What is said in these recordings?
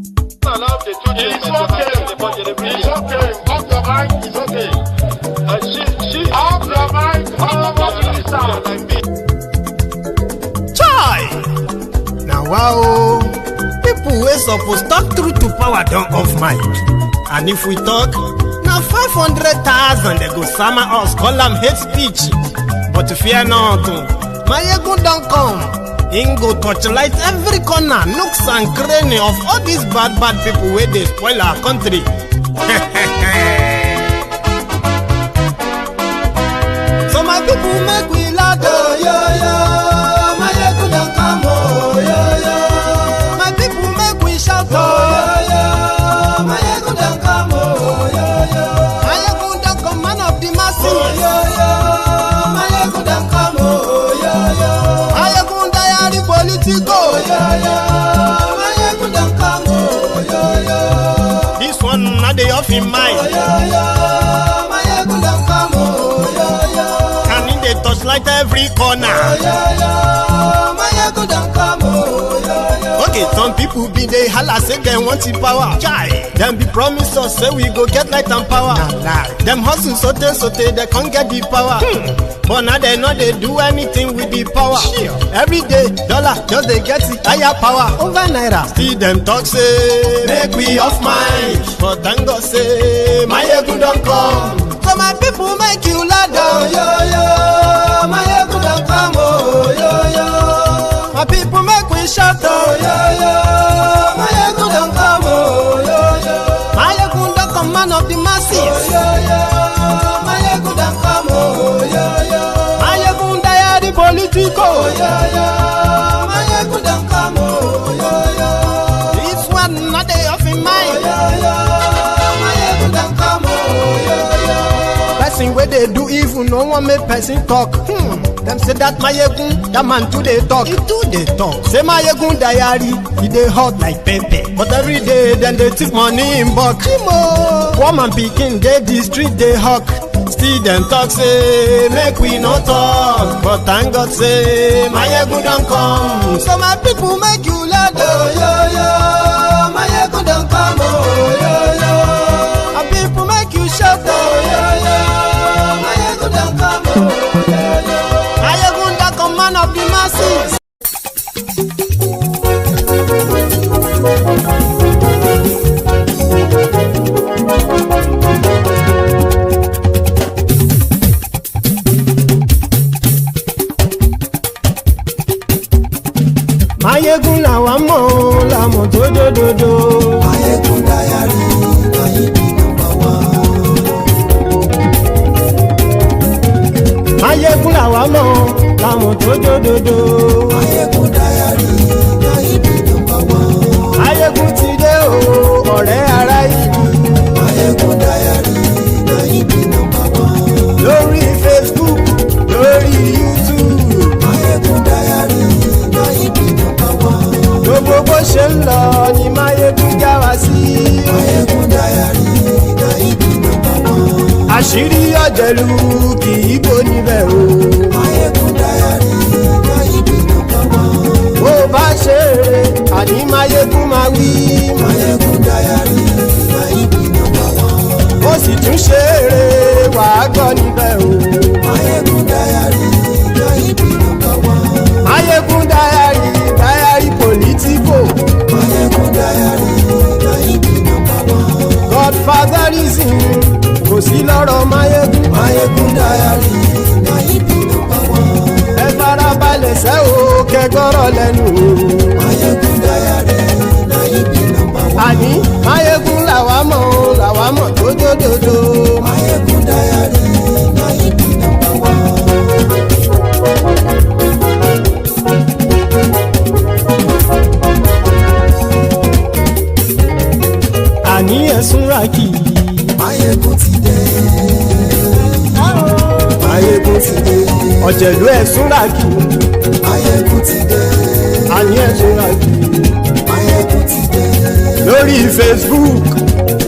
It's okay. Off your mic, it's okay. Off your mic, Chai! Now wow, people wey suppose talk truth to power don't off mic. And if we talk, now 500,000 they go sama us, call them hate speech. But fear not, my ego don't come. Ingo torchlight every corner, nooks and cranny of all these bad people where they spoil our country. So my people make we laugh, oh yo yo. My ego don't come, oh yo yo. My people make we shout, oh yo yo. My ego don't come, oh yo yo. My ego don't come, man of the masses, oh yo yo. My ego don't come, oh yo yo. My ego diary politico, oh yo yo. My ego don't come, oh yo yo. This one not the off in mind, oh yo yo. My ego don't come, oh yo yo. And in the touchlight every corner, oh yo yo. My ego don't come, oh yo yo. Okay, some people be they holla say they want the power. Chai, them be promise us say we go get light and power. Nah. Them hustle sote they can't get the power. But now they know they do anything with the power. Every day, dollar just they get the higher power over naira. Still them talk say make we off mind. But thank God say my ego don't come. So my people make you laugh, oh yo yo. My ego don't come, oh yo yo. My people make we shout, oh yo yo. My ego don't come, oh yo yo. My ego don't come, man of the masses, oh yo yo. My ego don't come, oh yo yo. My ego diary politico, oh yo yo. My ego don't come, oh yo yo. This one not the off in mind, oh yo yo. My ego don't come, oh yo yo. Person where they do evil, no one make person talk. Them say that my yegun, that man too they talk. He too they talk. Say my yegun diary, he they hot like pepper. But every day then they take money in bulk. Woman picking, they the street they hawk. Still them talk say make we no talk. But thank God say my yegun don't come. So my people make you laugh, oh yo yo. My yegun don't come, oh yo yo. My people make you shout, oh yo yo. My yegun don't come, oh yo yo. Man of the masses. Mayegun làwa mọ̀ làmọ̀ tó dòdòdò. Mayegun diary, Mayegun number one. Mayegun làwa mọ̀ làmọ̀ tó dòdòdò. Mayegun diary, Mayegun number one. Mayegun ti dé o, ọ̀rẹ́ ara ìlú. Mayegun diary, Mayegun number one. Lórí Facebook, lórí YouTube. Mayegun diary, Mayegun number one. Gbogbo bó ṣe ń lọ ni Mayegun já wa sí. Mayegun diary, Mayegun number one. Àṣírí ọ̀jẹ̀lú kì í bò níbẹ̀ o. Mayegun diary, Mayegun number one. Bó bá ṣe eré, àní Mayegun máa wí. Mayegun diary, Mayegun number one. Ó sì tún ṣe eré, wàá gbọ́ níbẹ̀ o. Mayegun diary, Mayegun number one. Mayegun diary, diary politico. Mayegun diary, Mayegun number one. Godfatherism kò sí lọ́rọ̀ Mayegun. Mayegun diary, Mayegun number one. Ẹ farabalẹ̀ sẹ́ o kẹgọ́rọ̀ lẹ́nu o. Mayegun diary, Mayegun number one. Àní Mayegun làwa mọ̀ tó dòdòdò. Mayegun diary, Mayegun number one. Àní ẹ̀sùn ràkì. Mayegun ti dé. Mayegun ti dé. Ọ̀jẹ̀lú ẹ̀sùn ràkì. Mayegun ti dé. Àní ẹ̀sùn ràkì. Mayegun ti dé. Lórí Facebook.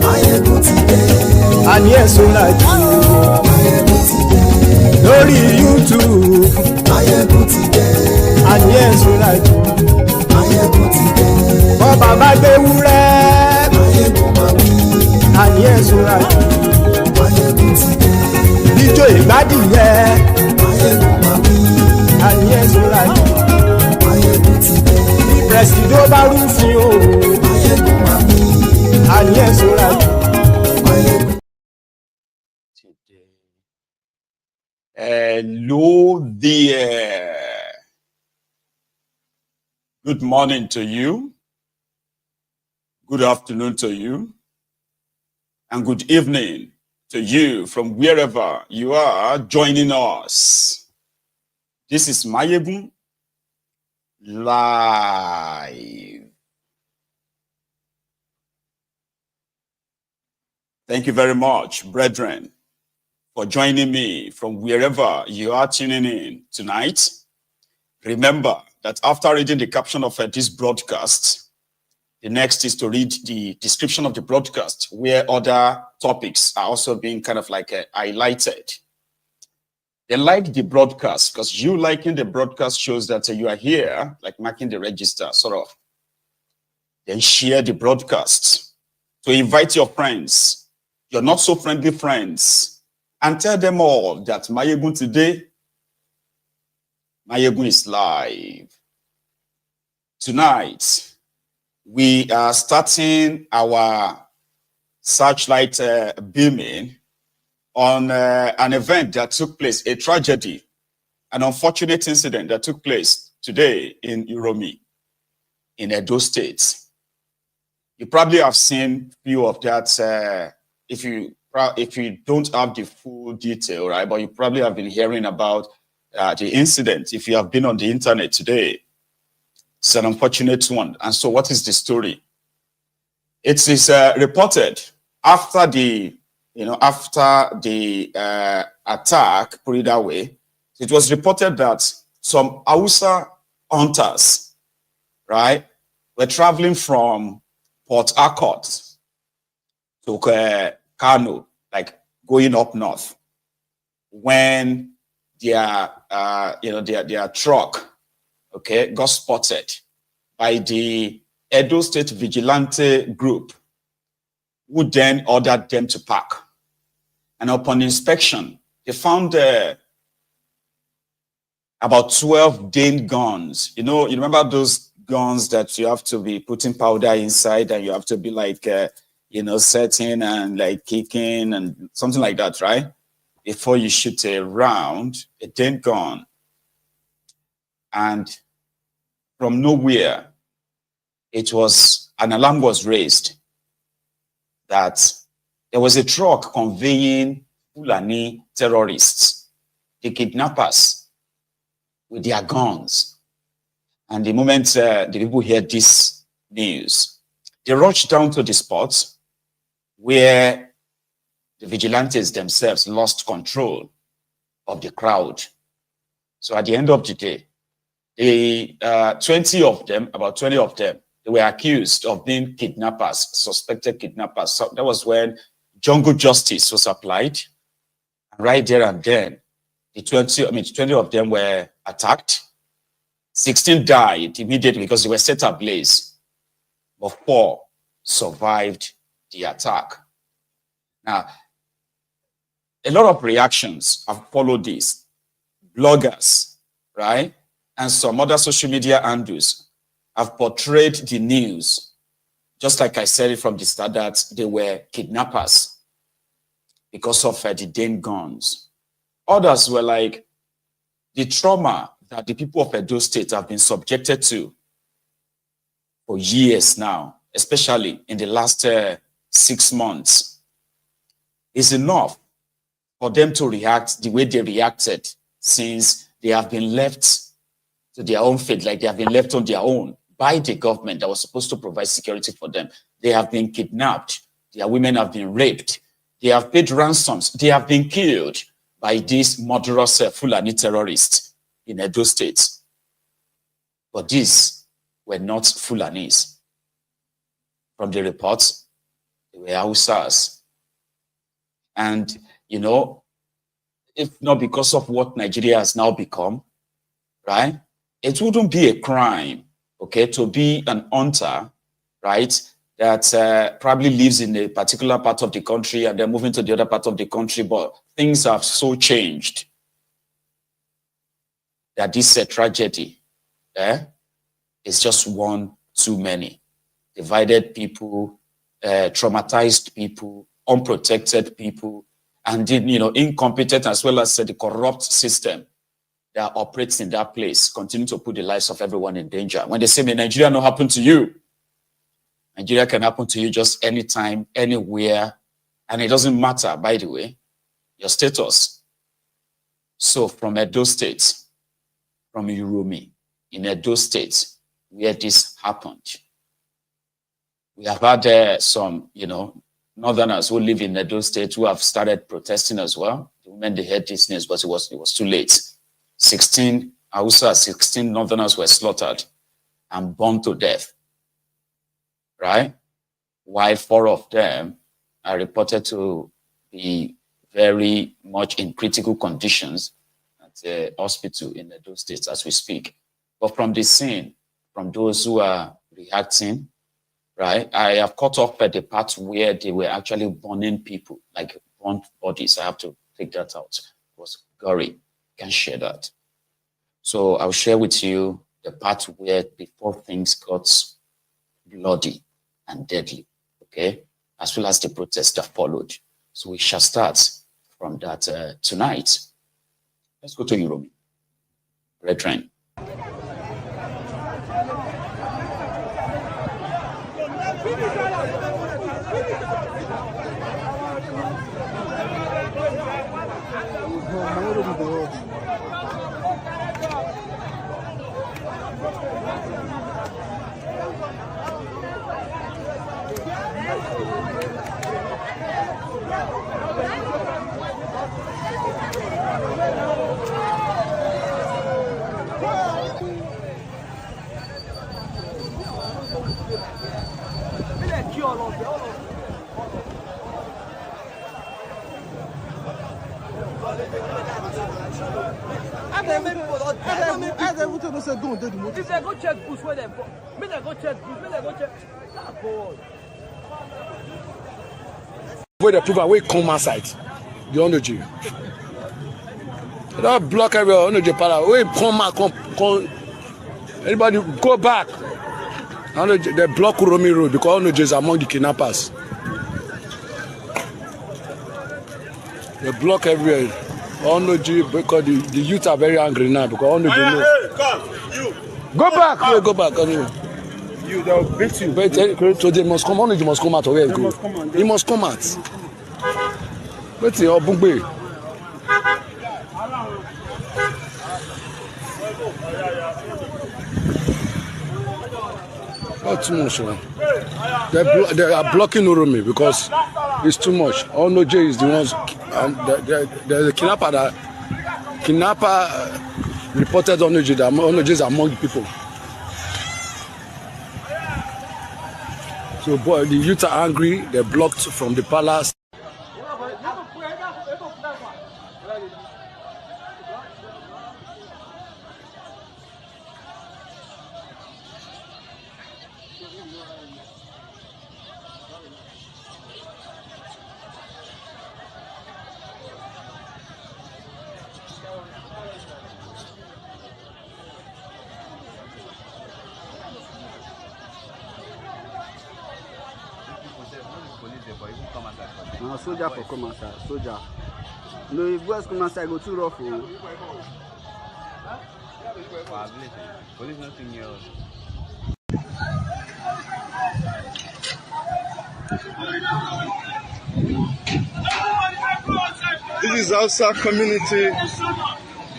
Mayegun ti dé. Àní ẹ̀sùn ràkì. Mayegun ti dé. Lórí YouTube. Mayegun ti dé. Àní ẹ̀sùn ràkì. Mayegun ti dé. Bọ́ bàbá gbé wúrẹ́. àní ẹ̀sùn àjò ìjọ ìgbádìyẹ àní ẹ̀sùn àjò ìpẹ̀sìdó bá rúfin o àní ẹ̀sùn àjò. Hello there. Good morning to you. Good afternoon to you. And good evening to you from wherever you are joining us. This is Mayegun Live. Thank you very much, brethren, for joining me from wherever you are tuning in tonight. Remember that after reading the caption of this broadcast, the next is to read the description of the broadcast, where other topics are also being kind of like highlighted. Then like the broadcast, because you liking the broadcast shows that you are here, like marking the register, sort of. Then share the broadcast to invite your friends, your not so friendly friends, and tell them all that Mayegun today, Mayegun is live. Tonight, we are starting our searchlight beaming on an event that took place, a tragedy, an unfortunate incident that took place today in Uromi, in Edo State. You probably have seen a few of that if you don't have the full detail, right? But you probably have been hearing about the incident if you have been on the internet today. It's an unfortunate one. And so what is the story? It is reported after the, attack, put it that way, it was reported that some Hausa Hunters, right, were traveling from Portharcourt to Kano, like going up north, when their truck, okay, got spotted by the Edo State vigilante group, who then ordered them to park. And upon inspection, they found about 12 dane guns. You remember those guns that you have to be putting powder inside and you have to be like, setting and like kicking and something like that, right? Before you shoot a round, a dane gun. And from nowhere, an alarm was raised that there was a truck conveying Fulani terrorists, the kidnappers, with their guns. And the moment the people heard this news, they rushed down to the spot where the vigilantes themselves lost control of the crowd. So at the end of the day, about 20 of them, they were accused of being kidnappers, suspected kidnappers. So that was when jungle justice was applied. And right there and then, 20 of them were attacked. 16 died immediately because they were set ablaze. But 4 survived the attack. Now, a lot of reactions have followed this. Bloggers, right? And some other social media handles have portrayed the news, just like I said it from the start, that they were kidnappers because of the dane guns. Others were like, the trauma that the people of Edo State have been subjected to for years now, especially in the last 6 months, is enough for them to react the way they reacted, since they have been left to their own fate, like they have been left on their own by the government that was supposed to provide security for them. They have been kidnapped. Their women have been raped. They have paid ransoms. They have been killed by these murderous Fulani terrorists in Edo State. But these were not Fulanis. From the reports, they were Hausas. And, if not because of what Nigeria has now become, right, it wouldn't be a crime, okay, to be an hunter, right, that probably lives in a particular part of the country and they're moving to the other part of the country, but things have so changed that this tragedy is just one too many. Divided people, traumatized people, unprotected people, and incompetent as well as the corrupt system that operates in that place continue to put the lives of everyone in danger. When they say, "May Nigeria not happen to you," Nigeria can happen to you just anytime, anywhere, and it doesn't matter, by the way, your status. So from Edo State, from Uromi, in Edo State, where this happened, we have had some, northerners who live in Edo State who have started protesting as well. The women, they heard this news, but it was too late. 16 Hausas, 16 northerners were slaughtered and burned to death, right? While 4 of them are reported to be very much in critical conditions at the hospital in Edo State as we speak. But from the scene, from those who are reacting, right, I have cut off at the part where they were actually burning people, like burnt bodies. I have to take that out. It was gory. Can't share that. So I'll share with you the part where before things got bloody and deadly, okay, as well as the protests that followed. So we shall start from that tonight. Let's go to Uromi. Brethren. Where the proof we come outside, the energy. Don't block everywhere. Energy para. We come. Anybody go back? They block Uromi Road because energy is among the kidnappers. They block everywhere. Energy because the youth are very angry now because energy know. Come, you. Go back. We go back. Anyway. You, they'll beat you. But so they must come on. They must come out. Where go? He must come out. But you Bungbe. Not too much. They are blocking Uromi because it's too much. All no J is the ones, and the kidnapper reported on J that on J is among the people. So boy, the youth are angry. They're blocked from the palace. No, soldier for come outside, soldier. No, if boys come outside, go too rough. Police nothing here. This is Hausa community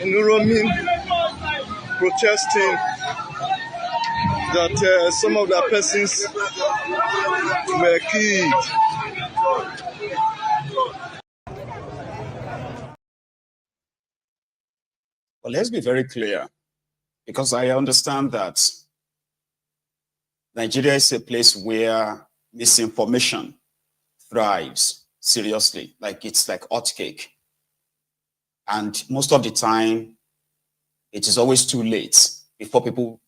in Uromi protesting that some of the persons were killed. Well, let's be very clear, because I understand that Nigeria is a place where misinformation thrives seriously, like it's like hot cake. And most of the time, it is always too late before people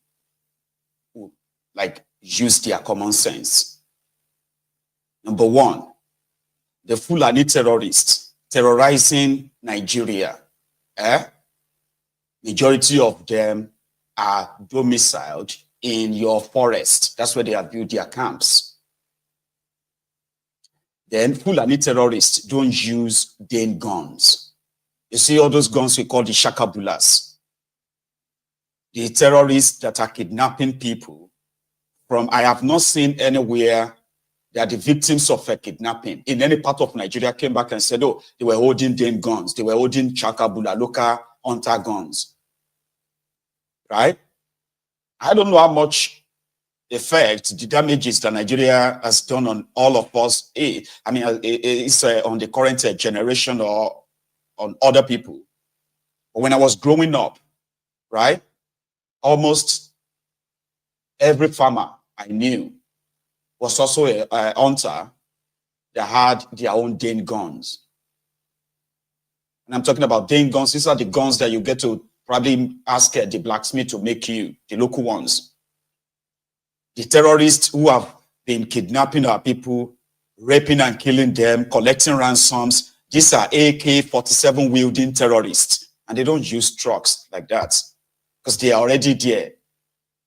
use their common sense. Number one, the Fulani terrorists terrorizing Nigeria. Majority of them are domiciled in your forest. That's where they have built their camps. Then Fulani terrorists don't use dane guns. You see all those guns we call the shakabulas. The terrorists that are kidnapping people from, I have not seen anywhere that the victims of a kidnapping in any part of Nigeria came back and said, oh, they were holding dane guns. They were holding shakabula, local hunter guns. Right? I don't know how much effect the damages that Nigeria has done on all of us. I mean, it's on the current generation or on other people. But when I was growing up, right, almost every farmer I knew was also a hunter that had their own dane guns. And I'm talking about dane guns. These are the guns that you get to probably ask the blacksmith to make you, the local ones. The terrorists who have been kidnapping our people, raping and killing them, collecting ransoms, these are AK-47 wielding terrorists. And they don't use trucks like that because they are already there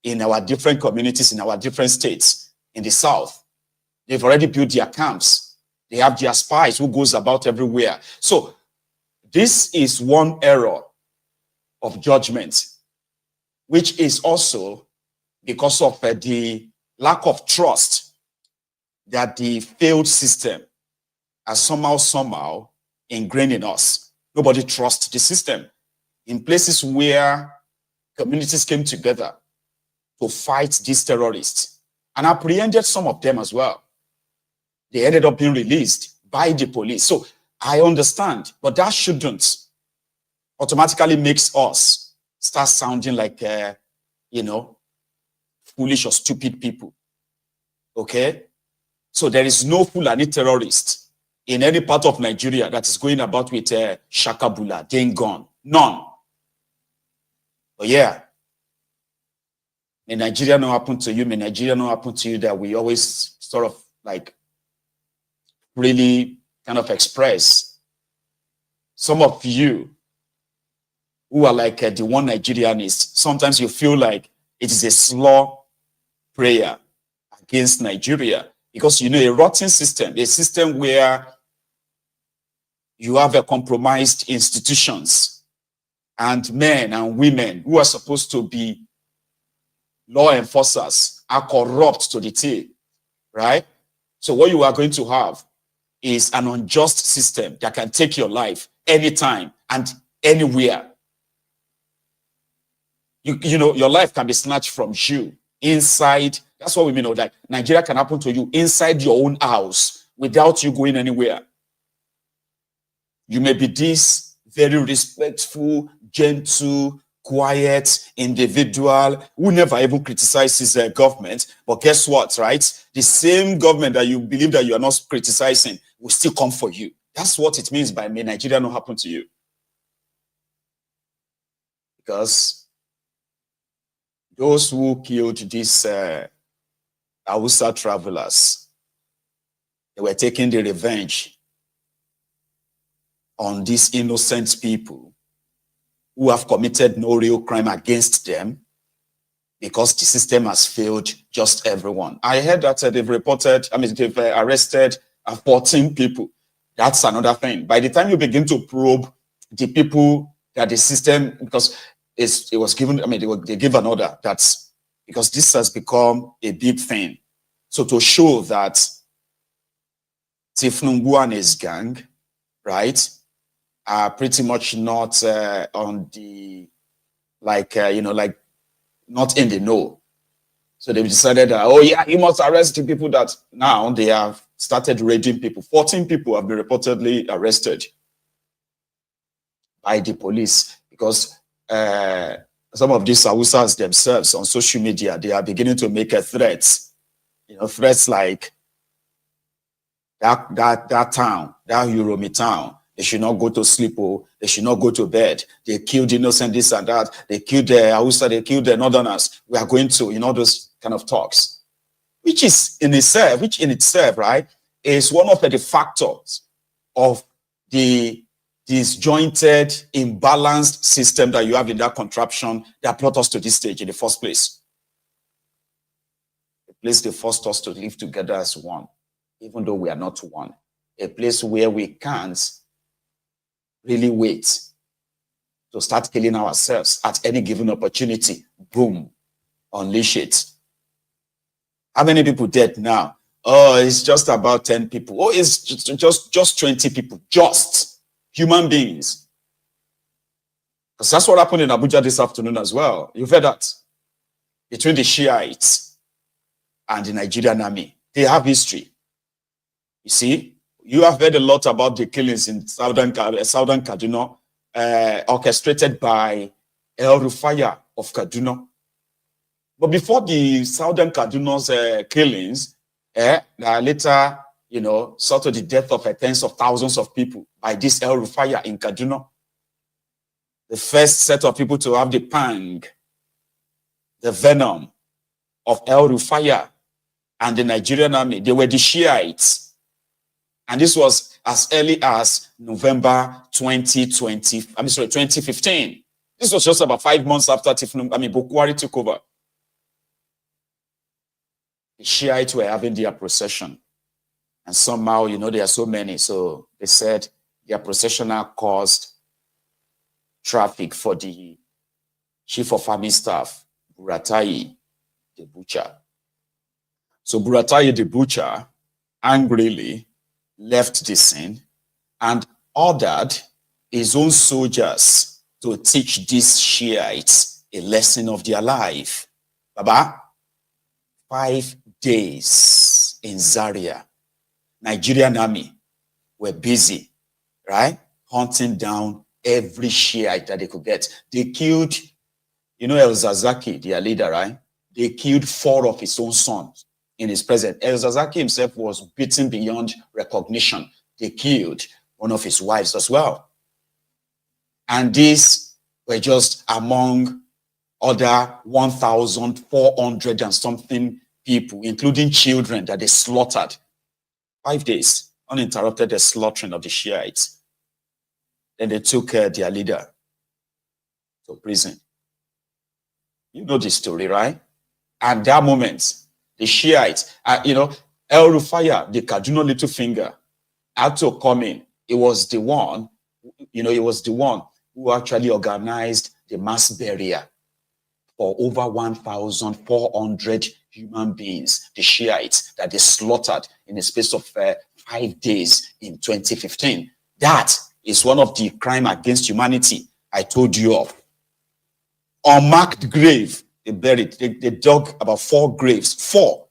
in our different communities, in our different states, in the south. They've already built their camps. They have their spies who goes about everywhere. So this is one error of judgment, which is also because of the lack of trust that the failed system has somehow ingrained in us. Nobody trusts the system. In places where communities came together to fight these terrorists and apprehended some of them as well, they ended up being released by the police. So I understand, but that shouldn't automatically makes us start sounding like, foolish or stupid people. Okay? So there is no Fulani terrorist in any part of Nigeria that is going about with a shakabula, dane gun. None. But yeah, may Nigeria not happen to you, may Nigeria not happen to you, that we always sort of like really kind of express. Some of you who are like the one Nigerianist, sometimes you feel like it is a slow prayer against Nigeria because, you know, a rotten system, a system where you have a compromised institutions and men and women who are supposed to be law enforcers are corrupt to the T, right? So what you are going to have is an unjust system that can take your life anytime and anywhere. You know, your life can be snatched from you inside. That's what we mean, that Nigeria can happen to you inside your own house without you going anywhere. You may be this very respectful, gentle, quiet individual who never even criticizes the government. But guess what, right? The same government that you believe that you are not criticizing will still come for you. That's what it means by may Nigeria not happen to you. Because those who killed these Hausa travelers, they were taking the revenge on these innocent people who have committed no real crime against them because the system has failed just everyone. I heard that they've arrested 14 people. That's another thing. By the time you begin to probe the people that the system, because it was given, they give an order. That's because this has become a big thing. So to show that Tifnungu and his gang, right, are pretty much not on the, not in the know. So they decided that, oh yeah, you must arrest the people that now they have started raiding people. 14 people have been reportedly arrested by the police because some of these Hausas themselves on social media, they are beginning to make threats. Threats like that town, that Uromi town, they should not go to sleep, or they should not go to bed. They killed innocent this and that. They killed the Hausa, they killed the Northerners. We are going to, those kind of talks. Which in itself, right, is one of the factors of the disjointed, imbalanced system that you have in that contraption that brought us to this stage in the first place. A place they forced us to live together as one, even though we are not one. A place where we can't really wait to start killing ourselves at any given opportunity. Boom, unleash it. How many people dead now? Oh, it's just about 10 people. Oh, it's just 20 people. Just human beings. Because that's what happened in Abuja this afternoon as well. You've heard that. Between the Shiites and the Nigerian Army. They have history. You see, you have heard a lot about the killings in Southern Kaduna, orchestrated by El Rufaya of Kaduna. But before the Southern Kaduna's killings, later, sort of the death of tens of thousands of people by this El Rufaya in Kaduna. The first set of people to have the pang, the venom of El Rufaya and the Nigerian Army, they were the Shiites. And this was as early as November 2015. This was just about 5 months after Bukwari took over. The Shiites were having their procession. And somehow, there are so many. So they said their procession now caused traffic for the chief of army staff, Buratai the Butcher. So Buratai the Butcher angrily left the scene and ordered his own soldiers to teach these Shiites a lesson of their life. Baba, 5 days in Zaria, Nigerian Army were busy, right? Hunting down every Shiite that they could get. They killed, El Zazaki, their leader, right? They killed 4 of his own sons in his presence. El Zazaki himself was beaten beyond recognition. They killed one of his wives as well. And these were just among other 1,400 and something people, including children, that they slaughtered. 5 days, uninterrupted the slaughtering of the Shiites. Then they took their leader to prison. You know the story, right? At that moment, the Shiites, El Rufaya, the Kaduna little finger, had to come in. It was the one, who actually organized the mass burial for over 1,400 human beings, the Shiites, that they slaughtered in the space of 5 days in 2015. That is one of the crimes against humanity I told you of. Unmarked grave, they buried, they dug about 4 graves, 4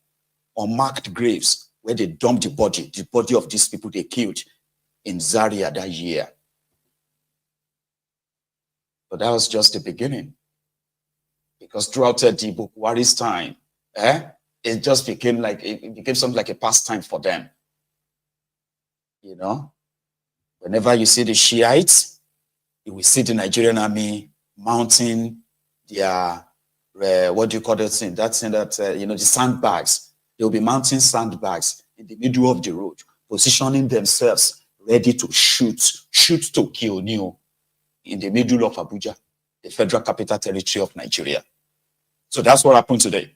unmarked graves, where they dumped the body of these people they killed in Zaria that year. But that was just the beginning. Because throughout the Bukwari's time, it just became something like a pastime for them. Whenever you see the Shiites, you will see the Nigerian Army mounting their, what do you call that thing? That thing that, the sandbags. They will be mounting sandbags in the middle of the road, positioning themselves ready to shoot to kill new in the middle of Abuja, the Federal Capital Territory of Nigeria. So that's what happened today.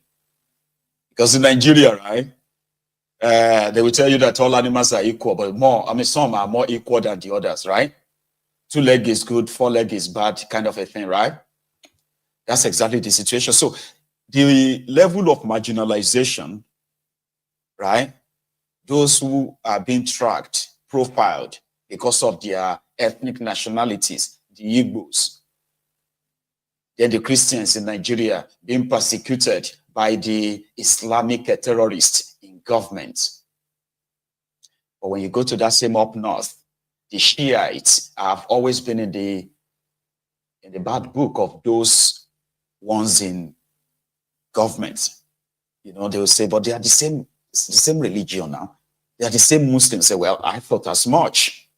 Because in Nigeria, right, they will tell you that all animals are equal, but some are more equal than the others, right? 2 leg is good, 4 leg is bad, kind of a thing, right? That's exactly the situation. So the level of marginalization, right? Those who are being tracked, profiled because of their ethnic nationalities, the Igbos, then the Christians in Nigeria being persecuted by the Islamic terrorists in government. But when you go to that same up north, the Shiites have always been in the bad book of those ones in government. They will say, but they are the same religion now. They are the same Muslims. Say, well, I thought as much.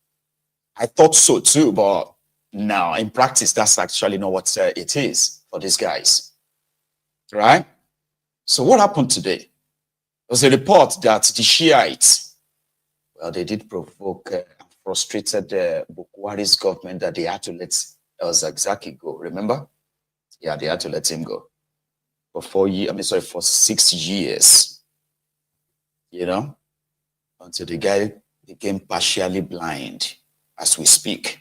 I thought so too, but no, in practice, that's actually not what it is for these guys. Right? So what happened today? There was a report that the Shiites Well, they did provoke and frustrated the Bukwari's government that they had to let El-Zakzaky go. Remember? Yeah, they had to let him go for 6 years. You know, until the guy became partially blind as we speak.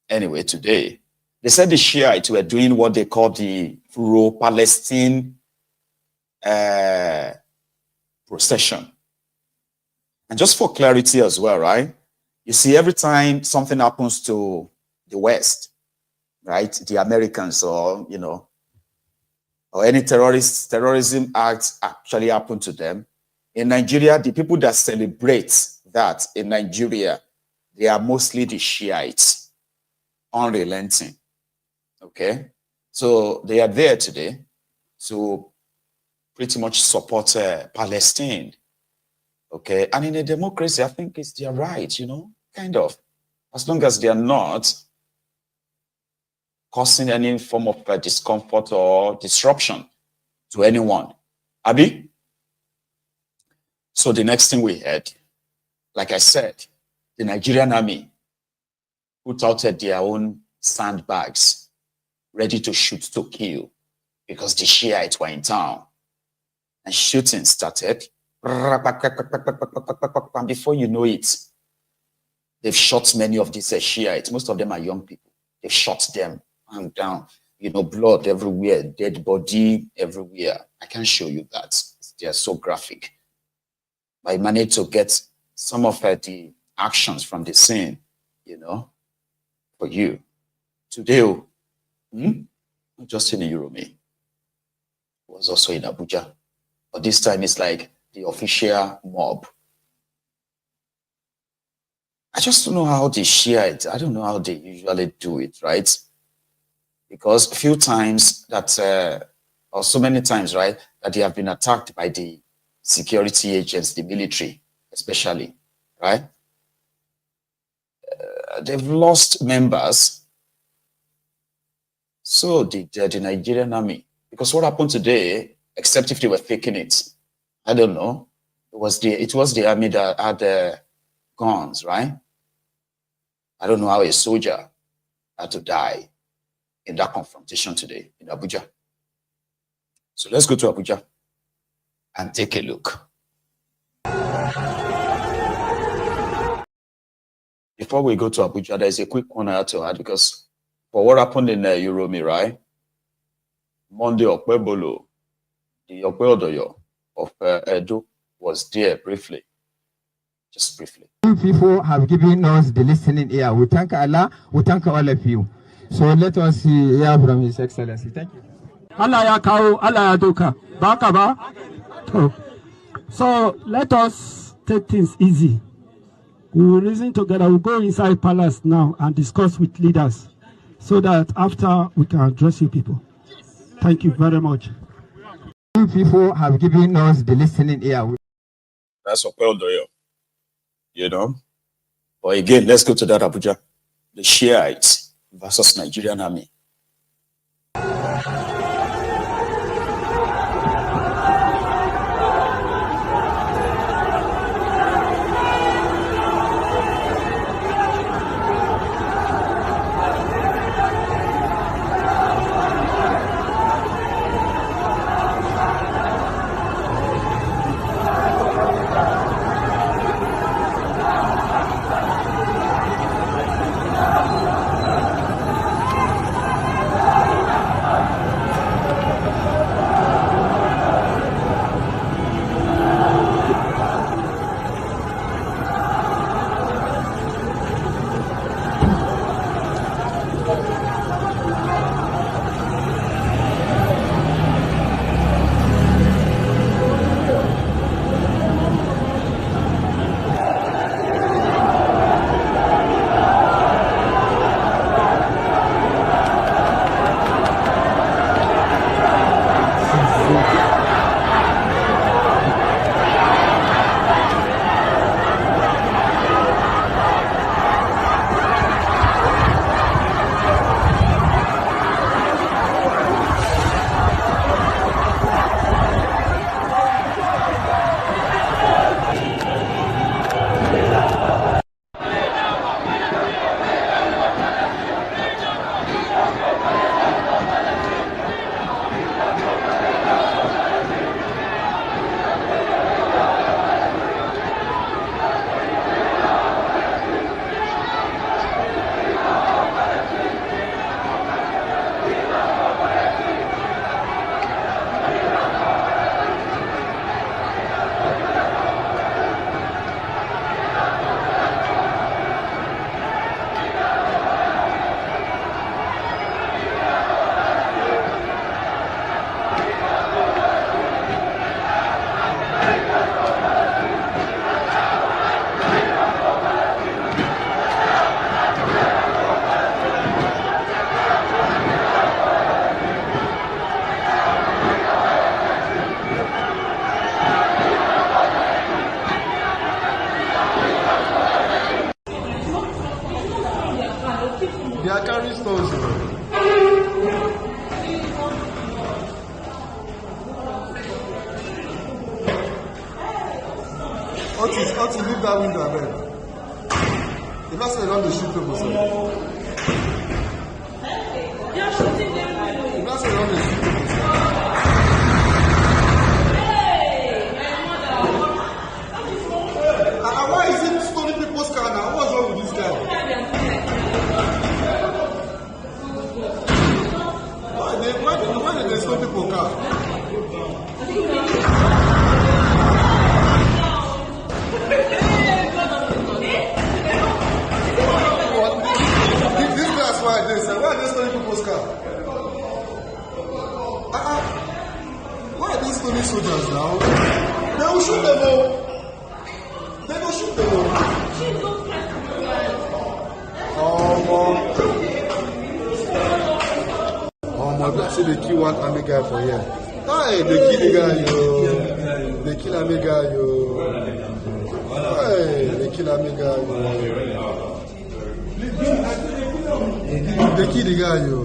Anyway, today, they said the Shiites were doing what they call the pro-Palestine procession. And just for clarity as well, right? You see, every time something happens to the West, right, the Americans or, you know, or any terrorism acts actually happen to them, in Nigeria, the people that celebrate that in Nigeria, they are mostly the Shiites, unrelenting. Okay? So they are there today to pretty much support Palestine. Okay? And in a democracy, I think it's their right, you know, kind of. As long as they are not causing any form of discomfort or disruption to anyone. Abi? So the next thing we heard, like I said, the Nigerian Army put out their own sandbags ready to shoot to kill because the Shiites were in town. And shooting started. And before you know it, they've shot many of these Shiites. Most of them are young people. They've shot them and down. You know, blood everywhere, dead body everywhere. I can't show you that. They are so graphic. I managed to get some of the actions from the scene, you know, for you. Today, not just in Uromi, it was also in Abuja. But this time it's like the official mob. I just don't know how the Shiites, I don't know how they usually do it, right? Because a few times that, or so many times, right, that they have been attacked by the security agents, the military, especially, right? They've lost members. So did the Nigerian Army. Because what happened today, except if they were faking it, I don't know. It was the army that had guns, right? I don't know how a soldier had to die in that confrontation today in Abuja. So let's go to Abuja and take a look. Before we go to Abuja, there's a quick one I had to add because for what happened in Uromi, right? Monday Okpebolo, the Okpeodoyo of Edo was there briefly, just briefly. People have given us the listening ear. We thank Allah, we thank all of you. So let us hear from His Excellency. Thank you. Allah ya kawo, Allah ya doka. Baka ba? So let us take things easy. We will reason together. We'll go inside palace now and discuss with leaders so that after we can address you people. Thank you very much. People have given us the listening ear. That's Okpeodoyo, you know. But again, let's go to that Abuja. The Shiites versus Nigerian Army. They are carrying stones. Otis, leave that window abeg. You know say you don dey shoot people, sir. You know say you don dey shoot people, sir. Why is he stealing people's car now? What's wrong with this guy? Why did they steal people's car? This guy's why they say, why are they stealing people's car? Why are they stealing soldiers now? They will shoot them all. They will shoot them all. Oh my God, see they kill one army guy for here. Hey, they kill the guy, yo. They kill army guy, yo. Hey, they kill army guy, yo. They kill the guy, yo.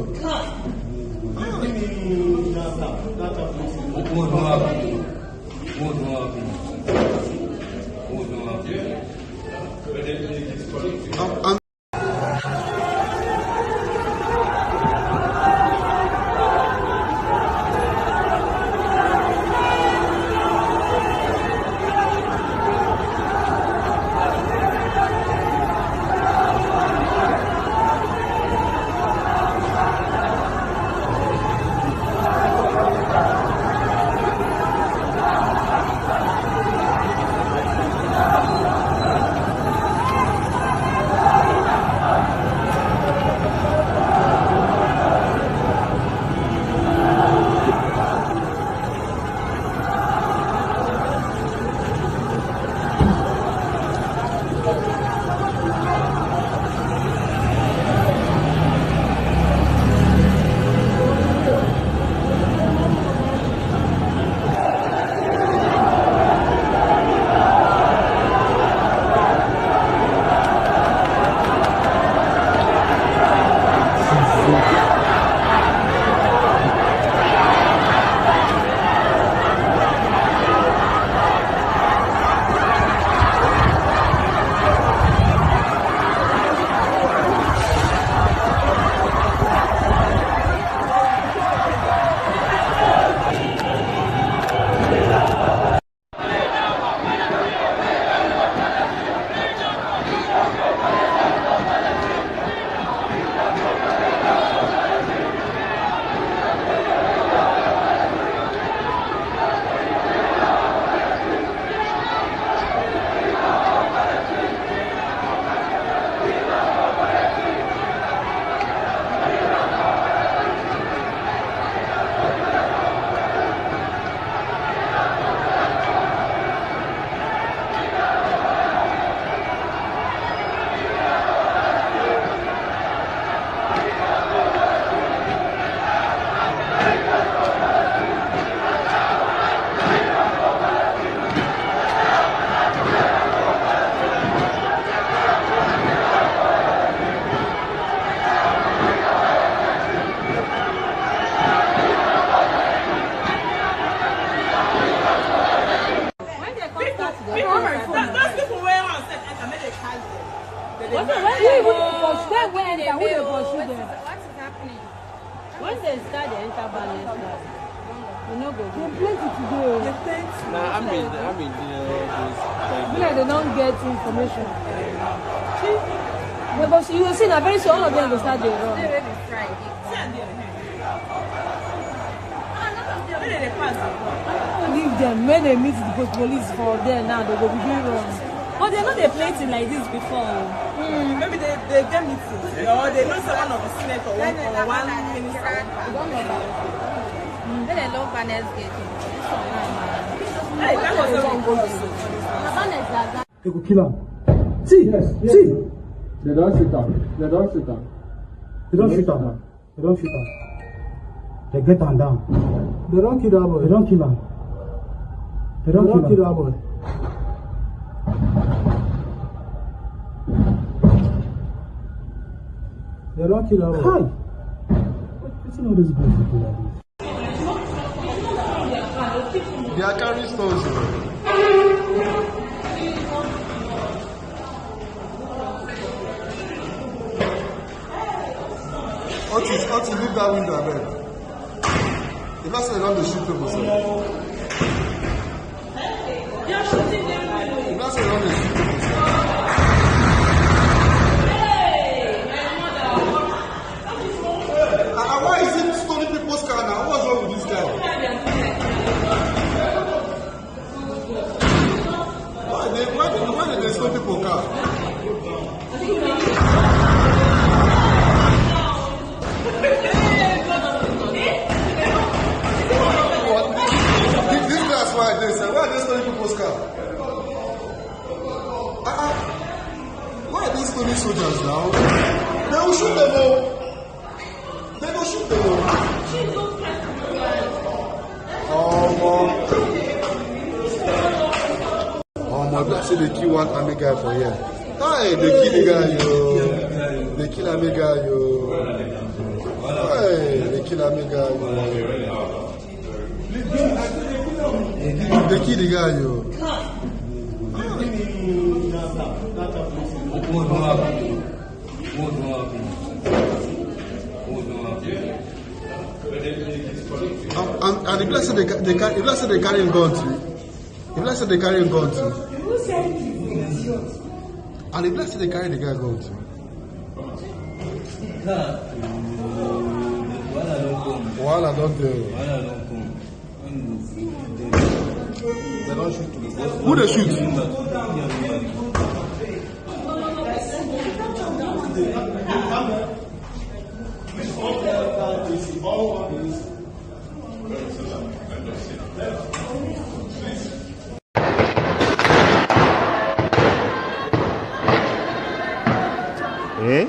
Once they start the enter Bayelsa, you know go. They plenty today. They plenty. Nah, I mean, they don't get information. Because you will see that very soon all of them will start their run. They're ready Friday. Leave them. When they meet the police for there now, they will be doing wrong. But they know they played it like this before. Maybe they get meeting. Or they know someone of the senator or one minister. They don't know about it. Then they love Vanessa's gate. Hey, that was a wrong goal. They could kill him. See, yes. See. They don't shoot him. They don't shoot him. They don't shoot him. They don't shoot him. They get him down. They don't kill that boy. They don't kill him. They don't kill that boy. They don't kill our boy. What's all these bad people like this? They are carrying stones. Otis, leave that window, man. If I say don't shoot people, sir. They are shooting them. If I say don't shoot people, sir. Why is it stoning people's car now? What's wrong with this guy? Why did they stone people's car? This guy's why they say, why are they stoning people's car? Why are they stoning soldiers now? They will shoot them all. They don't shoot them all. I say they kill one army guy for here. Hey, they kill the guy, yo. They kill army guy, yo. Hey, they kill army guy, yo. They kill the guy, yo. And the blessed they carry him gun too. The blessed they carry him gun too. And the blessed they carry the guy gun too. Wahala don't do. They don't shoot. Who they shoot? Eh?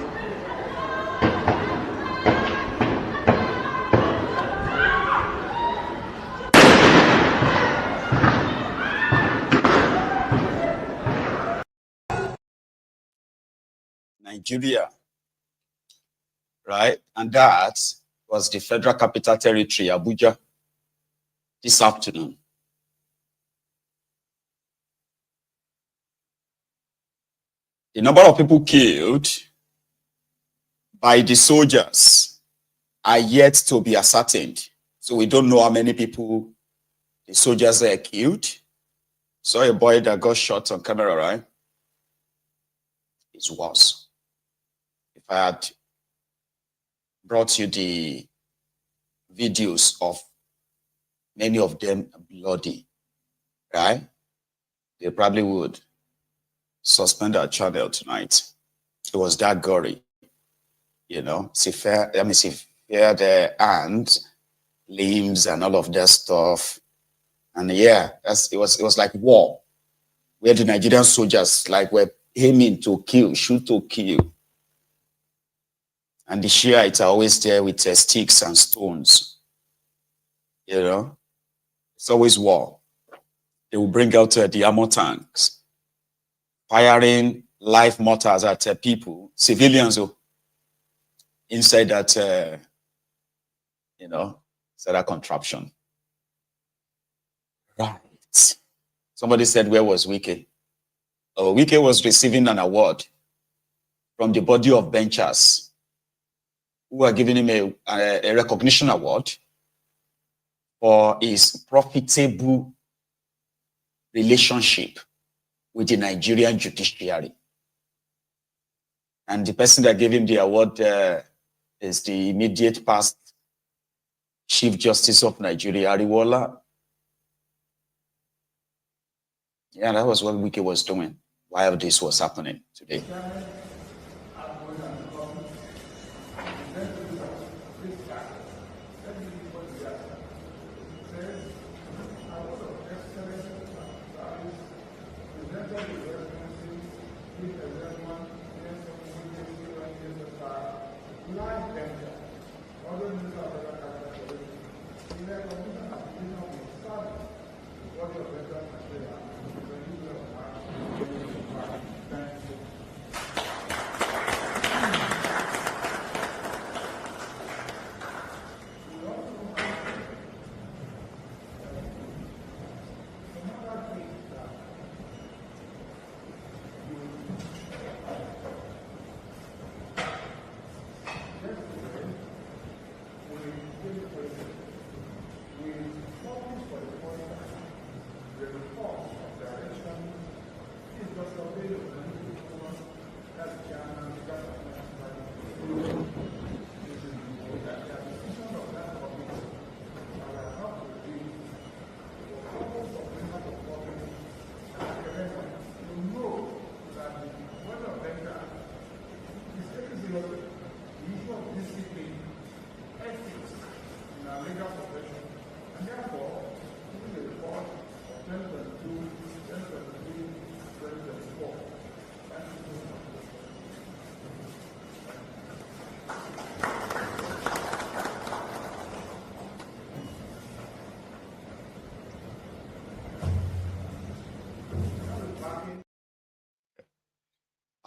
Nigeria, right? And that was the Federal Capital Territory, Abuja, this afternoon. The number of people killed by the soldiers are yet to be ascertained. So we don't know how many people the soldiers are killed. Saw a boy that got shot on camera, right? It's worse. If I had brought you the videos of many of them bloody, right? They probably would suspend our channel tonight. It was that gory, you know. Severe the hands, limbs, and all of that stuff. And yeah, it was like war, where the Nigerian soldiers were aiming to kill, shoot to kill. And the Shiites are always there with their sticks and stones. You know, it's always war. They will bring out the armor tanks, firing live mortars at people, civilians, inside that, inside that contraption. Right. Somebody said, where was Wike? Oh, Wike was receiving an award from the body of benchers who are giving him a recognition award for his profitable relationship with the Nigerian judiciary. And the person that gave him the award is the immediate past Chief Justice of Nigeria, Ariwola. Yeah, that was what Wike was doing while this was happening today.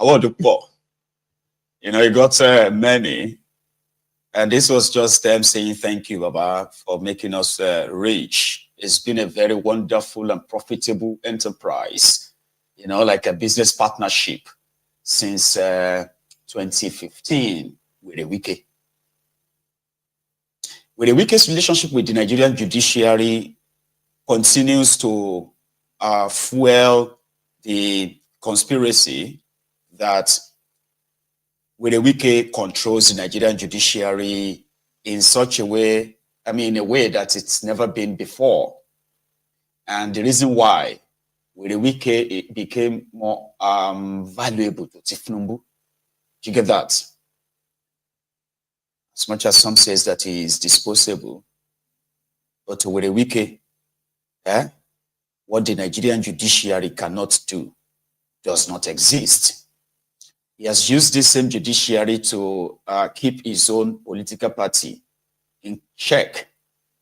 award poor. You know, he got many. And this was just them saying thank you, Baba, for making us rich. It's been a very wonderful and profitable enterprise, you know, like a business partnership since 2015 with the Wike. With the Wike's relationship with the Nigerian judiciary continues to fuel the conspiracy that with the Wike controls the Nigerian judiciary in such a way, I mean, in a way that it's never been before. And the reason why with the Wike it became more valuable to Tifnumbu. Do you get that? As much as some says that he is disposable, but with the Wike, what the Nigerian judiciary cannot do does not exist. He has used this same judiciary to keep his own political party in check,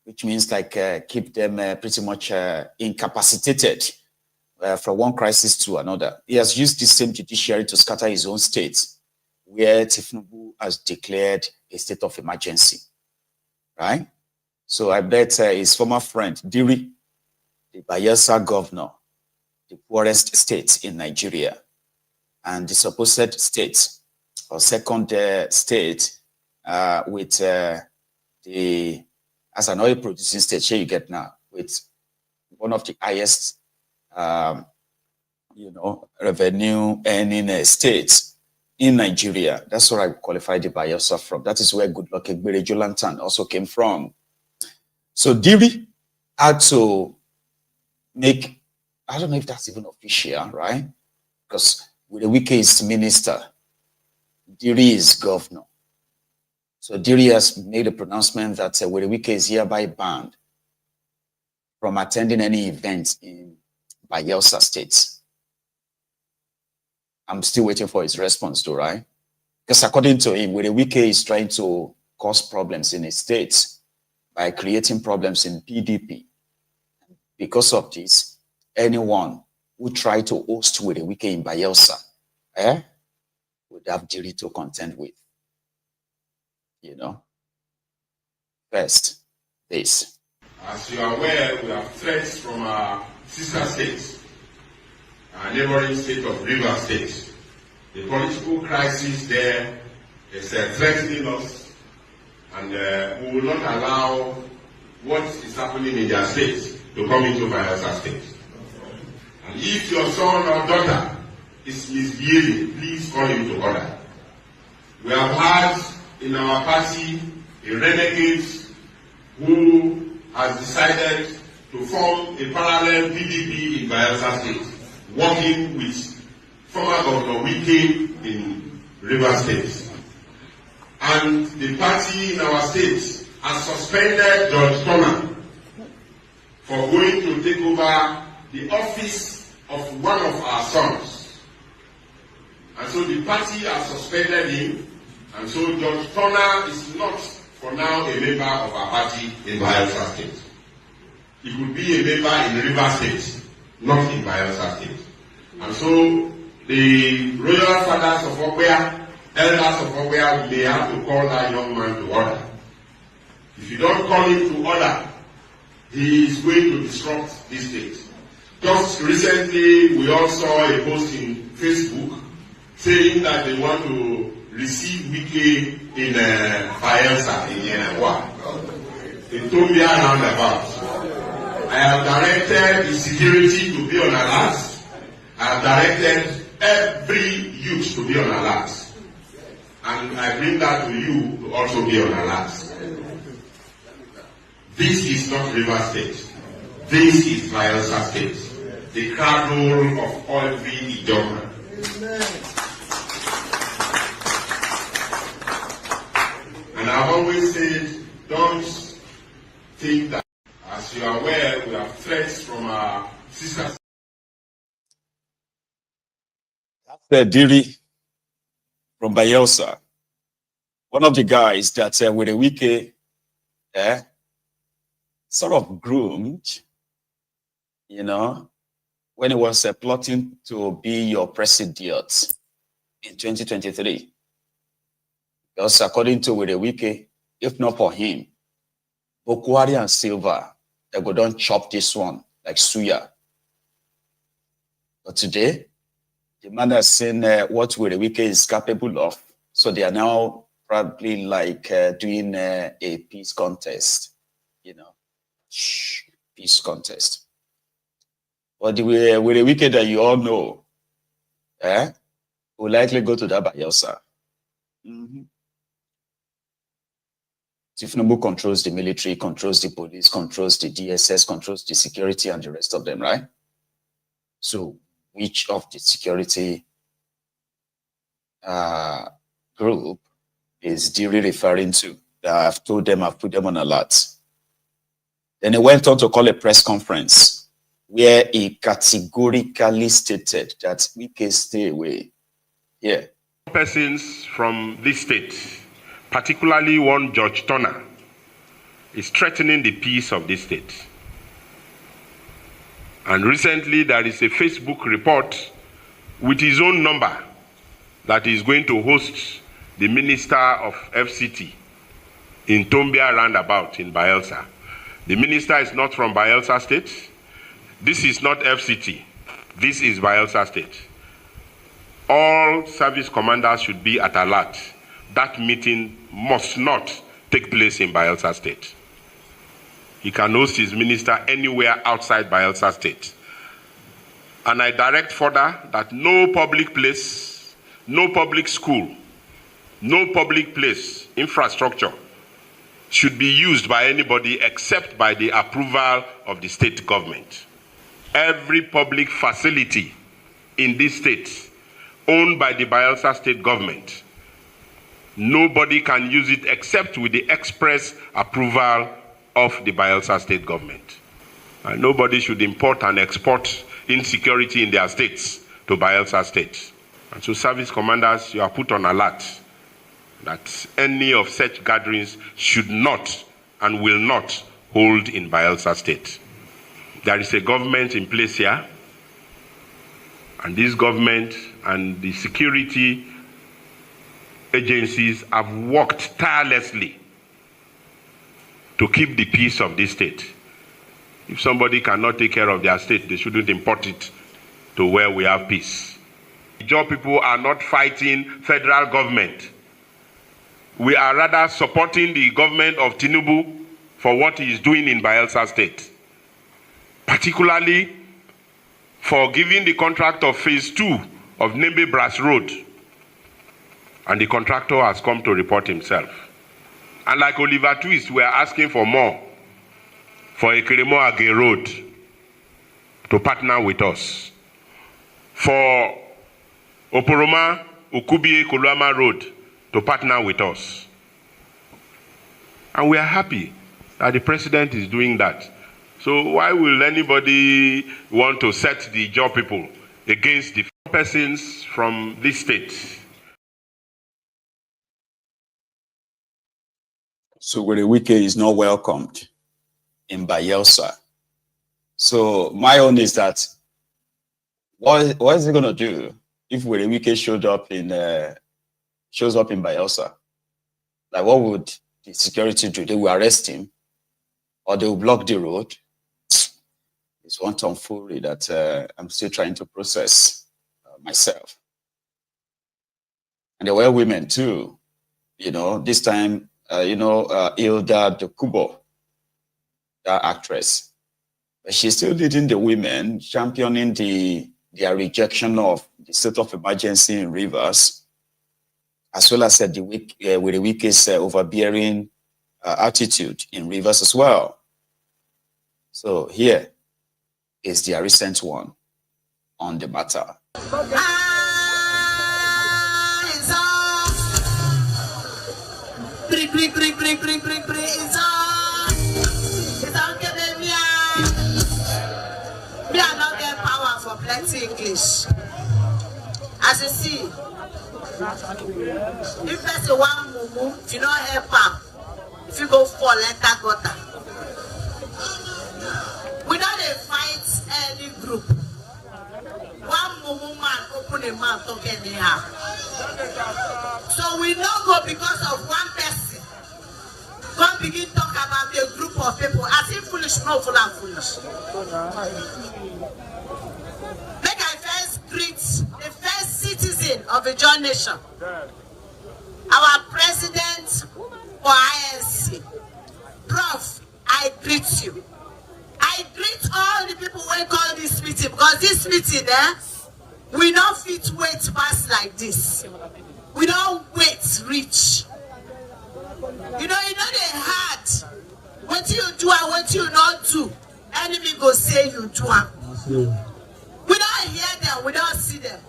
which means like keep them pretty much incapacitated from one crisis to another. He has used this same judiciary to scatter his own state, where Tifnubu has declared a state of emergency, right? So I bet his former friend, Diri, the Bayelsa governor, the poorest state in Nigeria, and the supposed state, or second state, with the, as an oil producing state, here you get now, with one of the highest, you know, revenue earning states in Nigeria. That's where I qualify the Bayelsa from. That is where Goodluck Egbere Jolantan also came from. So Diri had to make, I don't know if that's even official, right? Because with the Wike is minister, Diri is governor. So Diri has made a pronouncement that with the Wike is hereby banned from attending any event in Bayelsa State. I'm still waiting for his response though, right? Because according to him, with the Wike is trying to cause problems in his state by creating problems in PDP. Because of this, anyone who try to host with a Wike in Bayelsa, would have Diri to contend with. You know? First, this. As you are aware, we have threats from our sister states, our neighboring state of Rivers State. The political crisis there is threatening us, and we will not allow what is happening in their state to come into Bayelsa State. And if your son or daughter is misbehaving, please call him to order. We have had in our party a renegade who has decided to form a parallel PDP in Bayelsa State, working with former Governor Wike in Rivers State. And the party in our state has suspended Judge Turner for going to take over the office of one of our sons. And so the party has suspended him, and so Judge Turner is not for now a member of our party in Bayelsa State. He could be a member in Rivers State, not in Bayelsa State. And so the royal fathers of Okwea, elders of Okwea, may have to call that young man to order. If you don't call him to order, he is going to disrupt this state. Just recently, we all saw a post in Facebook saying that they want to receive Wike in Bayelsa, in Yenawa, in Tombia roundabout. I have directed the security to be on alert. I have directed every youth to be on alert. And I bring that to you to also be on alert. This is not River State. This is Bayelsa State. The cradle of every Idoma. And I've always said, don't think that, as you are aware, we have threats from our sisters. That's Diri from Bayelsa. One of the guys that with a Wike sort of groomed, you know, when he was plotting to be your president in 2023. Because according to Wike, if not for him, Bokwari and Silva, they go down chop this one like suya. But today, the man has seen what Wike is capable of. So they are now probably like doing a peace contest, peace contest. But the Wike that you all know, will likely go to that Bayelsa. Tinubu controls the military, controls the police, controls the DSS, controls the security and the rest of them, right? So which of the security group is Diri referring to? I've told them, I've put them on alert. Then he went on to call a press conference where he categorically stated that we can stay away. Yeah. Persons from this state, particularly one George Turner, is threatening the peace of this state. And recently there is a Facebook report with his own number that he is going to host the Minister of FCT in Tombia roundabout in Bayelsa. The minister is not from Bayelsa State. This is not FCT. This is Bayelsa State. All service commanders should be at alert. That meeting must not take place in Bayelsa State. He can host his minister anywhere outside Bayelsa State. And I direct further that no public place, no public school, no public place, infrastructure should be used by anybody except by the approval of the state government. Every public facility in this state owned by the Bayelsa state government, nobody can use it except with the express approval of the Bayelsa state government. And nobody should import and export insecurity in their states to Bayelsa state. And so service commanders, you are put on alert that any of such gatherings should not and will not hold in Bayelsa state. There is a government in place here, and this government and the security agencies have worked tirelessly to keep the peace of this state. If somebody cannot take care of their state, they shouldn't import it to where we have peace. Your people are not fighting federal government. We are rather supporting the government of Tinubu for what he is doing in Bayelsa state, particularly for giving the contract of phase 2 of Nembe Brass Road. And the contractor has come to report himself. And like Oliver Twist, we are asking for more for Ekeremo Age Road to partner with us. For Oporoma Ukubie Koluama Road to partner with us. And we are happy that the president is doing that. So why will anybody want to set the job people against the persons from this state? So Wike is not welcomed in Bayelsa. So my own is that what is he going to do if Wike shows up in Bayelsa? Like, what would the security do? They will arrest him, or they will block the road. It's one tomfoolery that I'm still trying to process myself. And there were women too, this time, Hilda de Kubo, that actress. But she's still leading the women, championing their rejection of the state of emergency in Rivers, as well as with the Wike's overbearing attitude in Rivers as well. So here is their recent one on the matter. Me are not get power for plenty English. As you see, if person one mumu, if you don't help am, if you go fall, enter gutter. We don't fight any group. One mumu man open a mouth talk anyhow. So we don't go because of one person. Come begin talk about a group of people as if foolish, no full and foolish. Make I first greet the first citizen of the John Nation, our president for INC. Prof, I greet you. I greet all the people who call this meeting because this meeting, we don't fit wait pass like this. We don't wait reach. You know they hard. What you do and what you not do, enemy go say you do. We don't hear them, we don't see them.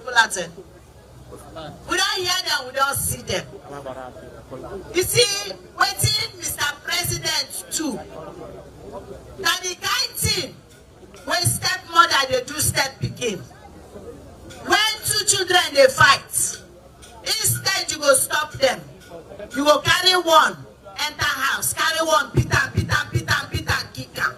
We don't hear them, we don't see them. You see, waiting Mr. President too. Now the kind thing when stepmother they do step begin. When two children they fight, instead you go stop them. You go carry one, enter house, carry one, beat and kick am.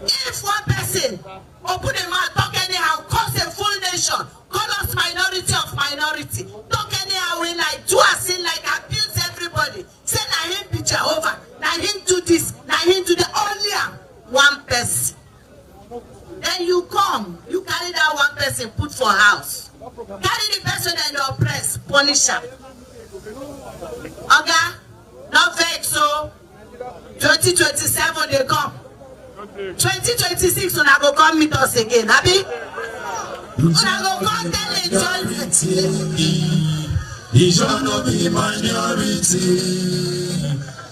If one person open a mouth, talk anyhow, cause a full nation, call us minority of minority, talk anyhow, we like do a sin like abuse everybody. Say na him be Jehovah, na him do this, na him do the only one person. Then you come, you carry that one person, put for house. Carry the person and you oppress, punish him. Okay? Not vex so 2027 they come. 2026 when I go come meet us again, Abi? When I go come tell the He shall not be minority.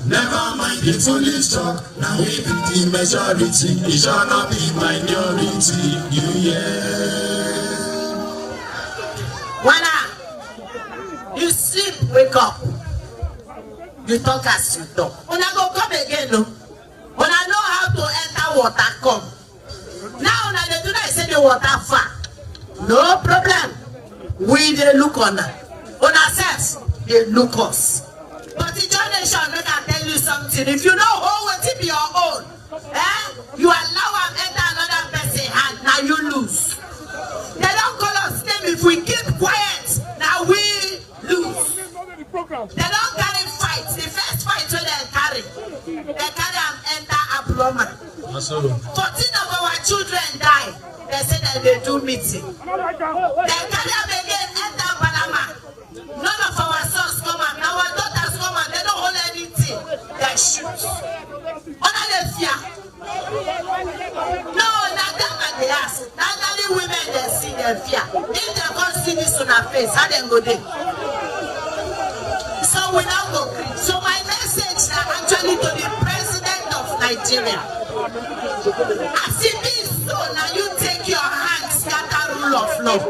Never mind the foolish talk. Now we be the majority. He shall not be minority. You When you sleep, wake up. You talk as you talk. When I go come again, no. When I know how to enter water, come. Now when they do that, I say the water far. No problem. We they look on ourselves, they look us. But the generation make I tell you something. If you know what it be your own, you allow and enter another person's hand, now you lose. They don't call us name if we keep quiet, now we lose. They don't carry fights. The first fight when they carry and enter abnormal. 14 of our children die. They say that they do meeting. They carry them again, enter Panama. None of our sons come and our daughters come and they don't hold anything. They shoot. What are they fear? No, not them and they ask. Not only women they see their fear. If they can't see this on our face, how they go there? So we now go green. So my message is actually to the president of Nigeria. As it is so, now you take your hand, scatter rule of law.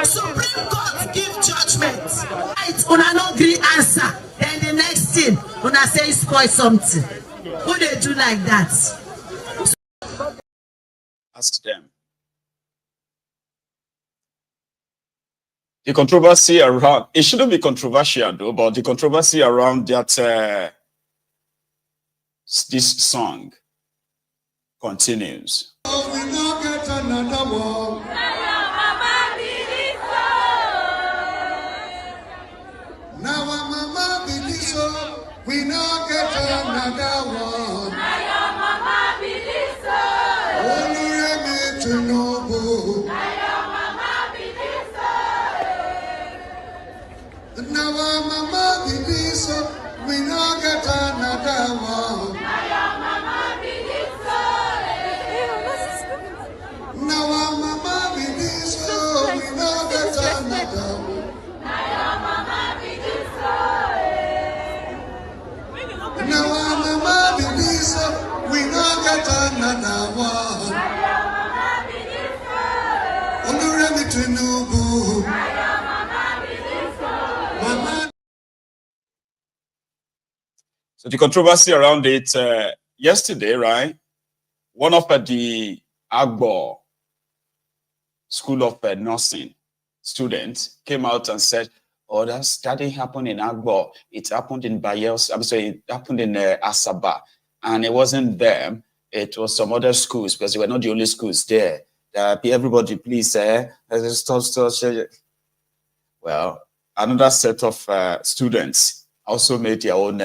Supreme Court give judgment. Right, una no green answer. Then the next thing, una say spoil something. Who they do like that? Ask them. The controversy around, it shouldn't be controversial though, but the controversy around that this song continues. Oh, we now get another one. Now our mama believe so. We now get another one. Only to know. Now our mama believe so. We now get another one. Now our mama believe so. We now get another one. Now our mama believe so. We now get another one. Only to know. So the controversy around it yesterday, right? One of the Agbo School of Nursing students came out and said, "Oh, that didn't happen in Agbo. It happened in Bayelsa. I'm sorry, it happened in Asaba, and it wasn't them. It was some other schools because they were not the only schools there. everybody, please, stop. Well, another set of students also made their own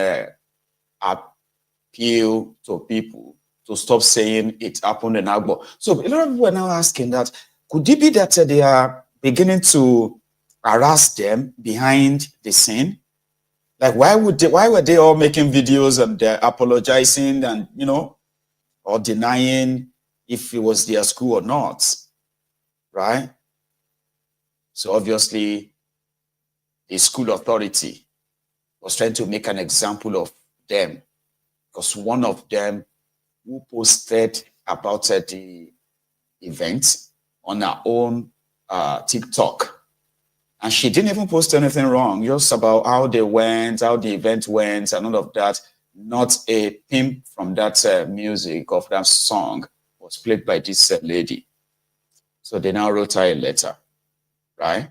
appeal to people to stop saying it happened in Agbo. So a lot of people are now asking that, could it be that they are beginning to harass them behind the scene? Like, why were they all making videos and apologizing and, or denying if it was their school or not, right? So obviously, the school authority was trying to make an example of them, because one of them who posted about the event on her own TikTok, and she didn't even post anything wrong, just about how they went, how the event went, and all of that. Not a pimp from that music of that song was played by this lady. So they now wrote her a letter, right?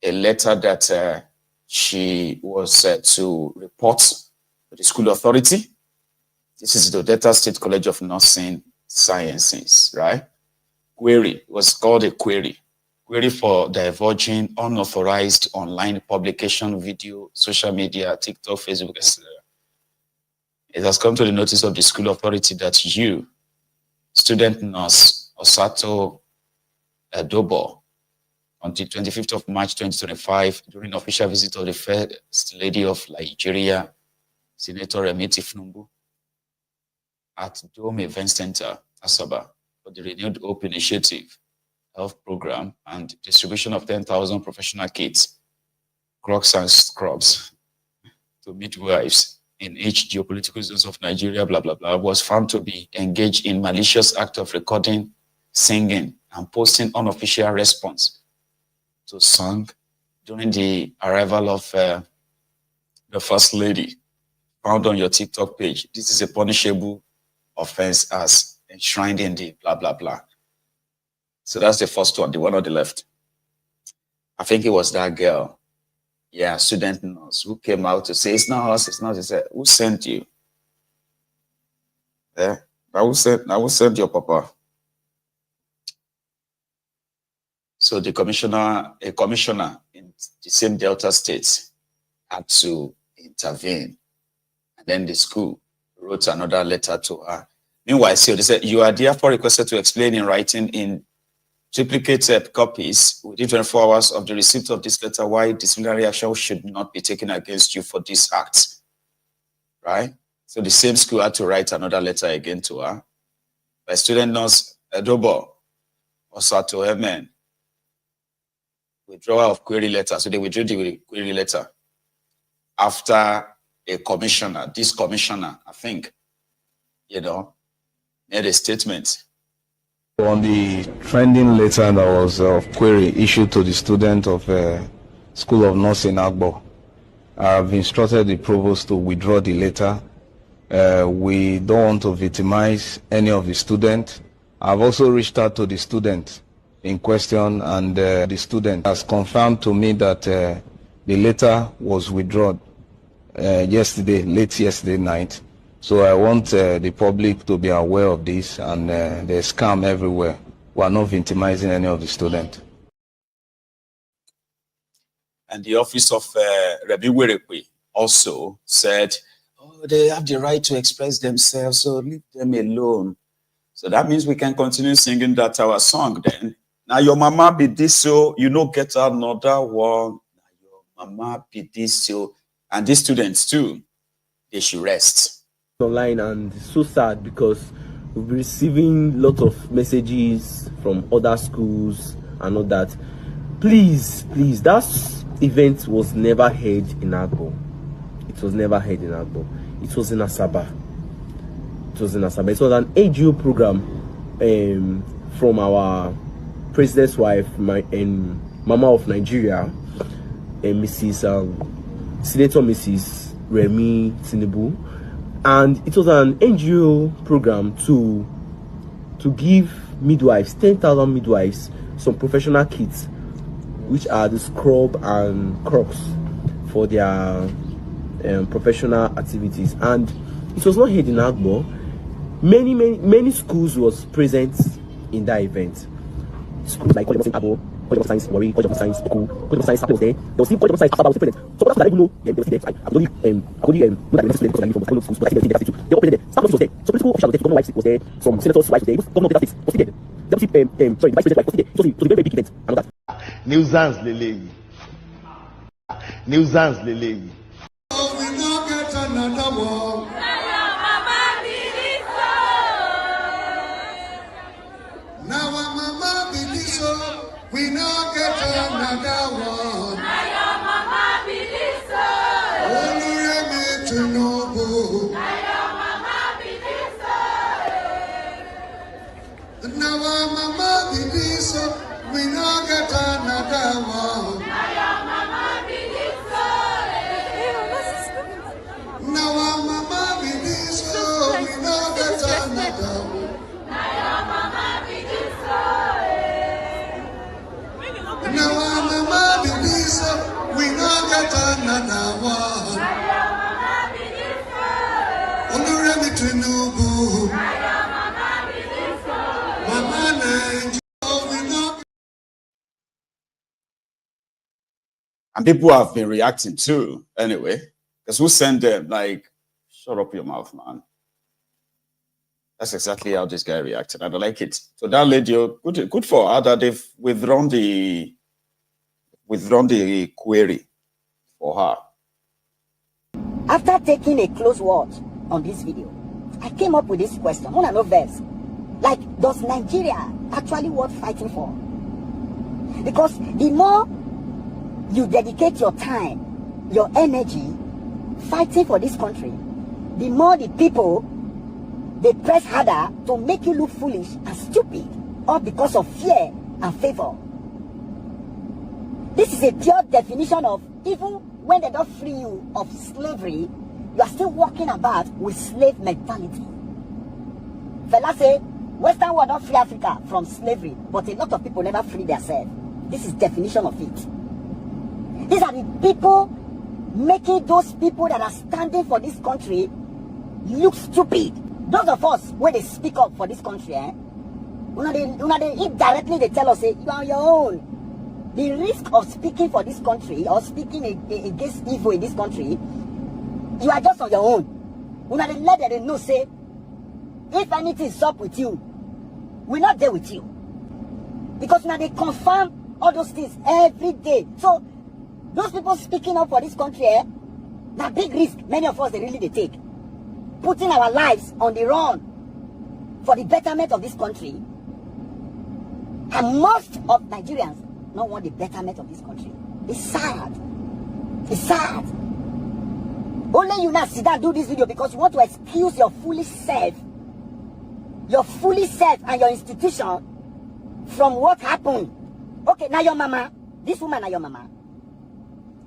A letter that she was to report to the school authority. This is the Delta State College of Nursing Sciences, right? Query, it was called a query. Query for diverging unauthorized online publication, video, social media, TikTok, Facebook, etc. It has come to the notice of the school authority that you, student nurse Osato Adobo, on the 25th of March 2025, during an official visit of the First Lady of Nigeria, Senator Remi Tifnumbu, at Dome Event Center, Asaba, for the renewed Hope Initiative Health Program and distribution of 10,000 professional kits, crocs and scrubs to midwives in each geopolitical zones of Nigeria, blah, blah, blah, was found to be engaged in malicious act of recording, singing, and posting unofficial response to song during the arrival of the First Lady, found on your TikTok page. This is a punishable offense as enshrined in the blah, blah, blah. So that's the first one, the one on the left. I think it was that girl, yeah, student nurse, who came out to say, it's not us, it's not. He said, who sent you? Yeah, I will send your papa. So a commissioner in the same Delta State had to intervene. And then the school wrote another letter to her. Meanwhile, so they said, you are therefore requested to explain in writing in triplicate copies within 24 hours of the receipt of this letter why disciplinary action should not be taken against you for this act. Right? So the same school had to write another letter again to her. By student nurse Adobo Osato Emen, withdrawal of query letter. So they withdrew the query letter after a commissioner, this commissioner, I think, made a statement. On the trending letter that was of query issued to the student of School of Nursing Agbo, I've instructed the provost to withdraw the letter. We don't want to victimize any of the students. I've also reached out to the student in question, and the student has confirmed to me that the letter was withdrawn late yesterday night. So I want the public to be aware of this, and there's scam everywhere. We are not victimizing any of the students. And the office of Rabbi Werekwe also said, oh, they have the right to express themselves, so leave them alone. So that means we can continue singing that our song then. Now your mama be this, so get another one. Now your mama be this, so, and these students too, they should rest. Online, and so sad because we've been receiving a lot of messages from other schools and all that. Please, that event was never held in Agbo. It was never held in Agbo. It was in Asaba. It was an AGO program from our president's wife and Mama of Nigeria, Senator Mrs. Remi Tinubu. And it was an NGO program to give midwives, 10,000 midwives, some professional kits, which are the scrub and crocs for their professional activities. And it was not held in Agbo. Many schools was present in that event. schools like College of Abo, College of Science, Warri, College of Science, Oku, College of Science, was there. There was College of Science after I was president. So that's what I even know. They were there. I could only know that the students because I from schools, but I think they were open there. Staff was there. So political officials was there. Governor Wike was there. Some senators Wike was there. Governor of the state was there. Sorry, the vice president Wike was there. It was a very, very big event. And all that. Nuisance lele. Nuisance lele. We now get another one. Now our mama believe so. We now get another one. Now your mama believe so. Only me to know. Now your mama believe so. Now our mama believe so. We now get another one. Now your mama believe so. Now our mama believe so. We now get another one. Now your mama believe so. Now our mama believe so. We now get another one. Now your mama believe so. Only me to know. Now your mama believe so. Mama name. And people have been reacting too, anyway. Because who sent them? Like, shut up your mouth, man. That's exactly how this guy reacted. I don't like it. So that lady, good for her that they've withdrawn the query for her. After taking a close watch on this video, I came up with this question. One and no verse. Like, does Nigeria actually worth fighting for? Because the more you dedicate your time, your energy, fighting for this country, the more the people, they press harder to make you look foolish and stupid, all because of fear and favor. This is a pure definition of, even when they don't free you of slavery, you are still walking about with slave mentality. Fella say, Western world don't free Africa from slavery, but a lot of people never free themselves. This is definition of it. These are the people making those people that are standing for this country look stupid. Those of us, when they speak up for this country, indirectly they tell us, say, you are on your own. The risk of speaking for this country or speaking against evil in this country, you are just on your own. They let them know, say, if anything is up with you, we're not there with you. Because now they confirm all those things every day. So, those people speaking up for this country, that big risk, many of us, they take. Putting our lives on the run for the betterment of this country. And most of Nigerians don't want the betterment of this country. It's sad. It's sad. Only you now sit down and do this video because you want to excuse your foolish self. Your foolish self and your institution from what happened. Okay, now your mama, this woman now your mama.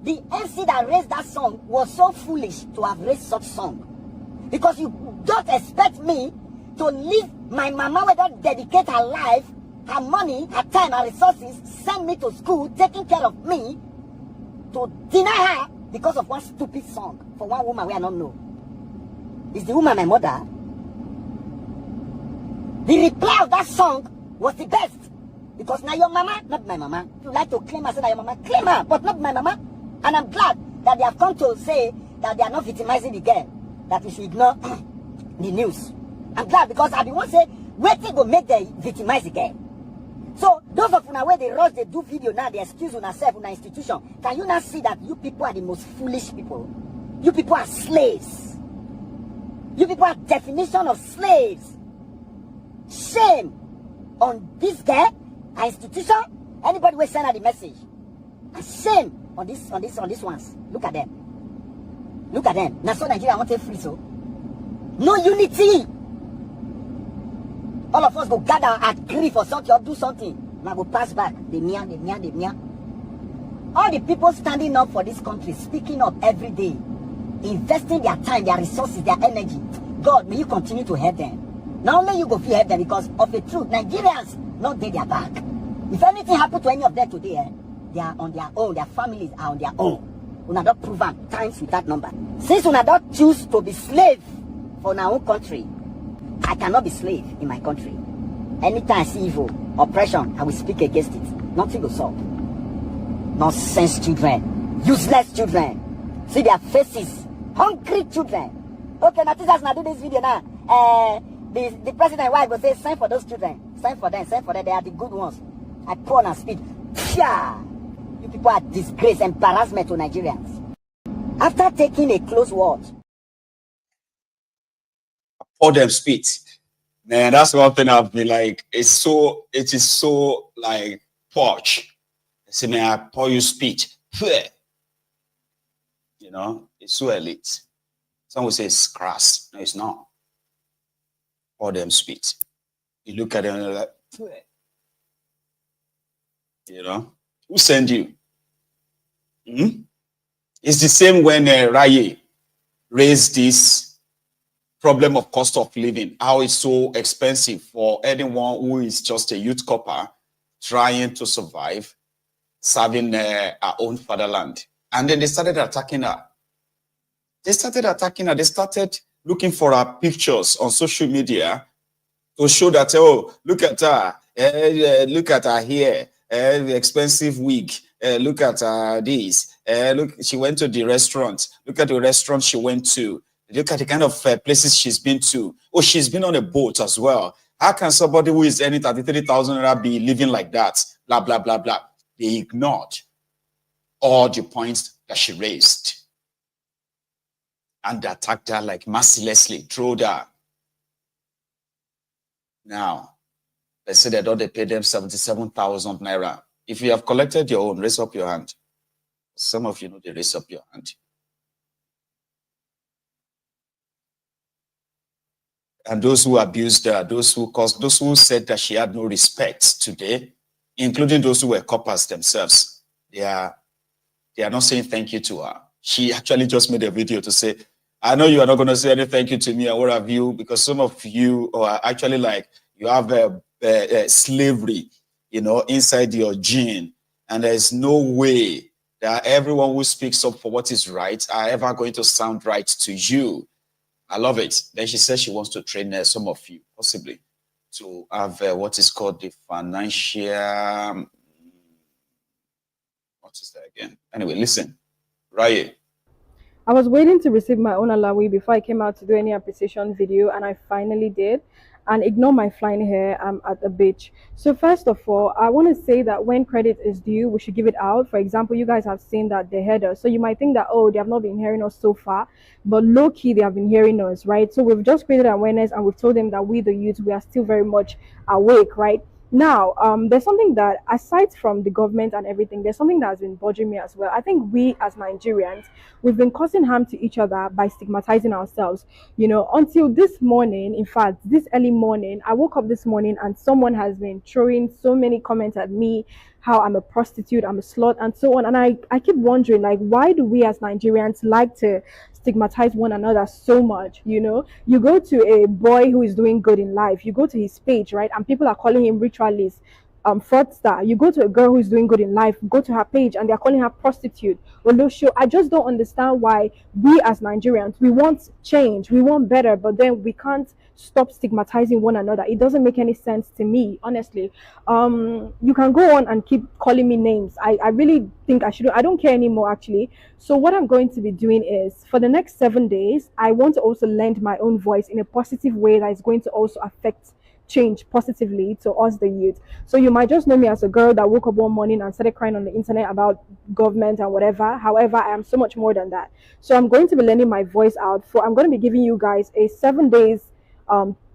The MC that raised that song was so foolish to have raised such song. Because you don't expect me to leave my mama without dedicate her life, her money, her time, her resources, send me to school, taking care of me, to deny her because of one stupid song for one woman we I don't know. Is the woman my mother? The reply of that song was the best. Because now your mama, not my mama. You like to claim her, say that your mama, claim her, but not my mama. And I'm glad that they have come to say that they are not victimizing the girl, that we should ignore the news. I'm glad because I be one say, waiting to make them victimize the girl. So those of you where they rush, they do video now, they excuse on yourself, on institution. Can you not see that you people are the most foolish people? You people are slaves. You people are definition of slaves. Shame on this girl, our institution, anybody will send her the message. And shame on this ones. Look at them. Look at them. Now so Nigeria want to free so. No unity. All of us go gather, agree for something or do something. Now go pass back. The mia. All the people standing up for this country, speaking up every day, investing their time, their resources, their energy. God, may you continue to help them. Not only you go feel help them because of the truth, Nigerians not get their back. If anything happened to any of them today, they are on their own, their families are on their own. We not proven times with that number. Since we not choose to be slave for our own country, I cannot be slave in my country. Anytime I see evil, oppression, I will speak against it. Nothing will solve. Nonsense children. Useless children. See their faces. Hungry children. Okay, now teachers now do this video now. The president wife will say, send for those children. Send for them, send for them. They are the good ones. I pour on speed. Pia! You people are disgrace, embarrassment to Nigerians. After taking a close word, pour them spit. Man, that's one thing I've been like, it is so like posh. I say, man, I pour you spit. You know, it's so elite. Some will say it's crass. No, it's not. Pour them spit. You look at them and you're like, you know, who sent you? It's the same when Raye raised this problem of cost of living, how it's so expensive for anyone who is just a youth copper trying to survive, serving our own fatherland. And then they started attacking her. They started looking for her pictures on social media to show that, oh, look at her, look at her hair, the expensive wig, look at this, look, she went to the restaurant, look at the restaurant she went to, look at the kind of places she's been to. Oh, she's been on a boat as well. How can somebody who is earning 33,000 be living like that? Blah, blah, blah, blah. They ignored all the points that she raised and attacked her like mercilessly, throwed her. Now, they say they don't pay them 77,000 naira. If you have collected your own, raise up your hand. Some of you know they raise up your hand. And those who abused her, those who said that she had no respect today, including those who were coppers themselves, they are not saying thank you to her. She actually just made a video to say, I know you are not going to say any thank you to me or what have you, because some of you are actually like, you have a slavery, you know, inside your gene. And there's no way that everyone who speaks up for what is right are ever going to sound right to you. I love it. Then she says she wants to train some of you, possibly, to have what is called the financial... What is that again? Anyway, listen. Right. I was waiting to receive my own alawi before I came out to do any appreciation video, and I finally did. And ignore my flying hair, I'm at the beach. So first of all, I want to say that when credit is due, we should give it out. For example, you guys have seen that they heard us. So you might think that, oh, they have not been hearing us so far. But low-key, they have been hearing us, right? So we've just created awareness and we've told them that we, the youth, we are still very much awake, right? Now, there's something that, aside from the government and everything, there's something that has been bothering me as well. I think we as Nigerians, we've been causing harm to each other by stigmatizing ourselves. You know, until this morning, in fact, this early morning, I woke up this morning and someone has been throwing so many comments at me, how I'm a prostitute, I'm a slut, and so on. And I keep wondering, like, why do we as Nigerians like to stigmatize one another so much? You know, you go to a boy who is doing good in life, you go to his page, right, and people are calling him ritualist, fraudster. You go to a girl who is doing good in life, go to her page and they're calling her prostitute. I just don't understand why we as Nigerians, we want change, we want better, but then we can't stop stigmatizing one another. It doesn't make any sense to me, honestly. You can go on and keep calling me names. I really think I shouldn't. I don't care anymore, actually. So what I'm going to be doing is, for the next 7 days, I want to also lend my own voice in a positive way that is going to also affect change positively to us, the youth. So you might just know me as a girl that woke up one morning and started crying on the internet about government and whatever. However, I am so much more than that. So I'm going to be lending my voice out. I'm going to be giving you guys a 7 days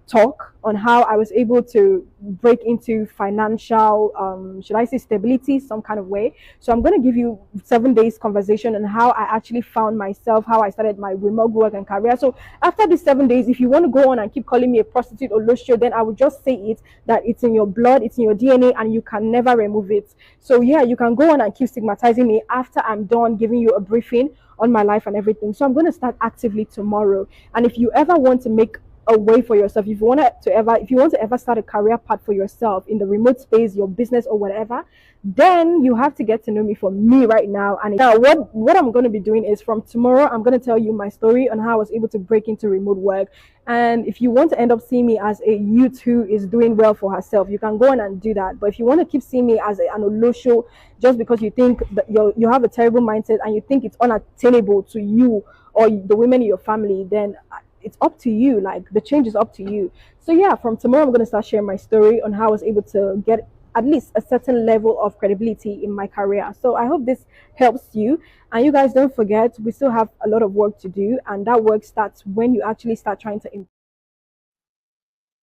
talk on how I was able to break into financial, should I say stability, some kind of way. So I'm going to give you 7 days conversation on how I actually found myself, how I started my remote work and career. So after these 7 days, if you want to go on and keep calling me a prostitute or losho, then I would just say it, that it's in your blood, it's in your DNA, and you can never remove it. So yeah, you can go on and keep stigmatizing me after I'm done giving you a briefing on my life and everything. So I'm going to start actively tomorrow. And if you ever want to make a way for yourself, if you want to ever start a career path for yourself in the remote space, your business or whatever, then you have to get to know me from me right now. And now what I'm going to be doing is, from tomorrow, I'm going to tell you my story on how I was able to break into remote work. And if you want to end up seeing me as a youth who is doing well for herself, you can go on and do that. But if you want to keep seeing me as an olosho just because you think that you have a terrible mindset and you think it's unattainable to you or the women in your family, then it's up to you. Like, the change is up to you. So yeah, from tomorrow I'm going to start sharing my story on how I was able to get at least a certain level of credibility in my career. So I hope this helps you. And you guys, don't forget, we still have a lot of work to do, and that work starts when you actually start trying to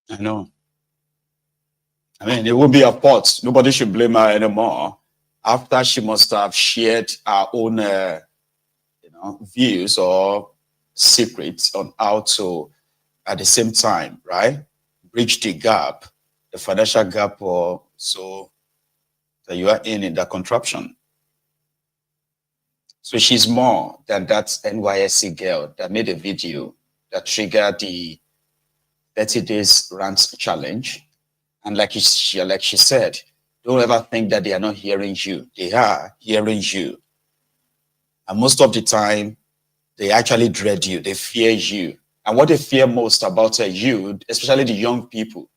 I know. I mean, it won't be a pot. Nobody should blame her anymore. After she must have shared her own views or secrets on how to, at the same time, right, bridge the gap, the financial gap, or so that you are in that contraption. So she's more than that NYSC girl that made a video that triggered the 30 days rant challenge. And like she said, don't ever think that they are not hearing you. They are hearing you. And most of the time, they actually dread you. They fear you. And what they fear most about you, especially the young people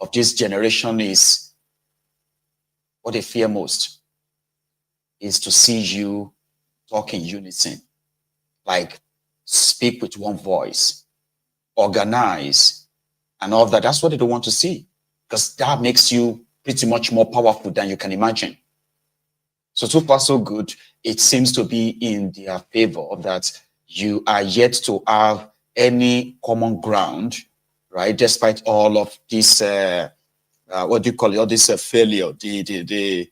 of this generation, is what they fear most is to see you talk in unison, like speak with one voice, organize, and all of that. That's what they don't want to see, because that makes you pretty much more powerful than you can imagine. So far, so good. It seems to be in their favor that you are yet to have any common ground, right? Despite all of this, what do you call it? All this failure, the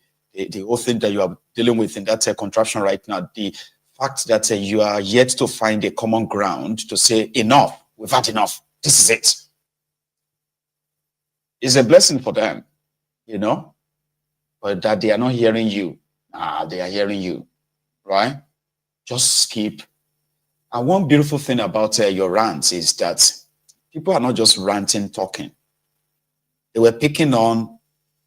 whole thing that you are dealing with in that contraption right now. The fact that you are yet to find a common ground to say, enough, we've had enough, this is it, is a blessing for them, you know, but that they are not hearing you. They are hearing you, right? Just keep. And one beautiful thing about your rants is that people are not just ranting, talking. They were picking on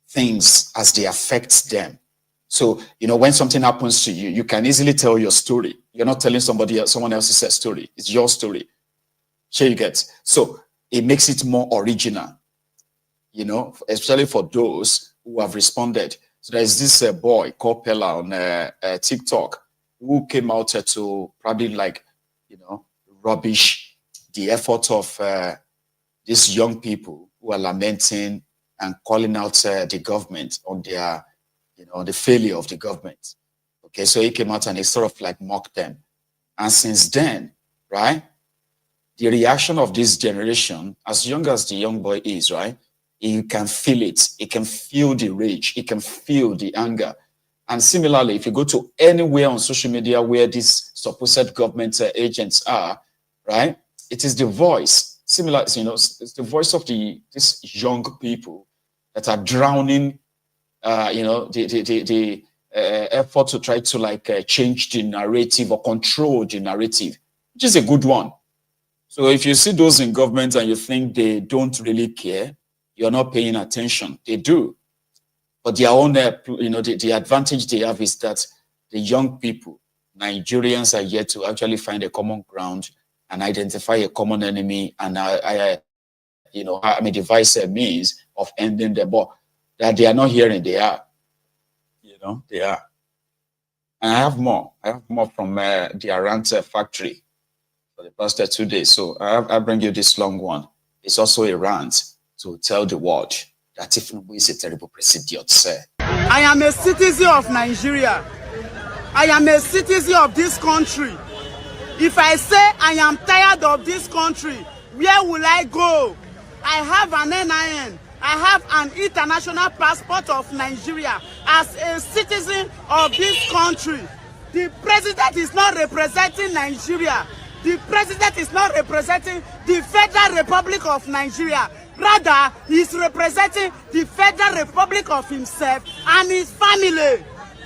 things as they affect them. So, you know, when something happens to you, you can easily tell your story. You're not telling someone else's story. It's your story. Sure you get. So it makes it more original, you know, especially for those who have responded. So there's this boy called Pella on TikTok who came out to probably, like, you know, rubbish the effort of these young people who are lamenting and calling out the government on their, you know, the failure of the government. Okay, so he came out and he sort of like mocked them. And since then, right, the reaction of this generation, as young as the young boy is, right, you can feel it. He can feel the rage. He can feel the anger. And similarly, if you go to anywhere on social media where these supposed government agents are, right, it is the voice, similar, you know, it's the voice of these young people that are drowning, you know, the effort to try to like change the narrative or control the narrative, which is a good one. So if you see those in government and you think they don't really care, you're not paying attention. They do. But their own, you know, the advantage they have is that the young people, Nigerians, are yet to actually find a common ground and identify a common enemy, and you know, I mean, devise a means of ending the war. That they are not hearing, they are. You know, they are. And I have more. I have more from the Arant factory for the past 2 days. So I bring you this long one. It's also a rant to tell the world that Tinubu is a terrible president, sir. I am a citizen of Nigeria. I am a citizen of this country. If I say I am tired of this country, where will I go? I have an NIN. I have an international passport of Nigeria as a citizen of this country. The president is not representing Nigeria. The president is not representing the Federal Republic of Nigeria. Rather, he is representing the Federal Republic of himself and his family.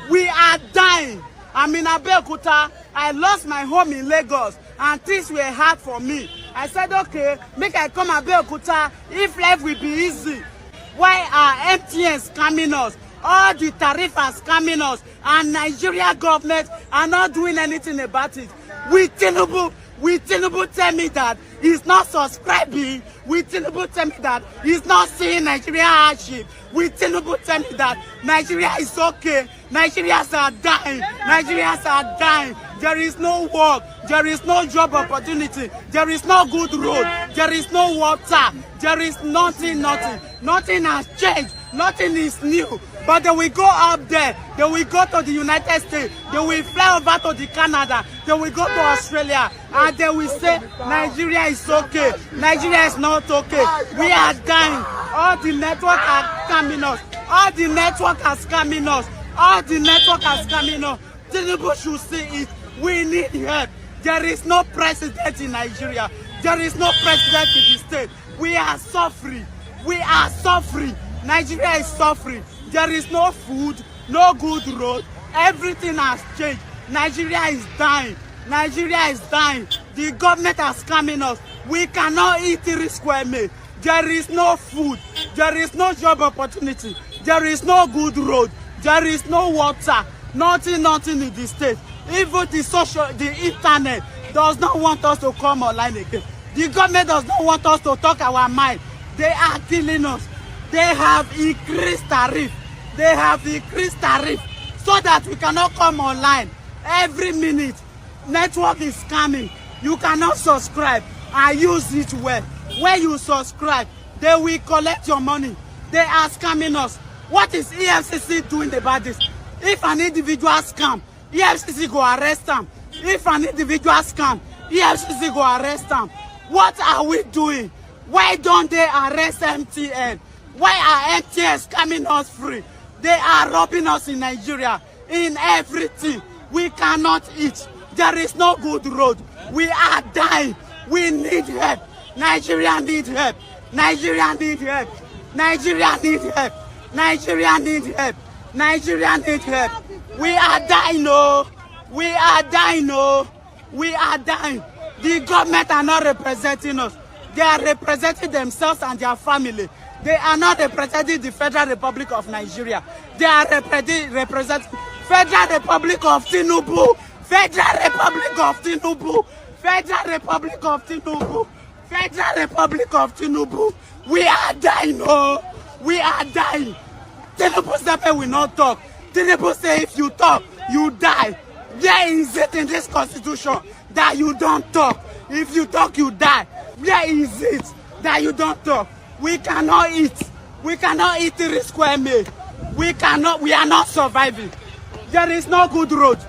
We are dying. I'm in Abeokuta. I lost my home in Lagos and things were hard for me. I said, okay, make I come and Abeokuta if life will be easy. Why are MTN scamming us? All the tariff are scamming us, and Nigeria government are not doing anything about it. With Tinubu tell me that he's not subscribing. With Tinubu tell me that he's not seeing Nigeria hardship. With Tinubu tell me that Nigeria is okay. Nigerians are dying. Nigerians are dying. There is no work. There is no job opportunity. There is no good road. There is no water. There is nothing. Nothing has changed. Nothing is new. But they will go up there. They will go to the United States. They will fly over to the Canada. They will go to Australia. And they will say, Nigeria is okay. Nigeria is not okay. We are dying. All the network are scamming us. All the network are scamming us. All the network are scamming us. Tinubu should see it. We need help. There is no president in Nigeria. There is no president in the state. We are suffering. We are suffering. Nigeria is suffering. There is no food, no good road. Everything has changed. Nigeria is dying. Nigeria is dying. The government is scamming us. We cannot eat 3 square meals. There is no food. There is no job opportunity. There is no good road. There is no water. Nothing in the state. Even the internet does not want us to come online again. The government does not want us to talk our mind. They are killing us. They have increased tariff. They have increased tariff so that we cannot come online every minute. Network is scamming. You cannot subscribe and use it well. When you subscribe, they will collect your money. They are scamming us. What is EFCC doing about this? If an individual scam, EFCC go arrest them. If an individual scam, EFCC go arrest them. What are we doing? Why don't they arrest MTN? Why are MTN scamming us free? They are robbing us in Nigeria in everything. We cannot eat. There is no good road. We are dying. We need help. Nigeria need help. Nigeria need help. Nigeria need help. Nigeria need help. Nigeria need help. We are dying, oh. We are dying, oh. We are dying. The government are not representing us. They are representing themselves and their family. They are not representing the Federal Republic of Nigeria. They are representing Federal Republic of Tinubu. Federal Republic of Tinubu. Federal Republic of Tinubu. Federal Republic of Tinubu. We are dying, oh. We are dying. Tinubu said will not talk. Tinubu say if you talk, you die. Where is it in this constitution that you don't talk? If you talk, you die. Where is it that you don't talk? We cannot eat. We cannot eat 3 square meals. We are not surviving. There is no good road,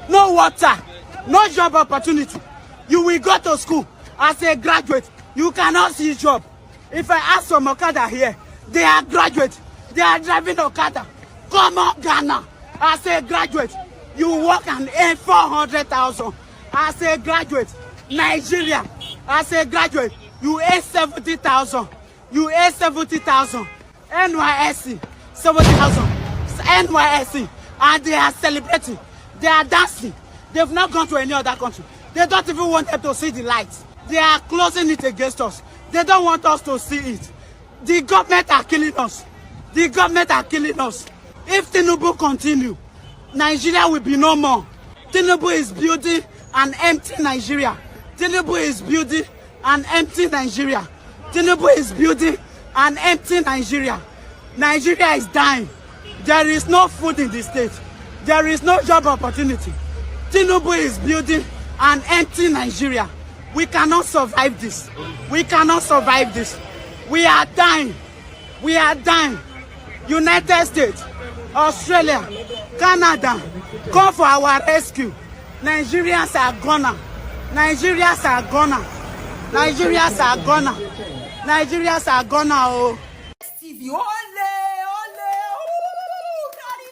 no water, no job opportunity. You will go to school as a graduate. You cannot see a job. If I ask some Okada here, they are graduates. They are driving Okada. Come on, Ghana. As a graduate, you work and earn 400,000. As a graduate, Nigeria. As a graduate, you earn 70,000. You earn 70,000. NYSC, 70,000. NYSC. And they are celebrating. They are dancing. They've not gone to any other country. They don't even want them to see the lights. They are closing it against us. They don't want us to see it. The government are killing us. The government are killing us. If Tinubu continue, Nigeria will be no more. Tinubu is building an empty Nigeria. Tinubu is building an empty Nigeria. Tinubu is building an empty Nigeria. Nigeria is dying. There is no food in the state. There is no job opportunity. Tinubu is building an empty Nigeria. We cannot survive this. We cannot survive this. We are dying. We are dying. United States, Australia, Canada, come for our rescue. Nigerians are gonna. Nigerians are gonna. Nigerians are gonna. Nigerians are gonna. Oh. TV, ole, ooh, carry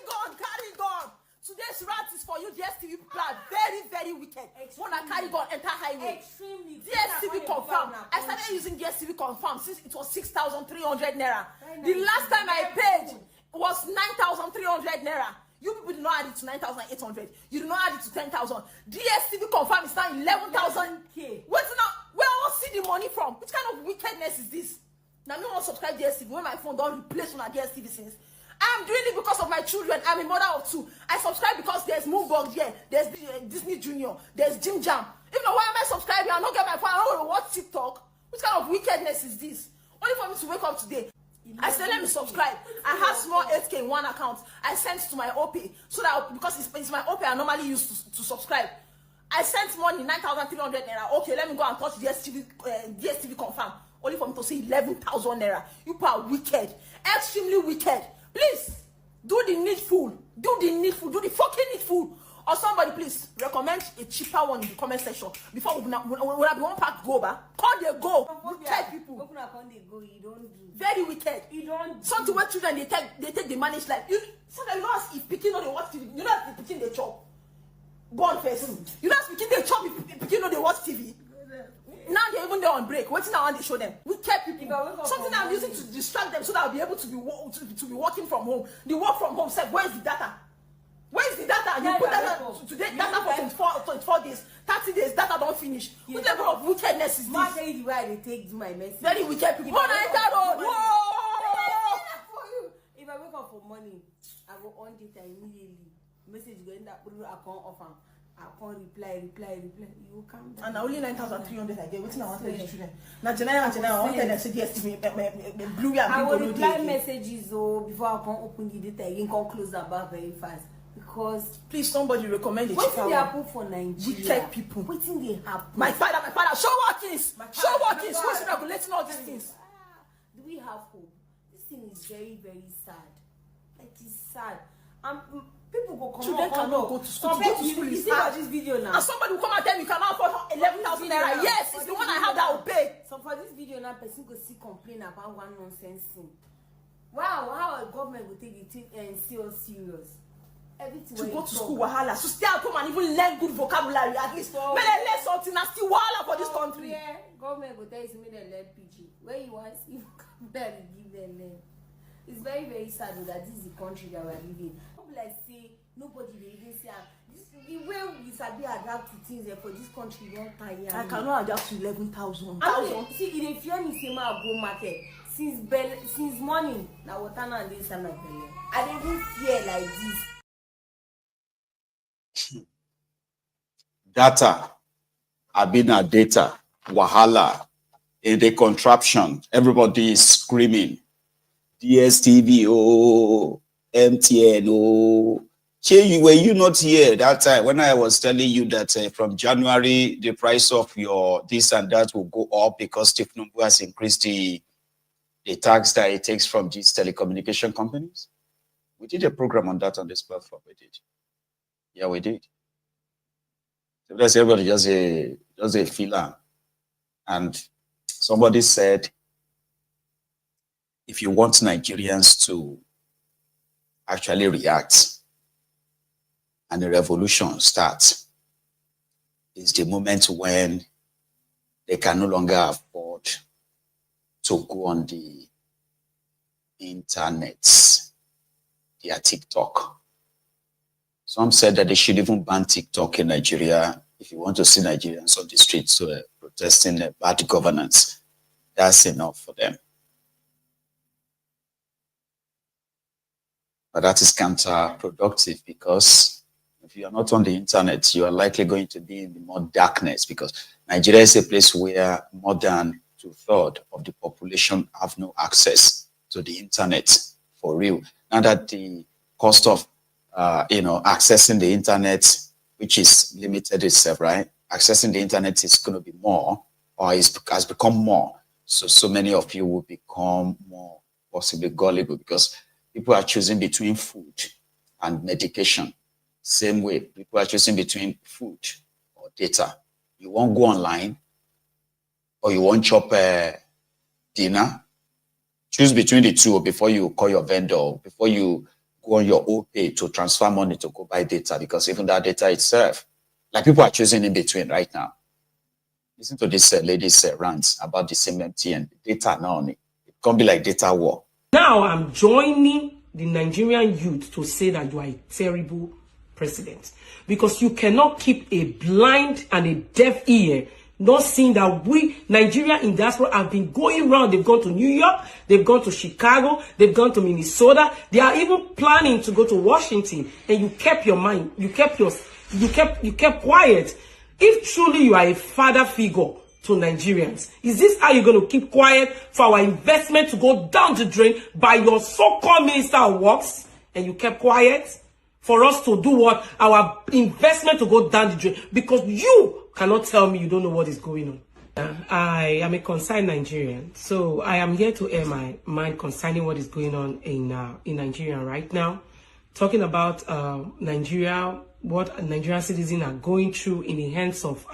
gun. Today's rant is for you, DSTV people are very, very wicked. Wanna carry gun, enter highway. Extremely. DSTV confirm. I started using DSTV confirm since it was 6,300 naira. The last time I paid was 9,300 naira. You people did not add it to 9,800. You did not add it to 10,000. DSTV confirm is now 11,000. Wait now, we all see the from? Which kind of wickedness is this? Now, me want to subscribe to DSTV when my phone don't replace on DSTV since. I'm doing it because of my children. I'm a mother of 2. I subscribe because there's Moonbug here, there's Disney Junior, there's Jim Jam. If not, why am I subscribing? I don't get my phone. I don't want to watch TikTok. Which kind of wickedness is this? Only for me to wake up today. I said, let me subscribe. I have small 8K in one account. I sent to my OP so that because it's my OP I normally use to subscribe. I sent money 9,300 naira. Okay, let me go and touch DSTV confirm. Only for me to see 11,000 naira. You people are wicked, extremely wicked. Please do the needful. Do the fucking needful. Or somebody please recommend a cheaper one in the comment section before we have one pack go back. Call they go. Wicked people. Very wicked. You don't. Something where children they take the manage life. You sometimes you ask if picking on the watch TV. You know if picking they chop. Born first. You know if picking they chop if picking on the watch TV. Now they're even there on break. Waiting now they show them. Wicked people. Something I'm using to distract them so that I'll be able to be working from home. The work from home said, where's the data? Where is the data? You put data today, data for 24 days, 30 days, data don't finish. What level of wickedness is this? Mark the way they take my message. Very wicked people. If I wake up for money, I go on data immediately. Message go in that account offer. I can't reply. You come down. And only 9,300 I get. What's now? Now, Janaya, I want to say yes to me. Blue I will reply messages before I can open the data. You can close that bar very fast. Because please somebody recommend it. What's the apple for Nigeria? Wicked people. What's in the apple? My father, show Watkins. Who's regulating all these things? Do we have hope? This thing is very, very sad. Like it's sad. People go come children cannot go to school. You see about this video now. And somebody will come and tell me you cannot afford 11,000 naira. Yes, it's the one I have that will pay. So for this video now, person go see complain about one nonsense thing. Wow, how a government will take it and see us serious. Everything to go to school, wahala. So stay at home and even learn good vocabulary at least. May they learn something and still wahala for this country. Yeah, government will tell you to make them learn PG. Where you want to see vocabulary, give them learn. It's very, very sad that this is the country that we're living. Like say nobody will even say this the way we sabi adapt to things for this country don't tire. I cannot adapt to 11,000. See, it fear me say ma go market since morning. Now water and this and my belly. I don't even fear like this. Data, Abina data, wahala, in the contraption. Everybody is screaming. DSTV, oh. MTN, oh, were you not here that time when I was telling you that from January the price of your this and that will go up because Tinubu has increased the tax that it takes from these telecommunication companies? We did a program on that on this platform. We did. Yeah, we did. So that's everybody just a filler. And somebody said, if you want Nigerians to actually react and the revolution starts, is the moment when they can no longer afford to go on the internet, their TikTok. Some said that they should even ban TikTok in Nigeria if you want to see Nigerians on the streets protesting bad governance. That's enough for them. But that is counterproductive because if you are not on the internet, you are likely going to be in more darkness because Nigeria is a place where more than 2/3 of the population have no access to the internet for real. Now that the cost of, accessing the internet, which is limited itself, right? Accessing the internet is going to be more or has become more. So many of you will become more possibly gullible because people are choosing between food and medication. Same way, people are choosing between food or data. You won't go online or you won't chop dinner. Choose between the two before you call your vendor, before you go on your OPay to transfer money to go buy data, because even that data itself, like people are choosing in between right now. Listen to this lady's rants about the same MTN data now. It can't be like data war. Now I'm joining the Nigerian youth to say that you are a terrible president because you cannot keep a blind and a deaf ear not seeing that we, Nigeria in diaspora, have been going around. They've gone to New York, they've gone to Chicago, they've gone to Minnesota. They are even planning to go to Washington, and you kept your mind, you kept quiet. If truly you are a father figure to Nigerians, is this how you're going to keep quiet for our investment to go down the drain by your so-called Minister of Works, and you kept quiet? For us to do what? Our investment to go down the drain, because you cannot tell me you don't know what is going on. I am a concerned Nigerian, so I am here to air my mind concerning what is going on in Nigeria right now. Talking about Nigeria, what Nigerian citizens are going through in the hands of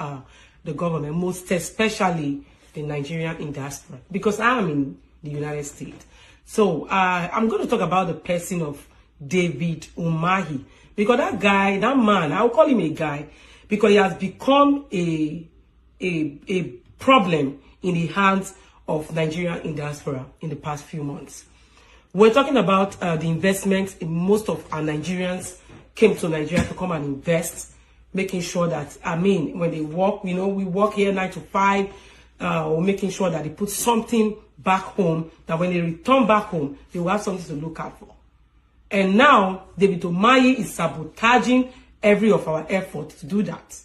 the government, most especially the Nigerian diaspora, because I am in the United States. So I'm going to talk about the person of David Umahi, because that guy, that man, I'll call him a guy, because he has become a problem in the hands of Nigeria in diaspora in the past few months. We're talking about the investment. In most of our Nigerians came to Nigeria to come and invest, making sure that, when they work, we work here 9 to 5, or making sure that they put something back home, that when they return back home, they will have something to look out for. And now, David Umahi is sabotaging every of our effort to do that.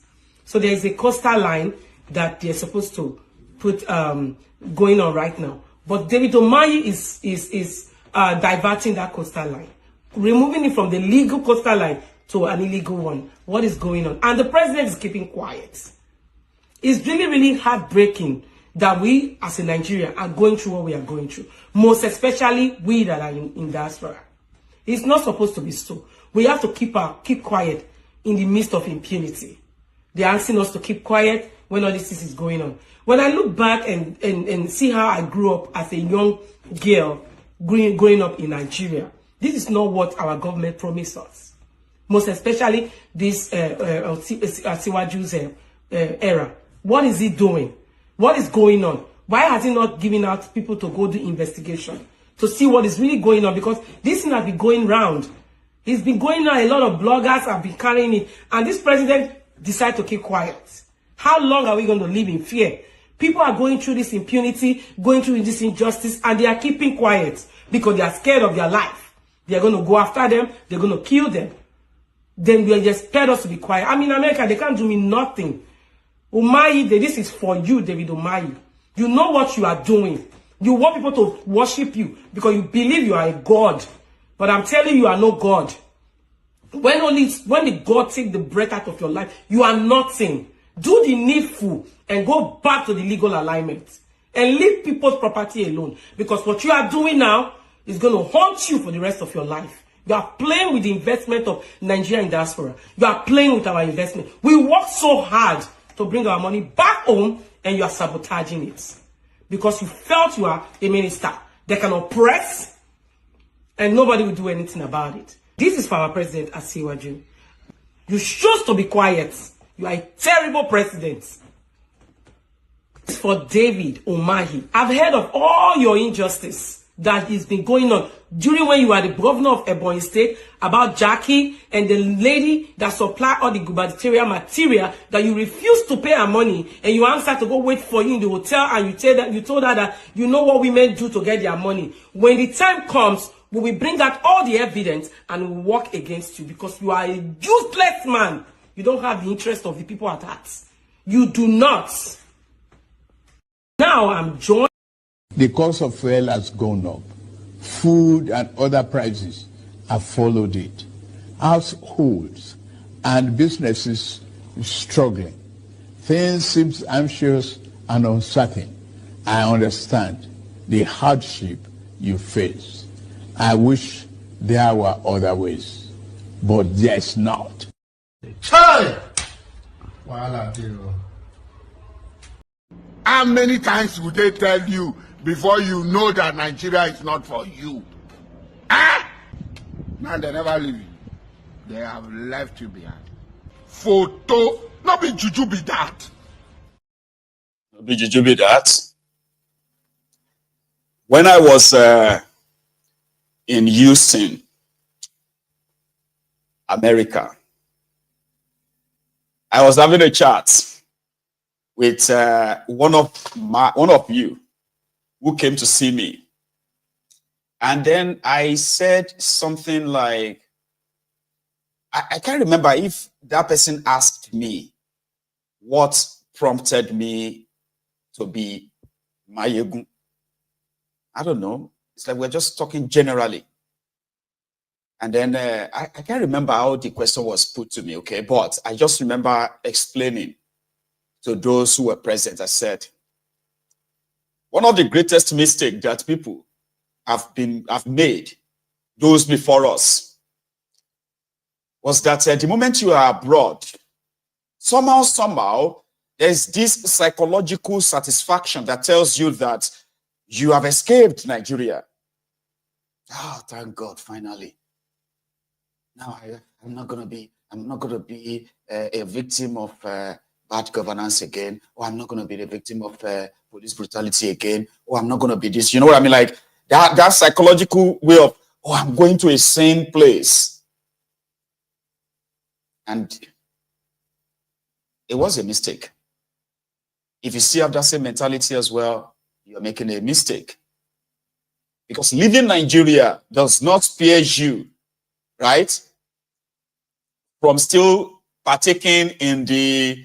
So there is a coastal line that they're supposed to put going on right now. But David Umahi is diverting that coastal line, removing it from the legal coastal line to an illegal one. What is going on? And the president is keeping quiet. It's really, really heartbreaking that we, as a Nigeria, are going through what we are going through. Most especially we that are in diaspora. It's not supposed to be so. We have to keep quiet in the midst of impunity. They're asking us to keep quiet when all this is going on. When I look back and see how I grew up as a young girl growing up in Nigeria, this is not what our government promised us. Most especially this Siwaju's era. What is he doing? What is going on? Why has he not given out people to go do investigation to see what is really going on? Because this thing has been going round. It's been going on. A lot of bloggers have been carrying it. And this president decided to keep quiet. How long are we going to live in fear? People are going through this impunity, going through this injustice, and they are keeping quiet because they are scared of their life. They are going to go after them. They're going to kill them. Then they just expect us to be quiet. In America, they can't do me nothing. Umahi, this is for you, David Umahi. You know what you are doing. You want people to worship you because you believe you are a God. But I'm telling you, you are no God. When the God takes the breath out of your life, you are nothing. Do the needful and go back to the legal alignment. And leave people's property alone. Because what you are doing now is going to haunt you for the rest of your life. You are playing with the investment of Nigerian diaspora. You are playing with our investment. We work so hard to bring our money back home, and you are sabotaging it. Because you felt you are a minister that can oppress, and nobody will do anything about it. This is for our president, Asiwaju. You choose to be quiet. You are a terrible president. It's for David Umahi. I've heard of all your injustice that has been going on during when you were the governor of Ebonyi State, about Jackie and the lady that supplied all the gubernatorial material that you refused to pay her money, and you asked her to go wait for you in the hotel, and you told her that you know what women do to get their money. When the time comes, we will bring out all the evidence and we will work against you because you are a useless man. You don't have the interest of the people at heart. You do not. Now I'm joined. The cost of fuel has gone up. Food and other prices have followed it. Households and businesses struggling. Things seem anxious and uncertain. I understand the hardship you face. I wish there were other ways, but there's not. Hey! How many times would they tell you before you know that Nigeria is not for you? Ah! Now they never leave you. They have left you behind. Photo, not be juju be that. Not be juju be that. When I was in Houston, America, I was having a chat with one of you who came to see me. And then I said something like, I can't remember if that person asked me what prompted me to be Mayegun. I don't know. It's like we're just talking generally. And then I can't remember how the question was put to me, okay? But I just remember explaining to those who were present. I said, one of the greatest mistakes that people have made, those before us, was that the moment you are abroad, somehow, there's this psychological satisfaction that tells you that you have escaped Nigeria. Oh, thank God, finally. Now I'm not gonna be a victim of bad governance again, or I'm not gonna be the victim of police brutality again, or I'm not gonna be this. You know what I mean? Like that psychological way of, oh, I'm going to a sane place. And it was a mistake. If you still have that same mentality as well, you're making a mistake. Because leaving Nigeria does not spare you, right, from still partaking in the,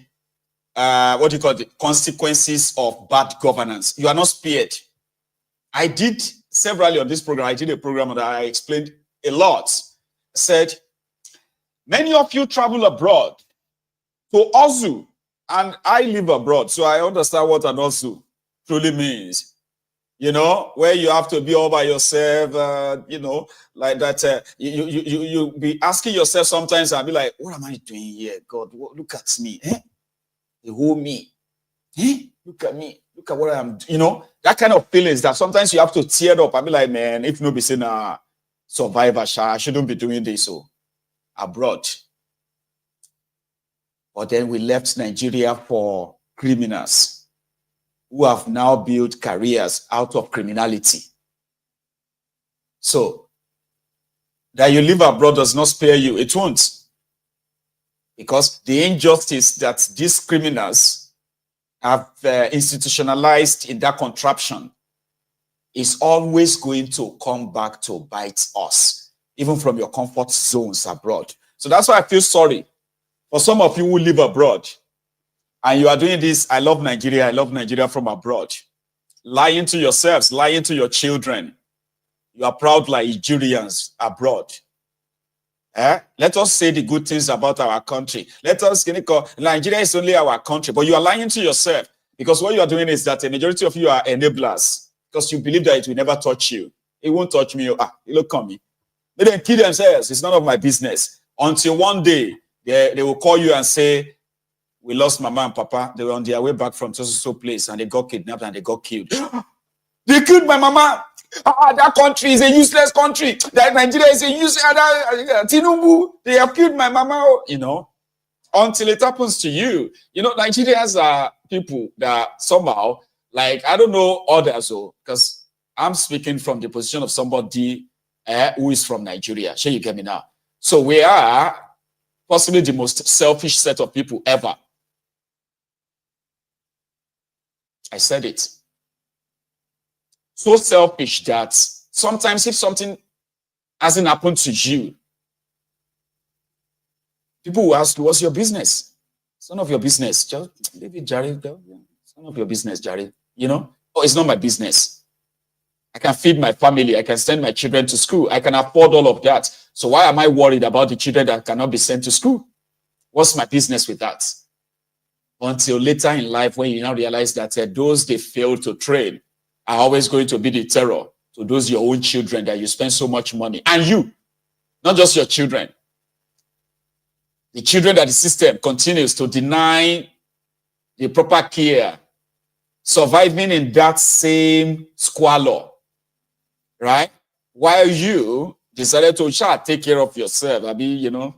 consequences of bad governance. You are not spared. I did severally on this program. I did a program that I explained a lot. I said, many of you travel abroad to Ozu, and I live abroad, so I understand what an Ozu truly means. You know, where you have to be all by yourself, you know, like that. You be asking yourself sometimes, I'll be like, what am I doing here? God, look at me. Eh? The whole me. Eh? Look at me. Look at what I'm doing. You know, that kind of feelings that sometimes you have to tear up. I'll be like, man, if nobody saying, survivor, I shouldn't be doing this. So, abroad. But then we left Nigeria for criminals who have now built careers out of criminality. So, that you live abroad does not spare you. It won't. Because the injustice that these criminals have institutionalized in that contraption is always going to come back to bite us, even from your comfort zones abroad. So that's why I feel sorry for some of you who live abroad. And you are doing this, I love Nigeria from abroad. Lying to yourselves, lying to your children. You are proud Nigerians abroad. Let us say the good things about our country. Let us, Nigeria is only our country, but you are lying to yourself. Because what you are doing is that a majority of you are enablers. Because you believe that it will never touch you. It won't touch me. It will come me. They then kill themselves. It's none of my business. Until one day, they will call you and say, we lost Mama and Papa. They were on their way back from so place and they got kidnapped and they got killed. They killed my Mama. That country is a useless country. That Nigeria is a useless. Tinubu, they have killed my Mama. You know, until it happens to you. You know, Nigerians are people that somehow, like, I don't know others, because I'm speaking from the position of somebody who is from Nigeria. Sure, you get me now. So we are possibly the most selfish set of people ever. I said it. So selfish that sometimes if something hasn't happened to you, people will ask you, what's your business? It's none of your business. Just leave it, Jared. It's none of your business, Jared. You know? Oh, it's not my business. I can feed my family. I can send my children to school. I can afford all of that. So why am I worried about the children that cannot be sent to school? What's my business with that? Until later in life, when you now realize that those they failed to train are always going to be the terror to those your own children that you spend so much money. And you, not just your children. The children that the system continues to deny the proper care, surviving in that same squalor, right? While you decided to take care of yourself. I mean, you know,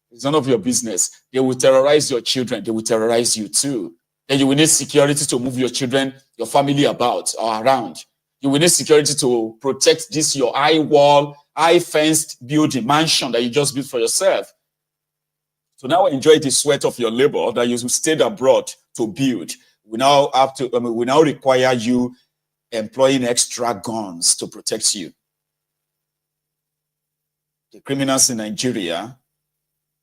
it's none of your business. They will terrorize your children. They will terrorize you too. Then you will need security to move your children, your family about or around. You will need security to protect this, your high wall, high fenced building, mansion that you just built for yourself. So now enjoy the sweat of your labor that you stayed abroad to build. We now have to, we now require you employing extra guns to protect you. The criminals in Nigeria,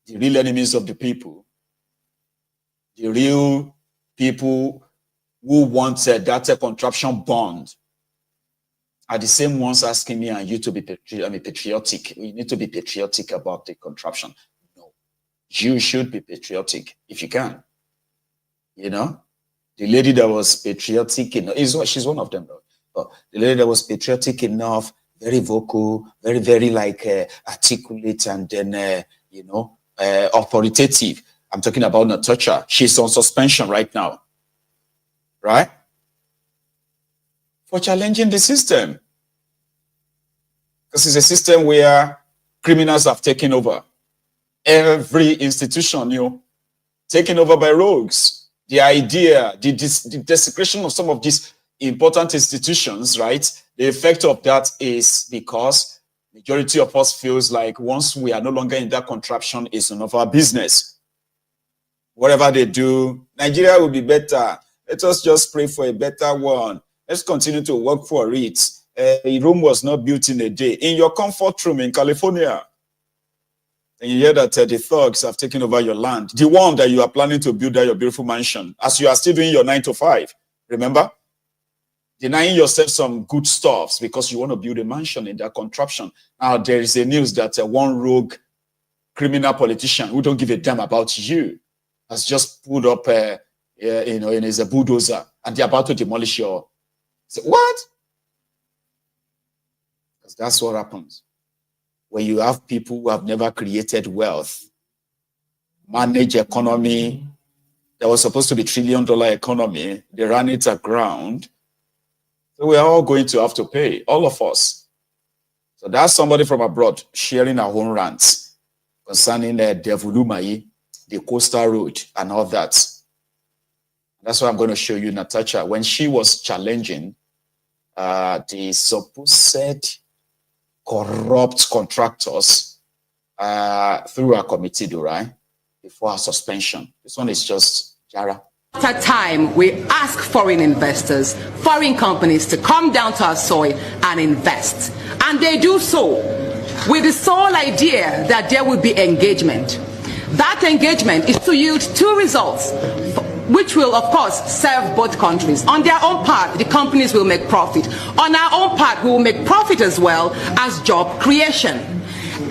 the real enemies of the people, the real people who want that contraption bond, are the same ones asking me and you to be patriotic. We need to be patriotic about the contraption. No, you should be patriotic if you can. You know, the lady that was patriotic enough, she's one of them, though. But the lady that was patriotic enough, very vocal, very, very like articulate, and then, you know, authoritative. I'm talking about Natasha. She's on suspension right now, right? For challenging the system. Because it's a system where criminals have taken over. Every institution, you know, taken over by rogues. The idea, the desecration of some of these important institutions, right? The effect of that is because majority of us feels like once we are no longer in that contraption, it's none of our business. Whatever they do, Nigeria will be better. Let us just pray for a better one. Let's continue to work for it. A room was not built in a day. In your comfort room in California, and you hear that the thugs have taken over your land, the one that you are planning to build at your beautiful mansion, as you are still doing your 9 to 5, remember? Denying yourself some good stuffs because you want to build a mansion in that contraption. Now, there is a news that one rogue criminal politician who don't give a damn about you has just pulled up, you know, in his bulldozer, and they're about to demolish your... So, what? Because that's what happens when you have people who have never created wealth, manage economy that was supposed to be $1 trillion economy, they ran it aground. So we are all going to have to pay, all of us. So that's somebody from abroad sharing our own rants concerning Devulumai, the coastal road, and all that. That's what I'm going to show you, Natasha. When she was challenging the supposed corrupt contractors through our committee, right? Before our suspension. This one is just Jara. At time, we ask foreign investors, foreign companies to come down to our soil and invest. And they do so with the sole idea that there will be engagement. That engagement is to yield 2 results, which will, of course, serve both countries. On their own part, the companies will make profit. On our own part, we will make profit as well as job creation.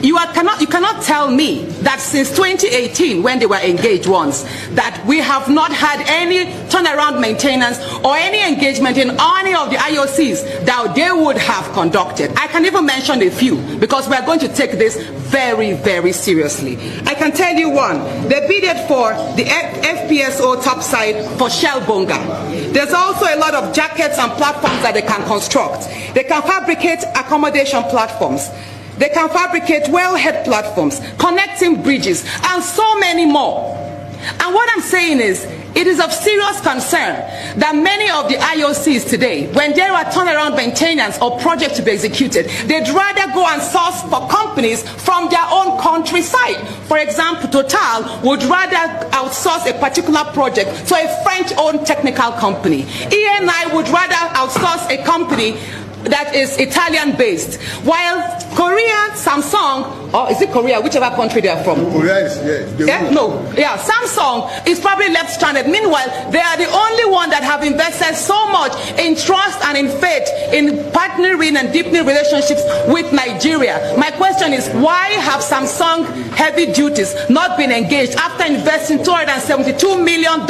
You cannot tell me that since 2018, when they were engaged once, that we have not had any turnaround maintenance or any engagement in any of the IOCs that they would have conducted. I can even mention a few because we are going to take this very, very seriously. I can tell you one. They bidded for the FPSO topside for Shell Bonga. There's also a lot of jackets and platforms that they can construct. They can fabricate accommodation platforms. They can fabricate wellhead platforms, connecting bridges, and so many more. And what I'm saying is, it is of serious concern that many of the IOCs today, when there are turnaround maintenance or projects to be executed, they'd rather go and source for companies from their own countryside. For example, Total would rather outsource a particular project to a French-owned technical company. ENI would rather outsource a company that is Italian-based, while Korea, Samsung, or is it Korea, whichever country they are from? Korea is, Samsung is probably left stranded. Meanwhile, they are the only one that have invested so much in trust and in faith, in partnering and deepening relationships with Nigeria. My question is, why have Samsung heavy duties not been engaged after investing $272 million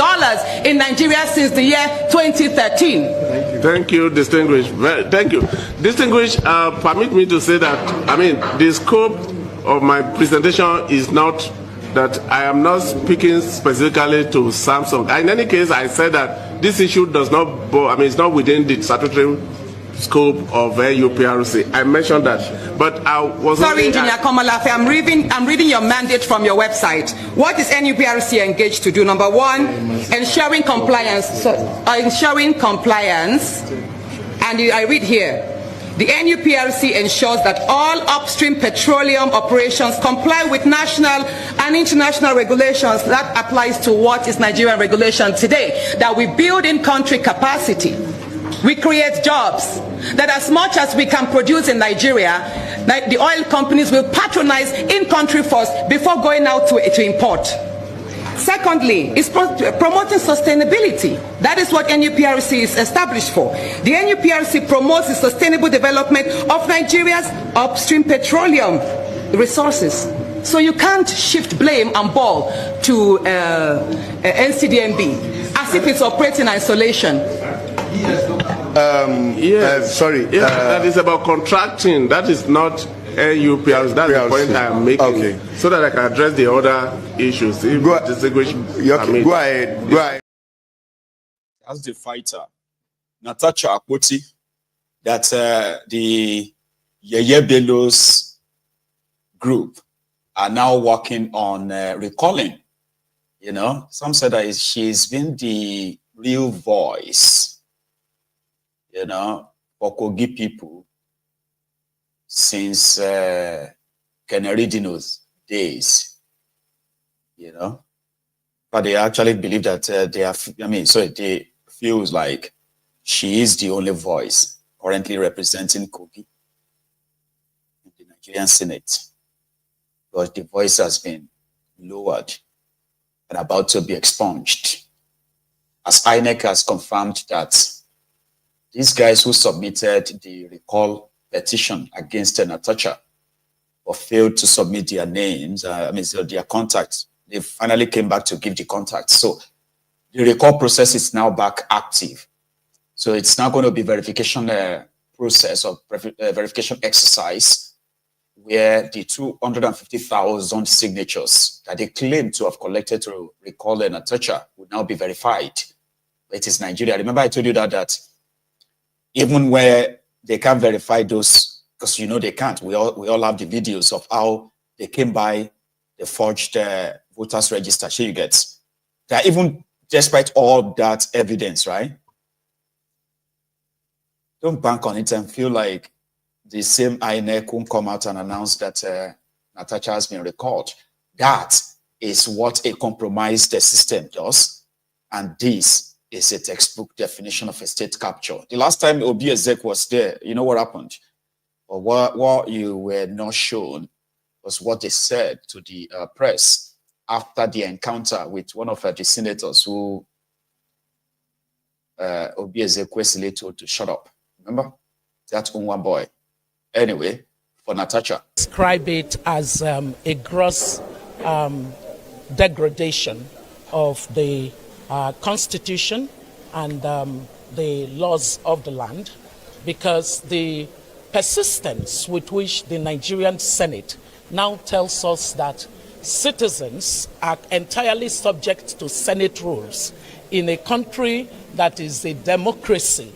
in Nigeria since the year 2013? Thank you, distinguished. Thank you. Distinguished, permit me to say that, the scope of my presentation is not that I am not speaking specifically to Samsung. In any case, I said that this issue does not, it's not within the statutory scope of UPRC. I mentioned that, but I was sorry, Engineer Komalafe. I'm reading your mandate from your website. What is NUPRC engaged to do? Number 1, ensuring compliance. And I read here, The NUPRC ensures that all upstream petroleum operations comply with national and international regulations. That applies to what is Nigerian regulation today, that we build in-country capacity, we create jobs, that as much as we can produce in Nigeria, the oil companies will patronize in-country first before going out to import. Secondly, it's promoting sustainability. That is what NUPRC is established for. The NUPRC promotes the sustainable development of Nigeria's upstream petroleum resources. So you can't shift blame and ball to NCDMB as if it's operating in isolation. That is about contracting. That is not NUPRC. That's the point I'm making. Okay. So that I can address the other issues. Go ahead. As the fighter, Natacha Akpoti, that the Yeye Bello's group are now working on recalling. You know, some said that she's been the real voice, you know, for Kogi people since Keneridino's days, you know. But they actually believe that they feels like she is the only voice currently representing Kogi in the Nigerian Senate, because the voice has been lowered and about to be expunged, as INEC has confirmed that these guys who submitted the recall petition against Natacha or failed to submit their names, their contacts, they finally came back to give the contacts. So the recall process is now back active. So it's now going to be verification process or verification exercise where the 250,000 signatures that they claim to have collected to recall Natacha will now be verified. It is Nigeria. Remember I told you that even where they can't verify those, because you know they can't. We all have the videos of how they came by the forged voters register. Sure, you get that. Even despite all that evidence, right? Don't bank on it and feel like the same INEC won't come out and announce that Natacha has been recalled. That is what a compromised system does, and this is a textbook definition of a state capture. The last time Obi Ezek was there, you know what happened? Or what you were not shown was what they said to the press after the encounter with one of the senators who Obi Ezek told to shut up. Remember? That one boy. Anyway, for Natacha. Describe it as a gross degradation of the Constitution and the laws of the land, because the persistence with which the Nigerian Senate now tells us that citizens are entirely subject to Senate rules in a country that is a democracy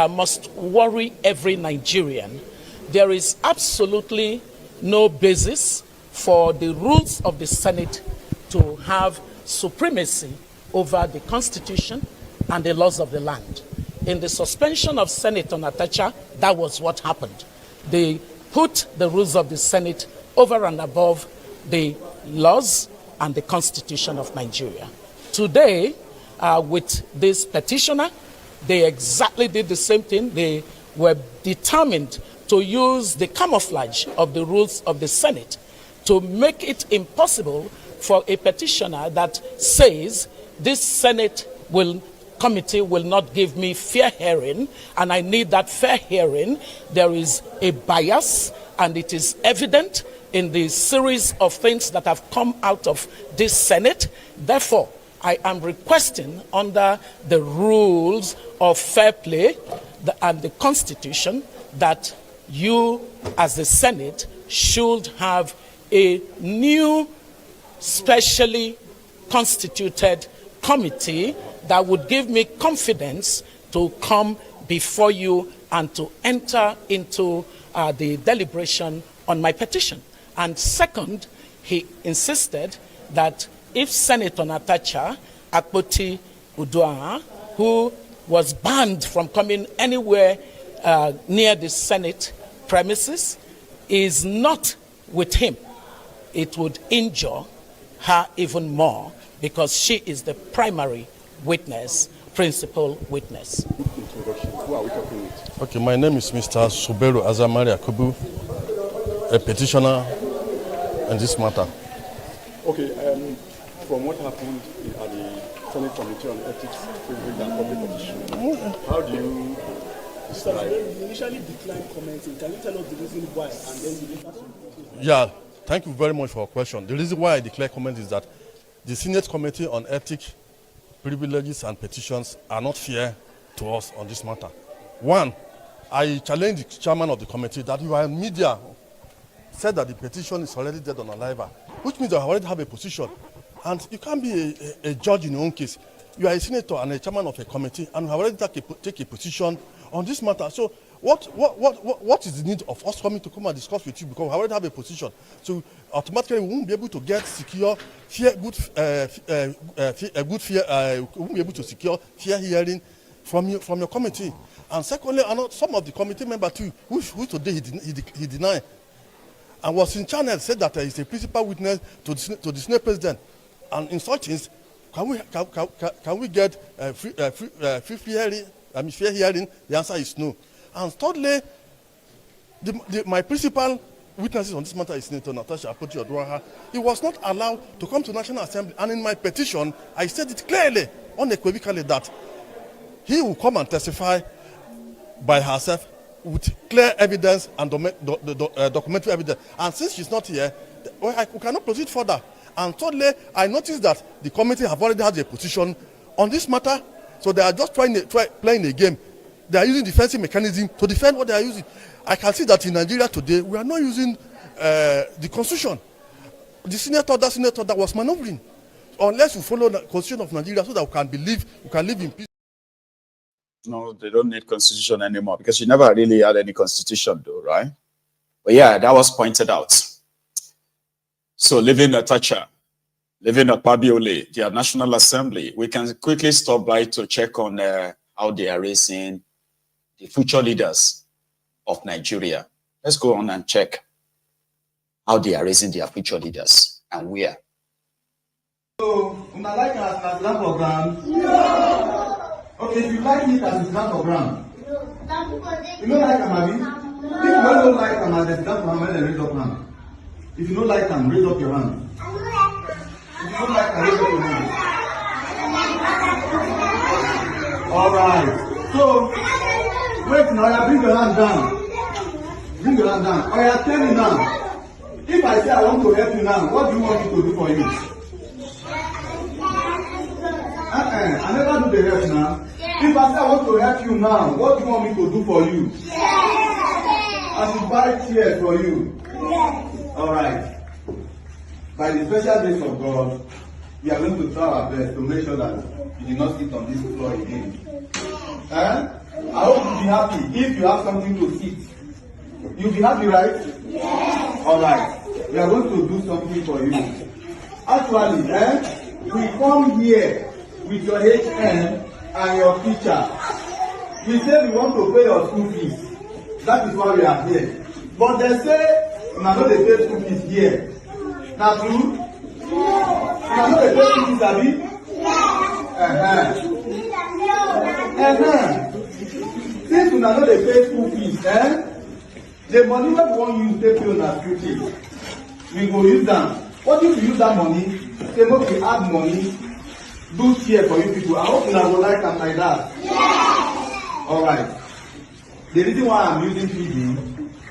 must worry every Nigerian. There is absolutely no basis for the rules of the Senate to have supremacy over the Constitution and the laws of the land. In the suspension of Senator Natacha, that was what happened. They put the rules of the Senate over and above the laws and the Constitution of Nigeria. Today, with this petitioner, they exactly did the same thing. They were determined to use the camouflage of the rules of the Senate to make it impossible for a petitioner that says this Senate committee will not give me fair hearing, and I need that fair hearing. There is a bias, and it is evident in the series of things that have come out of this Senate. Therefore, I am requesting under the rules of fair play and the Constitution that you, as the Senate, should have a new specially constituted committee that would give me confidence to come before you and to enter into the deliberation on my petition. And second, he insisted that if Senator Natacha Akpoti Uduaghan, who was banned from coming anywhere near the Senate premises is not with him, it would injure her even more because she is the primary witness, principal witness. Who are we talking with? Okay, my name is Mr. Suberu Azamari Akubu, a petitioner in this matter. Okay, from what happened at the Senate Committee on Ethics, Privilege and Public Officials, how do you describe? You initially declined commenting. Can you tell us the reason why? And then you later. Yeah, thank you very much for your question. The reason why I declare comment is that the Senate Committee on Ethics, Privileges and Petitions are not fair to us on this matter. One, I challenged the chairman of the committee that you are in media said that the petition is already dead on arrival, which means I already have a position. And you can't be a judge in your own case. You are a senator and a chairman of a committee, and you have already take a position on this matter. So what is the need of us coming to come and discuss with you, because we already have a position? So automatically we won't be able to get secure, we won't be able to secure fair hearing from your committee. And secondly, some of the committee members too, who today he denied, and was in channel, said that he's a principal witness to the Senate president. And in such things, can we get fair hearing? The answer is no. And thirdly, my principal witnesses on this matter is Senator Natasha Akpoti-Oduaghan. He was not allowed to come to National Assembly, and in my petition, I said it clearly, unequivocally, that he will come and testify by herself with clear evidence and documentary evidence. And since she's not here, we cannot proceed further. And thirdly, I noticed that the committee have already had a position on this matter, so they are just playing a game. They are using defensive mechanism to defend what they are using. I can see that in Nigeria today, we are not using the constitution. The senator that was maneuvering. Unless we follow the constitution of Nigeria so that we can live in peace. No, they don't need constitution anymore because you never really had any constitution though, right? But yeah, that was pointed out. So leaving Natacha, leaving Akpabiole, their National Assembly, we can quickly stop by to check on how they are raising the future leaders of Nigeria. Let's go on and check how they are raising their future leaders and where. So, would I like us as land for ground? No. Okay, if you like it as land for ground. No. You don't like Amadi? If you don't like Amadi, there's land for Amadi, raise up hand. If you don't like them, raise up your hand. If you don't like them, raise up your hand. Alright. So, wait now, bring your hand down. Bring your hand down. Alright, tell me now. If I say I want to help you now, what do you want me to do for you? I never do the help now. If I say I want to help you now, what do you want me to do for you? I should buy chairs for you. Alright. By the special grace of God, we are going to try our best to make sure that you do not sit on this floor again. I hope you'll be happy if you have something to sit. You'll be happy, right? Yes. Alright. We are going to do something for you. Actually, we come here with your HM and your teacher. We say we want to pay your school fees. That is why we are here. But they say, we are not the pay school fees here. Now, true? We are not the pay school fees, are we? Since we are not the pay school fees, the money that we want use to pay on our school fees, we go use them. What if we use that money? Say, okay, add money. Do cheer for you people. I hope you will like them like that. Yes. Alright. The reason why I'm using feeding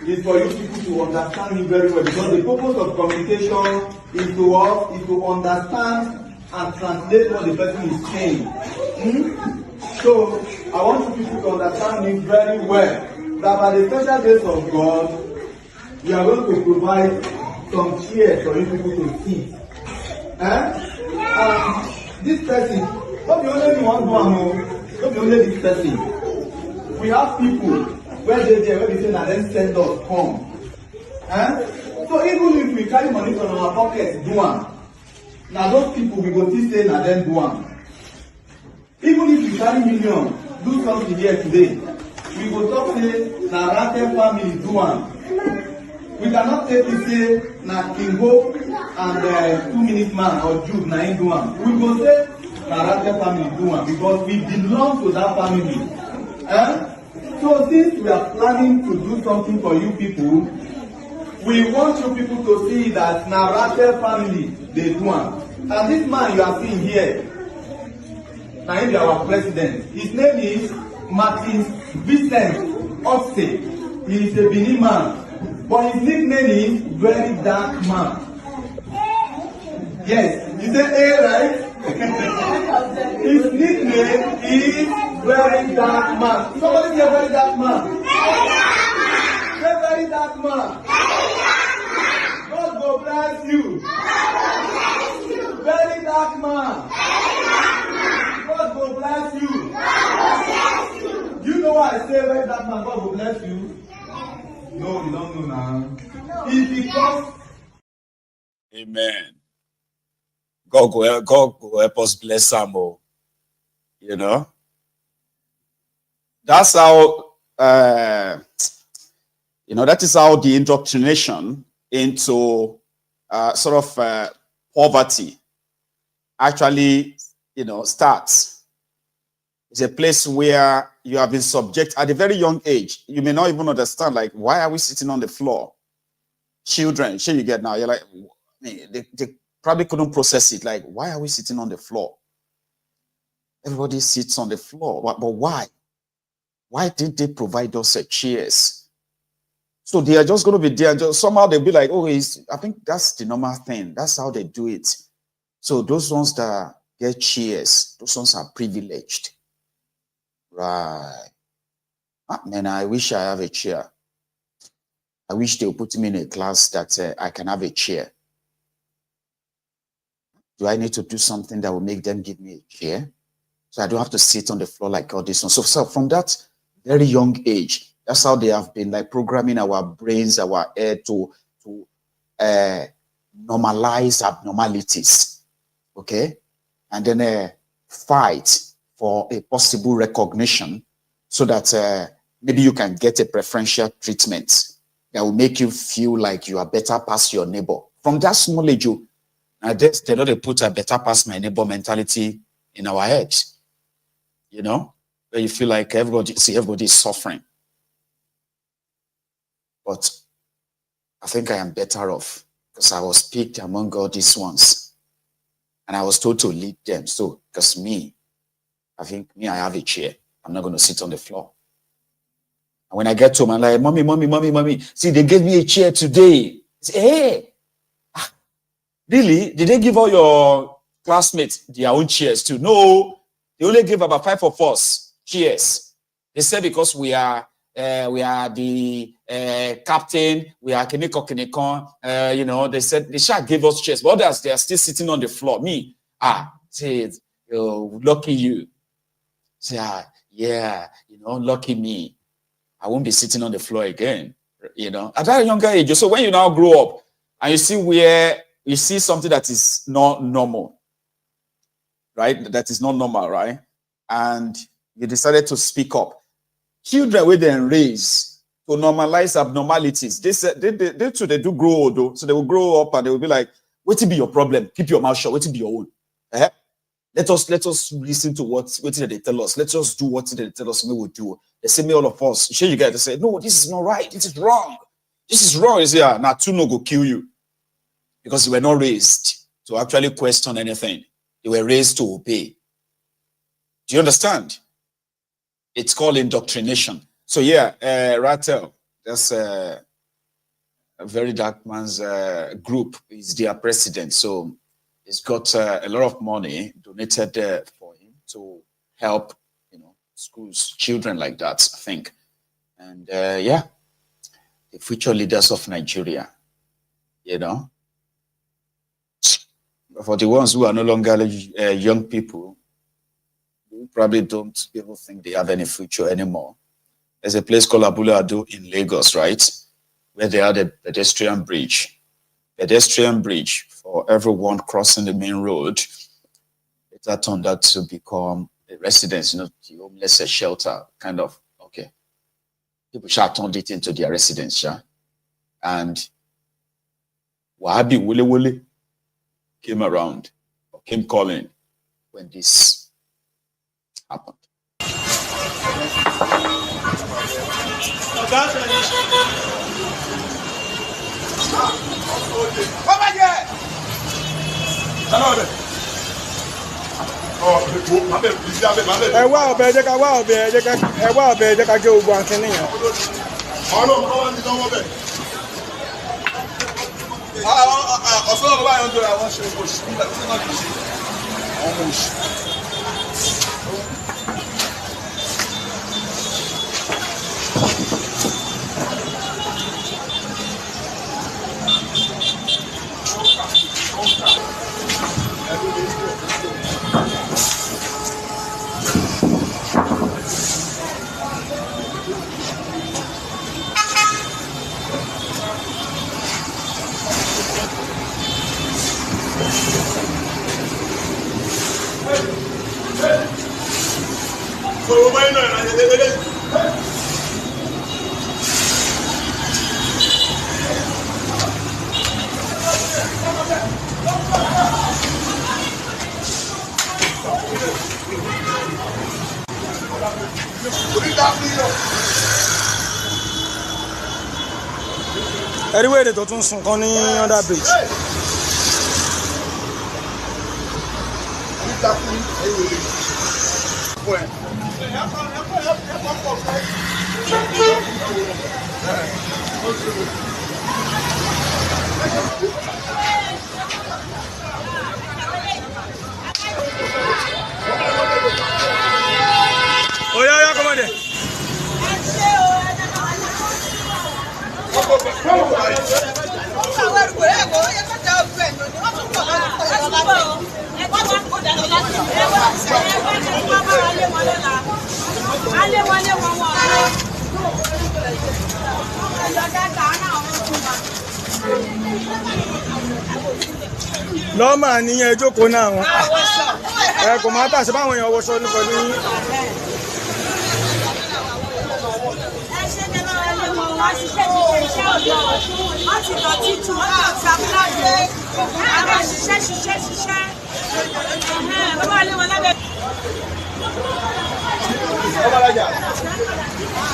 is for you people to understand me very well, because the purpose of communication is to understand and translate what the person is saying. So I want you people to understand me very well, that by the special grace of God, we are going to provide some cheers for you people to see. This person, not the only one, not the only this person. We have people where they say that then send us come. So even if we carry money from our pockets, do one. Now those people we go to say that then do one. Even if you carry million, do something here today. we go talk say na Rate family do am. We cannot take it say na King Hope and 2 Minute Man or Jude na him do am. We go say na Rate family do am because we belong to that family. So since we are planning to do something for you people, we want you people to see that na Rate family dey do am. And this man you are seeing here, na him be our president. His name is Martin Vincent Oxley. He is a Benin man, but his nickname is Very Dark Man. Yes, you say A, right? His nickname is Very Dark Man. Somebody say Very Dark Man. Say Very Dark Man. God go bless you. Very Dark Man. God will bless you. You know why I say Very Dark Man, God will bless you? No, you don't know now. It's because. Amen. God will help us bless some. You know? That's how, that is how the indoctrination into poverty actually, starts. It's a place where you have been subject at a very young age. You may not even understand, like, why are we sitting on the floor? Children, sure you get now, you're like, they probably couldn't process it. Like, why are we sitting on the floor? Everybody sits on the floor. But why? Why didn't they provide us chairs? So they are just going to be there. Just somehow they'll be like, oh, I think that's the normal thing. That's how they do it. So those ones that get chairs, those ones are privileged. Right. Man, I wish I have a chair. I wish they would put me in a class that I can have a chair. Do I need to do something that will make them give me a chair? So I don't have to sit on the floor like all this one. So from that very young age, that's how they have been like programming our brains, our head to normalize abnormalities. Okay? And then fight for a possible recognition so that maybe you can get a preferential treatment that will make you feel like you are better past your neighbor. From that small age, they know they put a better past my neighbor mentality in our heads. You know? Where you feel like everybody is suffering. But I think I am better off because I was picked among all these ones. And I was told to lead them. So, because I have a chair. I'm not going to sit on the floor. And when I get home, I'm like, mommy. See, they gave me a chair today. Say, hey, really? Did they give all your classmates their own chairs too? No, they only give about 5 of us chairs. They said because we are the captain, we are Kinekon, they said they shall give us chairs, but others, they are still sitting on the floor. Me, say, lucky you. Say, lucky me. I won't be sitting on the floor again, at that younger age. So when you now grow up and you see where you see something that is not normal, right? That is not normal, right? And you decided to speak up. Children were then raised to normalize abnormalities. They do grow old, though. So they will grow up and they will be like, what will be your problem? Keep your mouth shut. What will be your own? Let us listen to what they tell us. Let's just do what they tell us we will do. They say me all of us. Sure, you guys to say, no, this is not right. This is wrong. This is wrong. You say, now two no go kill you. Because they were not raised to actually question anything. They were raised to obey. Do you understand? It's called indoctrination. So Rattel, that's a Very Dark Man's group. Is their president. So he's got a lot of money donated for him to help, schools, children like that, I think. And the future leaders of Nigeria, For the ones who are no longer young people, who probably don't even think they have any future anymore. There's a place called Abule Ado in Lagos, right? Where they had a pedestrian bridge. Pedestrian bridge for everyone crossing the main road. It turned out to become a residence, the homeless shelter, kind of. Okay. People turned it into their residence, and Wahabi Wule Wule came around, or came calling when this happened. Anyway, they don't on that bridge. Oh yeah, come on there. Lọ́mà ní ẹjọ́ kò náà wọn. Kò máa tàṣí báwọn èèyàn wọṣọ ní pẹ̀lú yín.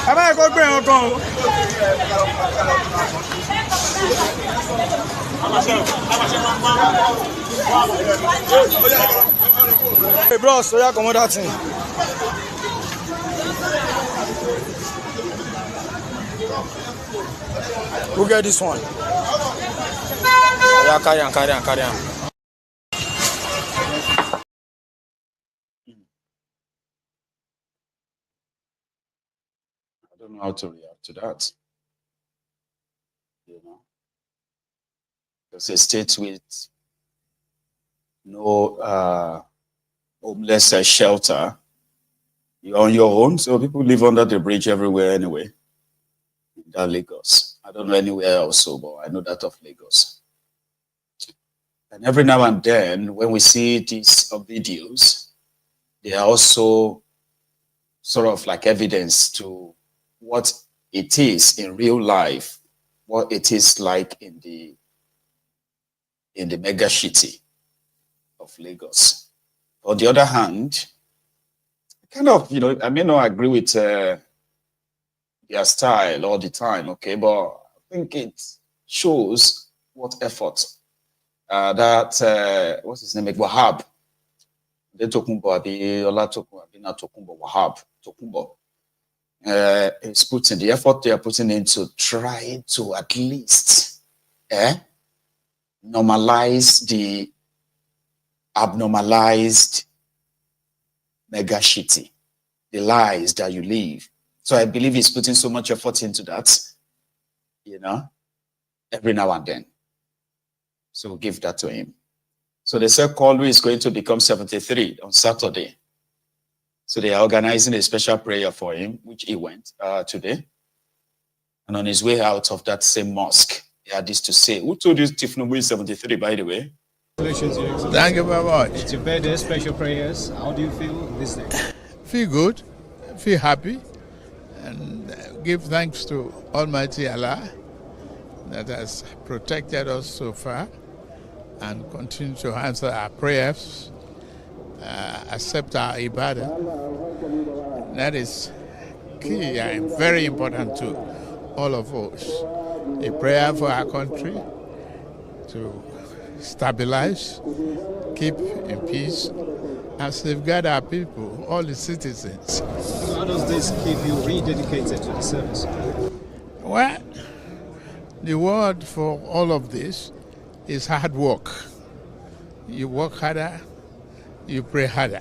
Ẹ báyìí kó gbé ẹ̀hàn kan o. Hey bros, so yeah, come on that thing. Who get this one? Yeah, carry on. I don't know how to react to that. You know, it's a state with no homeless shelter. You're on your own, so people live under the bridge everywhere anyway. In that Lagos. I don't know anywhere else, but I know that of Lagos. And every now and then, when we see these videos, they are also sort of like evidence to what it is in real life, what it is like in the mega city of Lagos. On the other hand, kind of, I may not agree with their style all the time, okay, but I think it shows what effort that, what's his name, Wahab, Wahab, is putting, the effort they are putting into trying to at least normalize the abnormalized mega city, the lies that you live. So I believe he's putting so much effort into that, every now and then. So we'll give that to him. So they said Kalu is going to become 73 on Saturday. So they are organizing a special prayer for him, which he went today. And on his way out of that same mosque, he had this to say. Who told you Tifnubu is 73, by the way? Congratulations, thank you very much. It's your birthday, special prayers. How do you feel this day? Feel good, feel happy. and give thanks to Almighty Allah that has protected us so far and continue to answer our prayers, accept our ibadah. That is key and very important to all of us. A prayer for our country to stabilize, keep in peace, and safeguard our people, all the citizens. How does this keep you rededicated to the service? Well, the word for all of this is hard work. You work harder, you pray harder.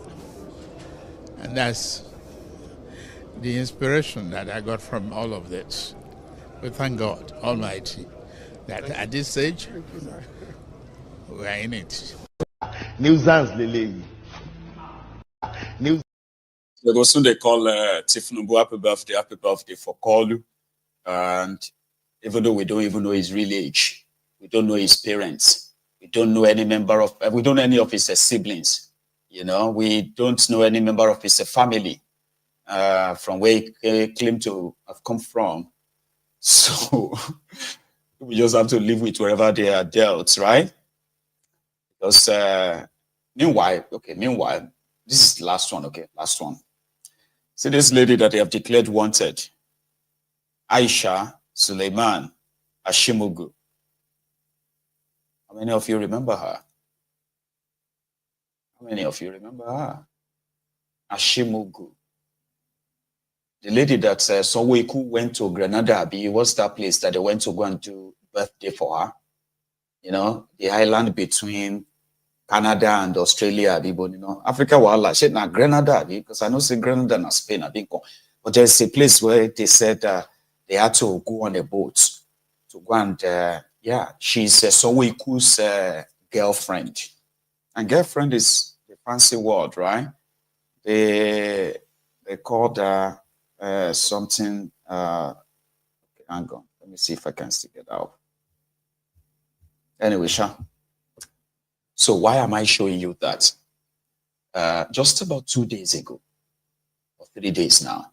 And that's the inspiration that I got from all of this. We thank God Almighty that at this stage, we are in it. Nuisance, Lily. They go soon they call Tifnubu happy birthday for Kolu. And even though we don't even know his real age, we don't know his parents, we don't know any member of, we don't know any of his siblings, you know, we don't know any member of his family from where he claimed to have come from. So we just have to live with wherever they are dealt, right? Because meanwhile, this is the last one, okay, last one. See this lady that they have declared wanted, Aisha Suleiman Ashimugu. How many of you remember her? How many of you remember her? Ashimugu. The lady that Soweku went to Grenada, what's that place that they went to go and do birthday for her? You know, the island between Canada and Australia, you know, Africa, shit, na Grenada, because I know say Grenada and Spain, but there's a place where they said they had to go on a boat to go and, yeah, she's Soweku's girlfriend. And girlfriend is the fancy word, right? They called her something, okay, hang on, let me see if I can stick it out. Anyway, Sha. So why am I showing you that? Just about 2 days ago, or 3 days now,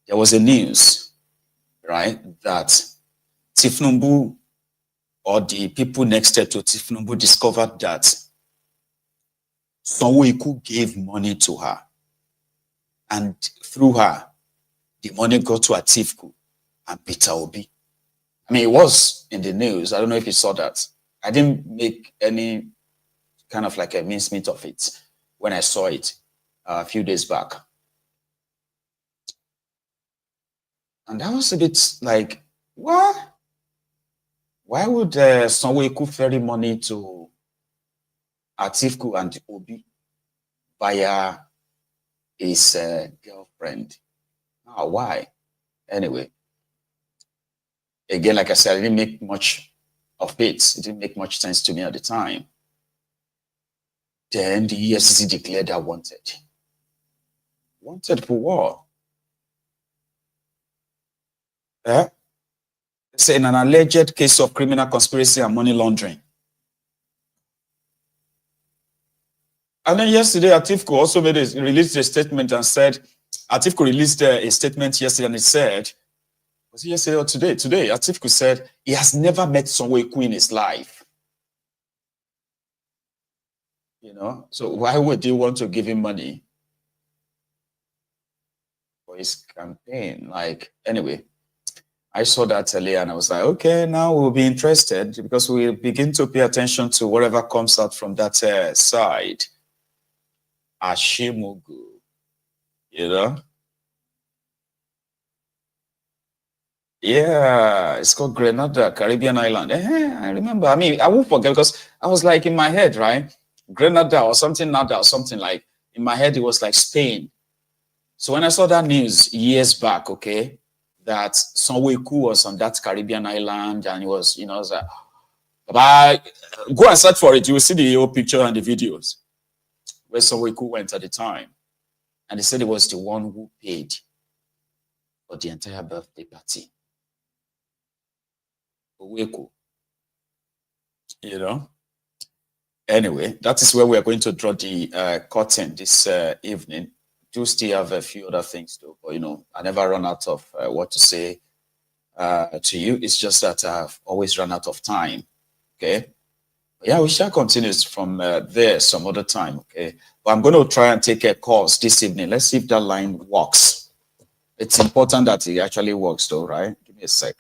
there was a news, right, that Tifnumbu, or the people next to Tifnumbu, discovered that Sonwoiku gave money to her. And through her, the money got to Atifku and Peter Obi. I mean, it was in the news. I don't know if you saw that. I didn't make any kind of like a mincemeat of it when I saw it a few days back. And that was a bit like, what? Why would Sonwoiku ferry money to Atifku and Obi via his girlfriend? Oh, why? Anyway, again, like I said, I didn't make much of it. It didn't make much sense to me at the time. Then the EFCC declared her wanted. Wanted for what? It's in an alleged case of criminal conspiracy and money laundering. And then yesterday, Atifku also released a statement and said, Atifku released a statement yesterday and it said, was it yesterday or today? Today, Atifku said he has never met Sonwoiku in his life. You know, so why would you want to give him money for his campaign? Like, anyway, I saw that earlier and I was like, okay, now we'll be interested because we'll begin to pay attention to whatever comes out from that side. Ashimugu, you know? Yeah, it's called Grenada, Caribbean island. I remember. I mean, I won't forget because I was like in my head, right? Grenada or something, Nada or something like, in my head, it was like Spain. So when I saw that news years back, okay, that Sonwoiku was on that Caribbean island and it was, you know, I was like, but go and search for it. You will see the old picture and the videos where Sonwoiku went at the time. And they said it was the one who paid for the entire birthday party. Oweko. You know? Anyway, that is where we are going to draw the curtain this evening. do still have a few other things to, but I never run out of what to say to you. It's just that I've always run out of time. Okay. But yeah, we shall continue from there some other time. Okay. But I'm going to try and take a course this evening. Let's see if that line works. It's important that it actually works, though, right? Give me a sec.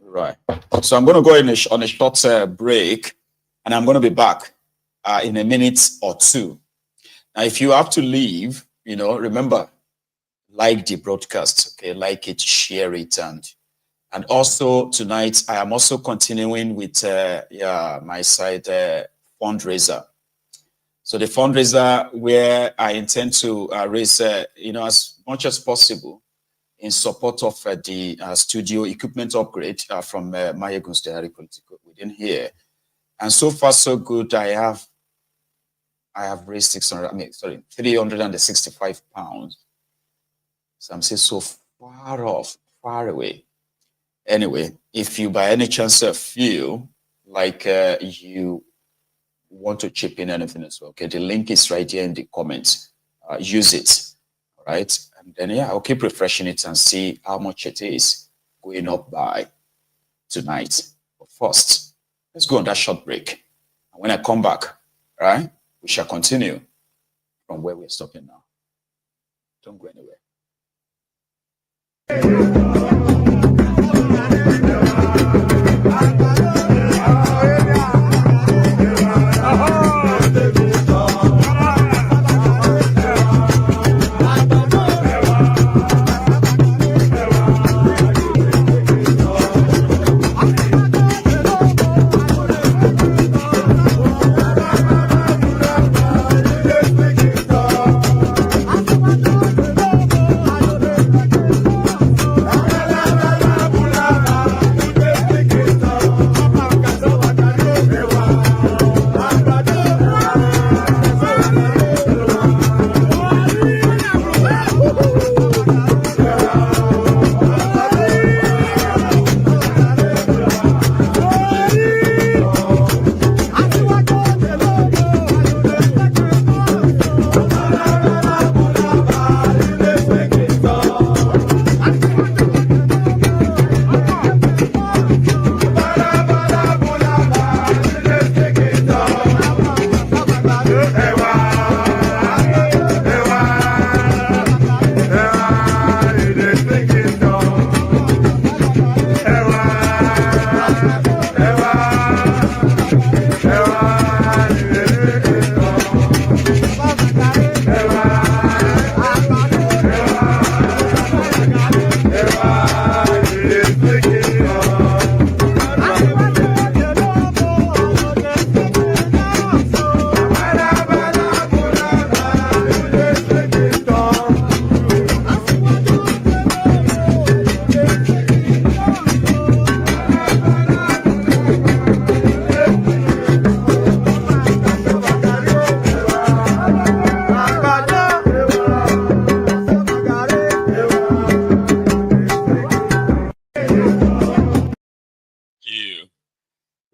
Right. So I'm going to go on a short break, and I'm going to be back in a minute or two. Now, if you have to leave, remember, like the broadcast, okay? Like it, share it, and also tonight I am also continuing with my side fundraiser. So the fundraiser where I intend to raise as much as possible in support of the studio equipment upgrade from Mayegun's Diary Political within here. And so far so good. I have raised 365 pounds. So I'm still so far away. Anyway, if you by any chance feel like you want to chip in anything as well, okay, the link is right here in the comments. Use it, all right? And then, yeah, I'll keep refreshing it and see how much it is going up by tonight. But first, let's go on that short break. And when I come back, all right, we shall continue from where we're stopping now. Don't go anywhere.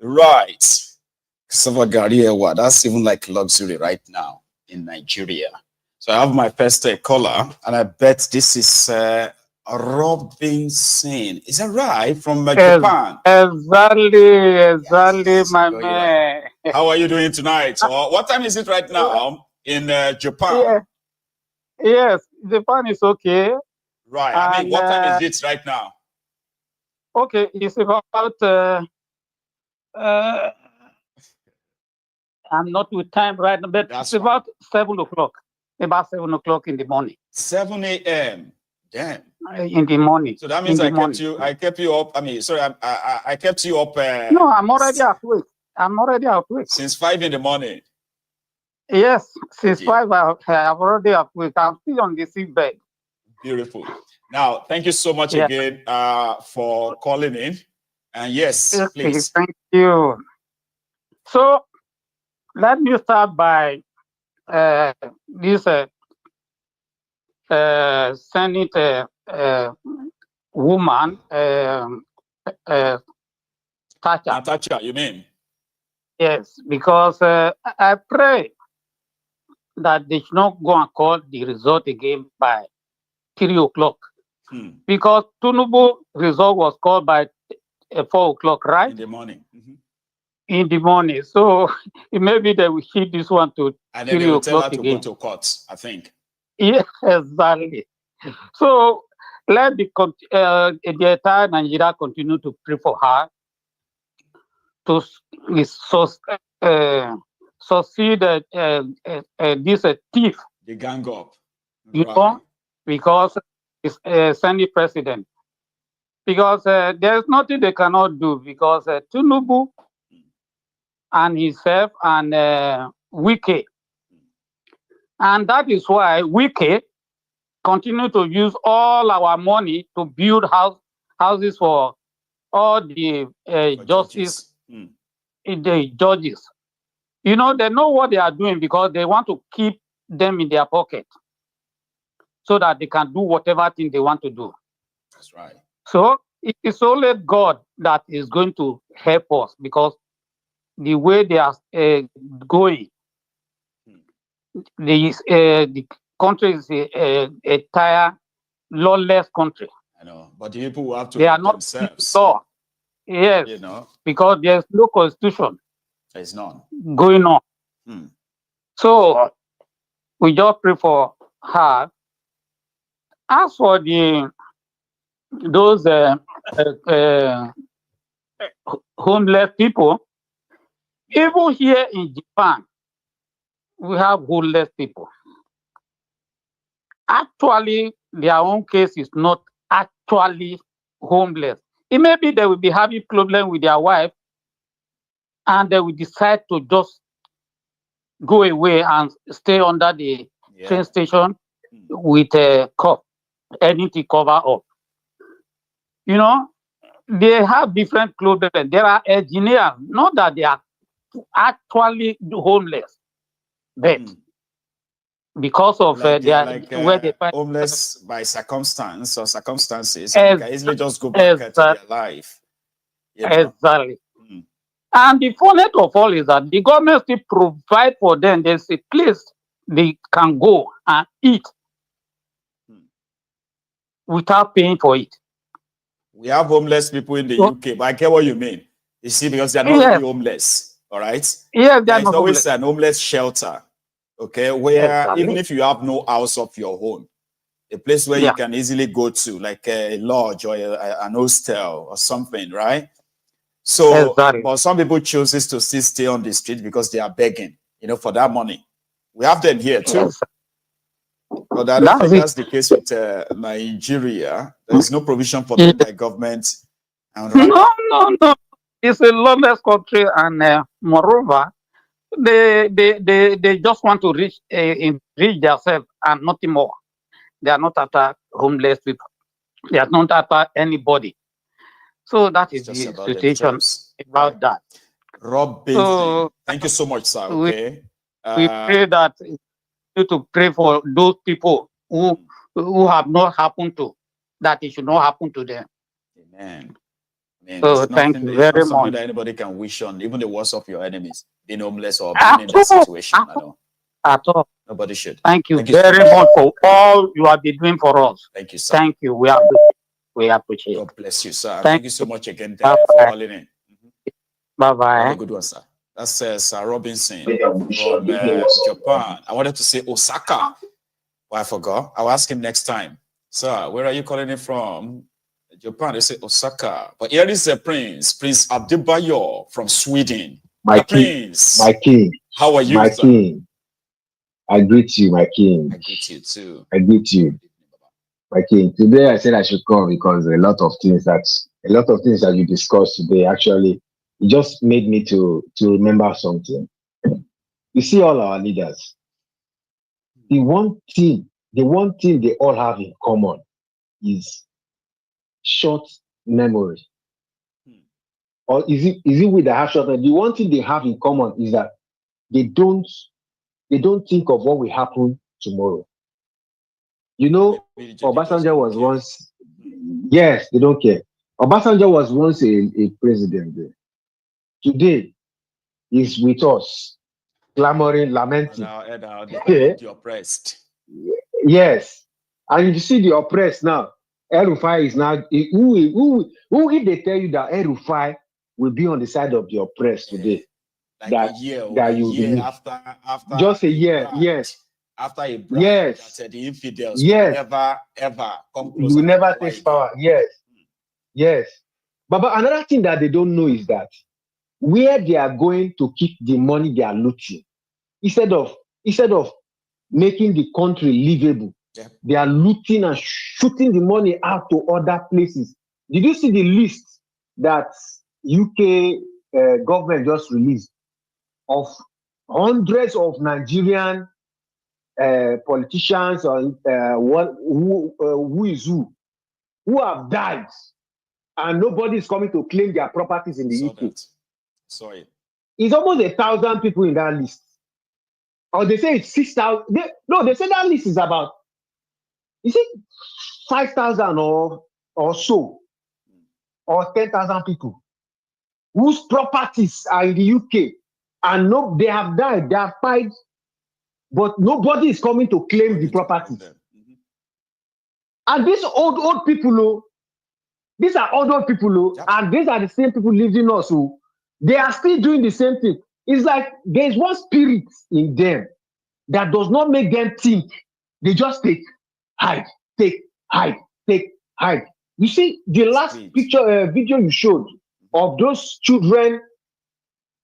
Right. Savagaria, that's even like luxury right now in Nigeria. So I have my first caller, and I bet this is Robinson. Is that right? From Japan? Exactly, my man. How are you doing tonight? What time is it right now in Japan? Yes, Japan is okay. Right. I mean, what time is it right now? Okay, it's about I'm not with time right now, but it's about 7 o'clock. About 7 o'clock in the morning. 7 a.m. Damn. In the morning. So that means I kept you up. I mean, sorry, I kept you up. No, I'm already awake. I'm already awake. Since 5 in the morning. Yes, since 5 I'm already awake. I'm still on the sick bed. Beautiful. Now, thank you so much again for calling in. And yes, please. Thank you. So let me start by this Senate woman, Natasha, you mean? Yes, because I pray that they should not go and call the result again by 3 o'clock. Because Tinubu result was called by 4 o'clock, right? In the morning. In the morning. So maybe they will shift this one to And then 3 they will tell her o'clock to again. go to court, I think. Yes, exactly. So let the entire Nigeria continue to pray for her to succeed this thief. The gang up. You know, because it's Senate president. Because there's nothing they cannot do because Tinubu and himself and Wike. And that is why Wike continue to use all our money to build houses for all the justice, the judges. You know, they know what they are doing because they want to keep them in their pocket so that they can do whatever thing they want to do. That's right. So it is only God that is going to help us because the way they are going, the country is a entire lawless country. I know, but the people will have to They are help not themselves. law. Yes, You know, because there's no constitution there's none. going on. So we just pray for her. As for those homeless people, even here in Japan, we have homeless people. Actually, their own case is not actually homeless. It may be they will be having problem with their wife, and they will decide to just go away and stay under the train station with a anything cover up. You know, they have different clothes. There are engineers, not that they are actually homeless, but because of Like, their where they find homeless by circumstance or circumstances, they can easily just go back to their life. You know? Exactly. And the funny of all is that the government still provide for them. There's a place they can go and eat without paying for it. We have homeless people in the UK, but I get what you mean. You see, because they're not really homeless, all right? Yes, There's always an homeless shelter, okay, where even if you have no house of your own, a place where you can easily go to, like a lodge or an hostel or something, right? So, but some people chooses to still stay on the street because they are begging, you know, for that money. We have them here too. But I don't think that's the case with Nigeria. There is no provision for them by government. No. It's a lawless country, and moreover, they just want to reach themselves and nothing more. They are not after homeless people. They are not after anybody. So that is the situation about that. Rob Benson, so, thank you so much, sir. Okay, we pray that you need to pray for those people who have not happened to, that it should not happen to them. Amen. Amen. So thank you very much. That anybody can wish on, even the worst of your enemies, being homeless or being in that situation. I know. At all. Nobody should. Thank you very much for all you have been doing for us. Thank you, sir. Thank you. We appreciate it. God bless you, sir. Thank you so much again for calling in. Bye-bye. Have a good one, sir. That's Sir Robinson from Japan. I wanted to say Osaka. Well, I forgot. I'll ask him next time. Sir, where are you calling in from? Japan. They say Osaka. But here is the Prince Adebayo from Sweden. My king. Prince. My king. How are you, my sir? King. I greet you, my king. I greet you too. I greet you. My king, today I said I should come because a lot of things that you discussed today, actually, it just made me to remember something. You see all our leaders, the one thing they all have in common is short memory. Or is it we that have short memory? The one thing they have in common is that they don't think of what will happen tomorrow. You know, Obasanjo was once, yes, they don't care. Obasanjo was once a president. Today, is with us, clamoring, lamenting. The oppressed. Yes. And you see the oppressed now. El-Rufai is now, who if they tell you that El-Rufai will be on the side of the oppressed today, Like that a year after just a year, yes. After a brand yes. that said the infidels yes. will never ever come close. will never take power. Yes. Yes. But another thing that they don't know is that where they are going to keep the money they are looting, instead of making the country livable, they are looting and shooting the money out to other places. Did you see the list that UK government just released of hundreds of Nigerian politicians or who have died, and nobody is coming to claim their properties in the UK? Sorry. It's almost 1,000 people in that list. Or they say it's 6,000. No, they say that list is about, is it 5,000 or so, or 10,000 people whose properties are in the UK, and no, they have died, they have died, but nobody is coming to claim the properties. And these old people, these are old people, and these are the same people living also. They are still doing the same thing. It's like there's one spirit in them that does not make them think. They just take, hide, take, hide, take, hide. You see, the last video you showed of those children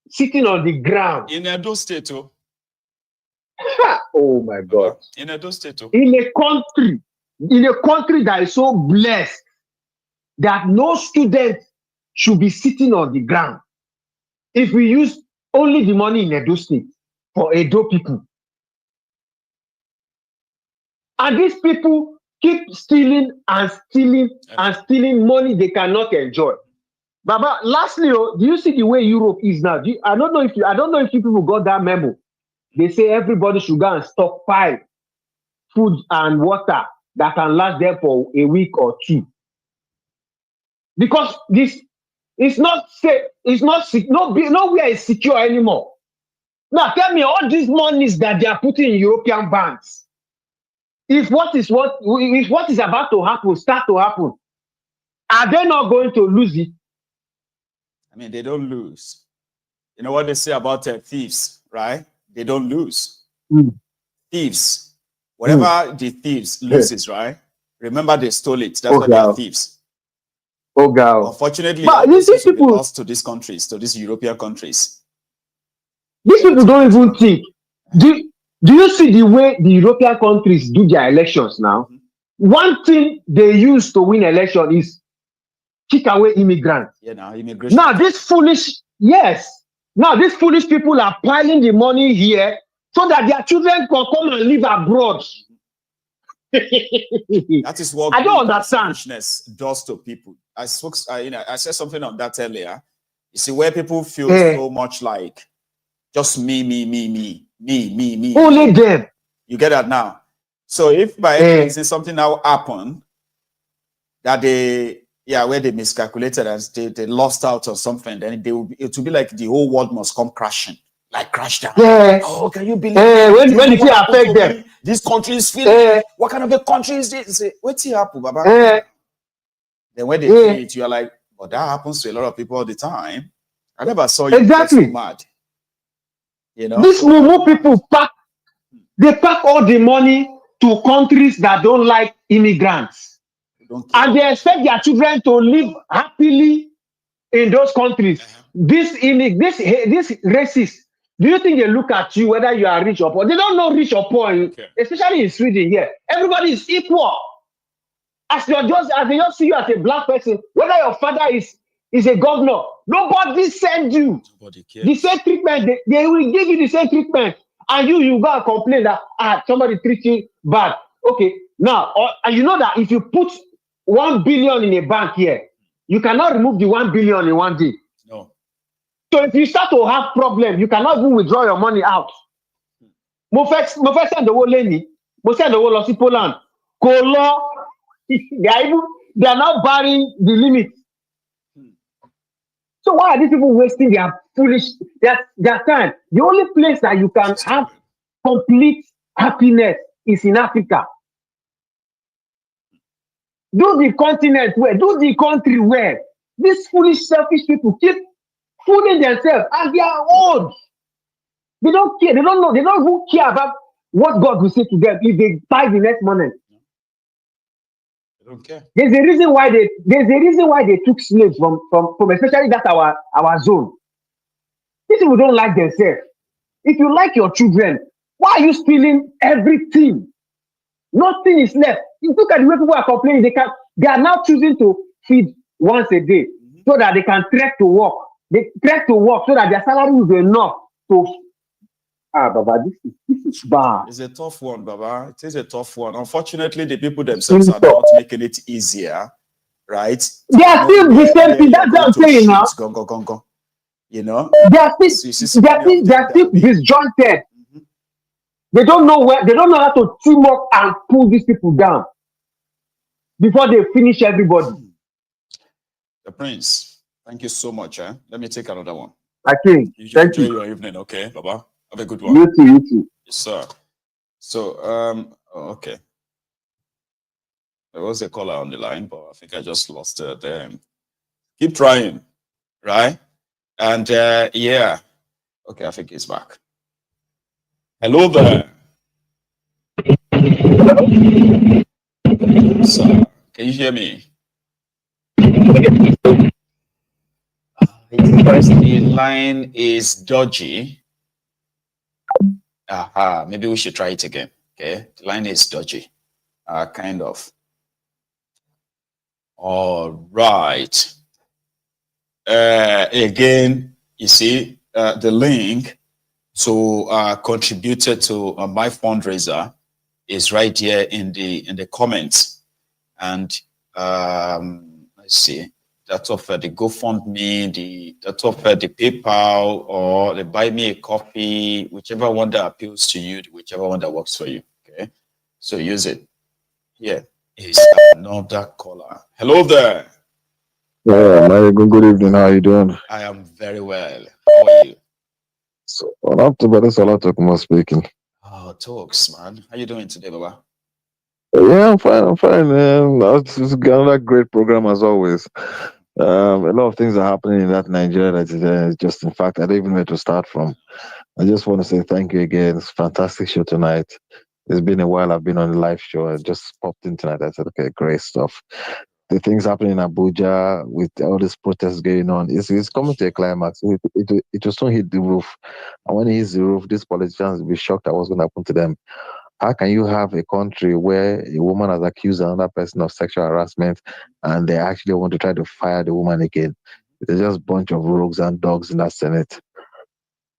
sitting on the ground. In Edo State, oh my God. In Edo State, in a country that is so blessed that no student should be sitting on the ground. If we use only the money in Edo State for Edo people. And these people keep stealing and stealing and stealing money they cannot enjoy. Baba, lastly, do you see the way Europe is now? I don't know if you people got that memo. They say everybody should go and stockpile food and water that can last them for a week or two. Because this is not safe, it's not nowhere is secure anymore. Now tell me, all these monies that they are putting in European banks, if what is about to happen start to happen, are they not going to lose it? I mean, they don't lose. You know what they say about thieves, right? They don't lose. Thieves, whatever the thieves loses, right? Remember, they stole it. That's why they are thieves. Oh God! Unfortunately, but these people lost to these countries, to these European countries. These people don't even think. Do you see the way the European countries do their elections now? One thing they use to win election is kick away immigrants. Yeah, now immigration. Now these foolish people are piling the money here so that their children can come and live abroad. That is what I don't understand. Foolishness does to people. I said something on that earlier. You see, where people feel so much like just me. Only them. You get that now. So if by any reason something now happened that where they miscalculated as they lost out or something, then it will be like the whole world must come crashing. Like crash down. Yeah. Oh, can you believe when it affect them? This country is feeling. What kind of a country is this? What's it happen, Baba? Then when they feel it, you are like, but that happens to a lot of people all the time. I never saw you get so mad. You know, these Mumu people pack all the money to countries that don't like immigrants, and they expect their children to live happily in those countries. This racists. Do you think they look at you whether you are rich or poor? They don't know rich or poor, especially in Sweden here. Everybody is equal. As they just see you as a black person, whether your father is a governor, nobody send you the same treatment. They will give you the same treatment, and you go and complain that somebody treats you bad. Okay, now and you know that if you put 1 billion in a bank here, you cannot remove the 1 billion in one day. No. So if you start to have problem, you cannot even withdraw your money out. Mo first send the whole lady. Mo send the whole lossy Poland. Kolo. They are now barring the limit. So why are these people wasting their their time? The only place that you can have complete happiness is in Africa. Do the continent where, do the country where these foolish, selfish people keep fooling themselves and they are old. They don't care. They don't know. They don't even care about what God will say to them if they die the next morning. They don't care. There's a reason why they took slaves from especially that our zone. These people don't like themselves. If you like your children, why are you stealing everything? Nothing is left. You look at the way people are complaining. They are now choosing to feed once a day so that they can trek to work. They trek to work so that their salary will be enough to. Baba, this is bad. It's a tough one, Baba. It is a tough one. Unfortunately, the people themselves are not making it easier, right? They are still the same thing. That's what I'm saying now. Go. You know, they are still disjointed. They don't know how to team up and pull these people down before they finish everybody. The Prince, thank you so much. Let me take another one. Okay, thank you. Enjoy your evening, okay, Baba? Have a good one. You too. Yes, sir. So, okay. There was a caller on the line, but I think I just lost them. Keep trying, right? And yeah. Okay, I think he's back. Hello there. So, can you hear me? The line is dodgy. Maybe we should try it again. Okay, the line is dodgy. Kind of. All right. Again, you see, the link to contributed to my fundraiser is right here in the comments. And let's see, that's of the GoFundMe, that's of the PayPal, or the Buy Me a Coffee, whichever one that appeals to you, whichever one that works for you. Okay, so use it. Here is another caller. Hello there. Yeah, good evening. How are you doing? I am very well. How are you? So, not too bad. It's a lot of speaking. Oh, talks, man. How you doing today, Baba? Yeah, I'm fine. It's another great program as always. A lot of things are happening in that Nigeria that is just, in fact, I don't even know where to start from. I just want to say thank you again. It's a fantastic show tonight. It's been a while I've been on a live show. I just popped in tonight. I said, okay, great stuff. The things happening in Abuja with all these protests going on, it's coming to a climax. It will soon hit the roof. And when it hits the roof, these politicians will be shocked at what's going to happen to them. How can you have a country where a woman has accused another person of sexual harassment and they actually want to try to fire the woman again? There's just a bunch of rogues and dogs in that Senate.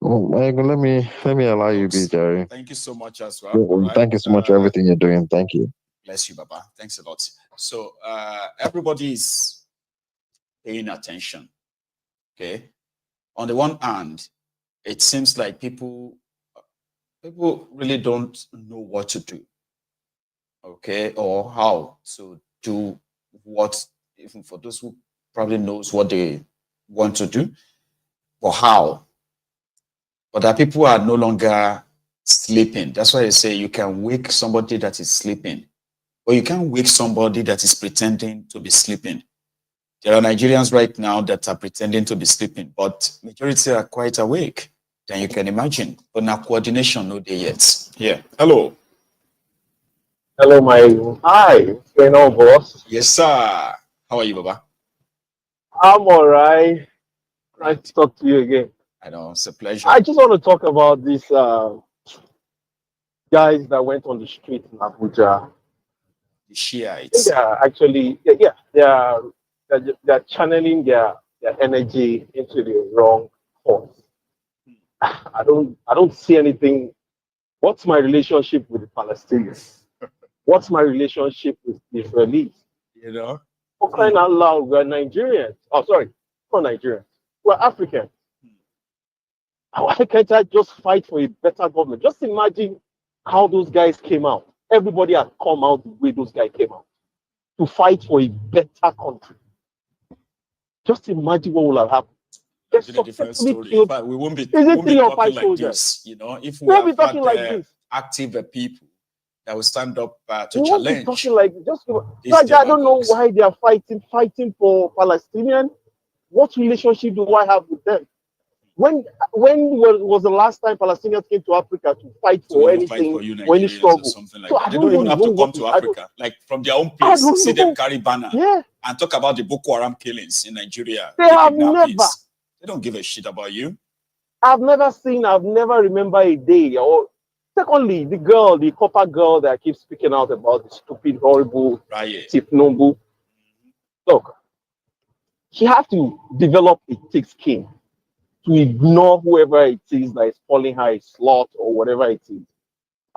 Oh, Michael, let me allow you be, Jerry. Thank you so much as well. Yeah, thank you so much for everything you're doing. Thank you. Bless you, Baba. Thanks a lot. So everybody is paying attention. Okay. On the one hand, it seems like people really don't know what to do. Okay, or how to do what, even for those who probably knows what they want to do, or how. But that people are no longer sleeping. That's why they say you can wake somebody that is sleeping, or you can't wake somebody that is pretending to be sleeping. There are Nigerians right now that are pretending to be sleeping, but majority are quite awake. Then you can imagine. But now coordination, no day yet. Yeah. Hello. Hello, hi. What's going on, boss? Yes, sir. How are you, Baba? I'm all right. Nice to talk to you again. I know, it's a pleasure. I just want to talk about these guys that went on the street in Abuja. The Shiites. They are actually, they're channeling their energy into the wrong cause. I don't see anything. What's my relationship with the Palestinians? What's my relationship with the Israelis? You know? For crying out loud, we're Nigerians. Oh, sorry, not Nigerians. We're Africans. Why can't I just fight for a better government? Just imagine how those guys came out. Everybody had come out the way those guys came out to fight for a better country. Just imagine what will have happened. That's a different story. But we won't be, talking like this, you know, if we have talking like this. Active people that will stand up to challenge. Talking like just I don't know why they are fighting for Palestinians. What relationship do I have with them? When was the last time Palestinians came to Africa to fight for anything, or any struggle? Something like that. They don't even have to come to Africa. Like from their own place, see them carry banner and talk about the Boko Haram killings in Nigeria. They have never. They don't give a shit about you. I've never remember a day. Or secondly, the copper girl that keeps speaking out about the stupid, horrible Tipnombu. Look, she has to develop a thick skin to ignore whoever it is that is calling her a slut or whatever it is.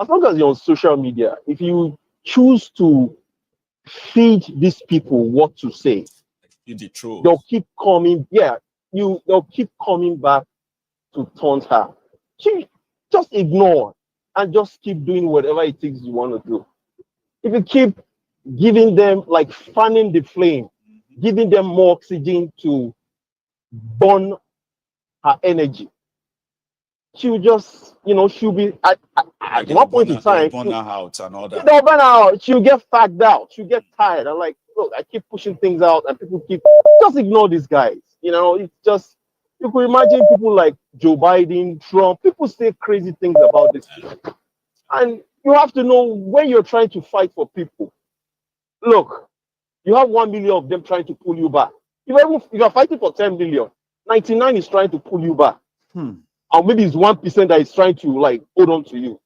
As long as you're on social media, if you choose to feed these people what to say, they'll keep coming. They'll keep coming back to taunt her. She just ignore and just keep doing whatever it is you want to do. If you keep giving them, like fanning the flame, giving them more oxygen to burn her energy, she'll just, she'll be at one point in time, burn her out and all that. They'll burn her out. She'll get fagged out. She'll get tired. I'm like, look, I keep pushing things out, and people keep just ignore these guys. It's just, you could imagine people like Joe Biden, Trump. People say crazy things about this, and you have to know when you're trying to fight for people. Look, you have 1 million of them trying to pull you back. If you're fighting for 10 million. 99 is trying to pull you back. And maybe it's 1% that is trying to hold on to you.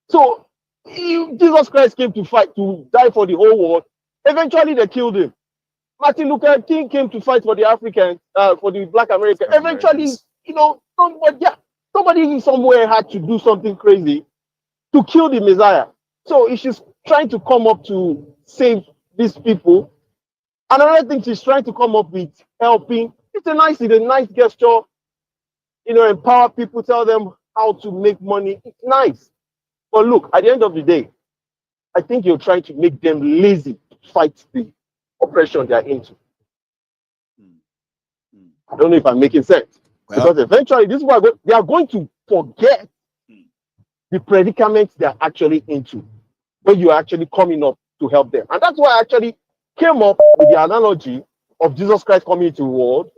So Jesus Christ came to fight, to die for the whole world. Eventually they killed him. Martin Luther King came to fight for the Africans, for the Black Americans. Eventually, somebody somewhere had to do something crazy to kill the Messiah. So if she's trying to come up to save these people, another thing she's trying to come up with, helping. It's a nice gesture, empower people, tell them how to make money. It's nice. But look, at the end of the day, I think you're trying to make them lazy to fight the oppression they're into. I don't know if I'm making sense. Because eventually, this is why they are going to forget the predicaments they're actually into when you're actually coming up to help them. And that's why I actually came up with the analogy of Jesus Christ coming into the world,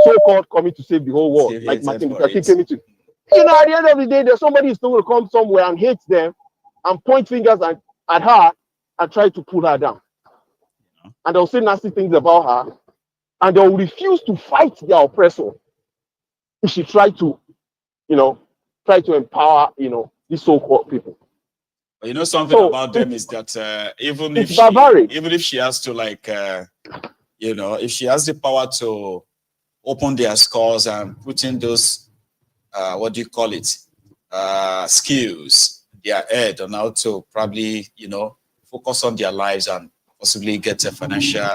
so-called coming to save the whole world, like Martin Luther King came into. At the end of the day, there's somebody who's still going to come somewhere and hate them and point fingers at her and try to pull her down. And they'll say nasty things about her, and they'll refuse to fight their oppressor if she try to empower, these so-called people. But something about them is that even if she has to if she has the power to open their skulls and put in those, skills, their head on how to probably, focus on their lives and possibly get a financial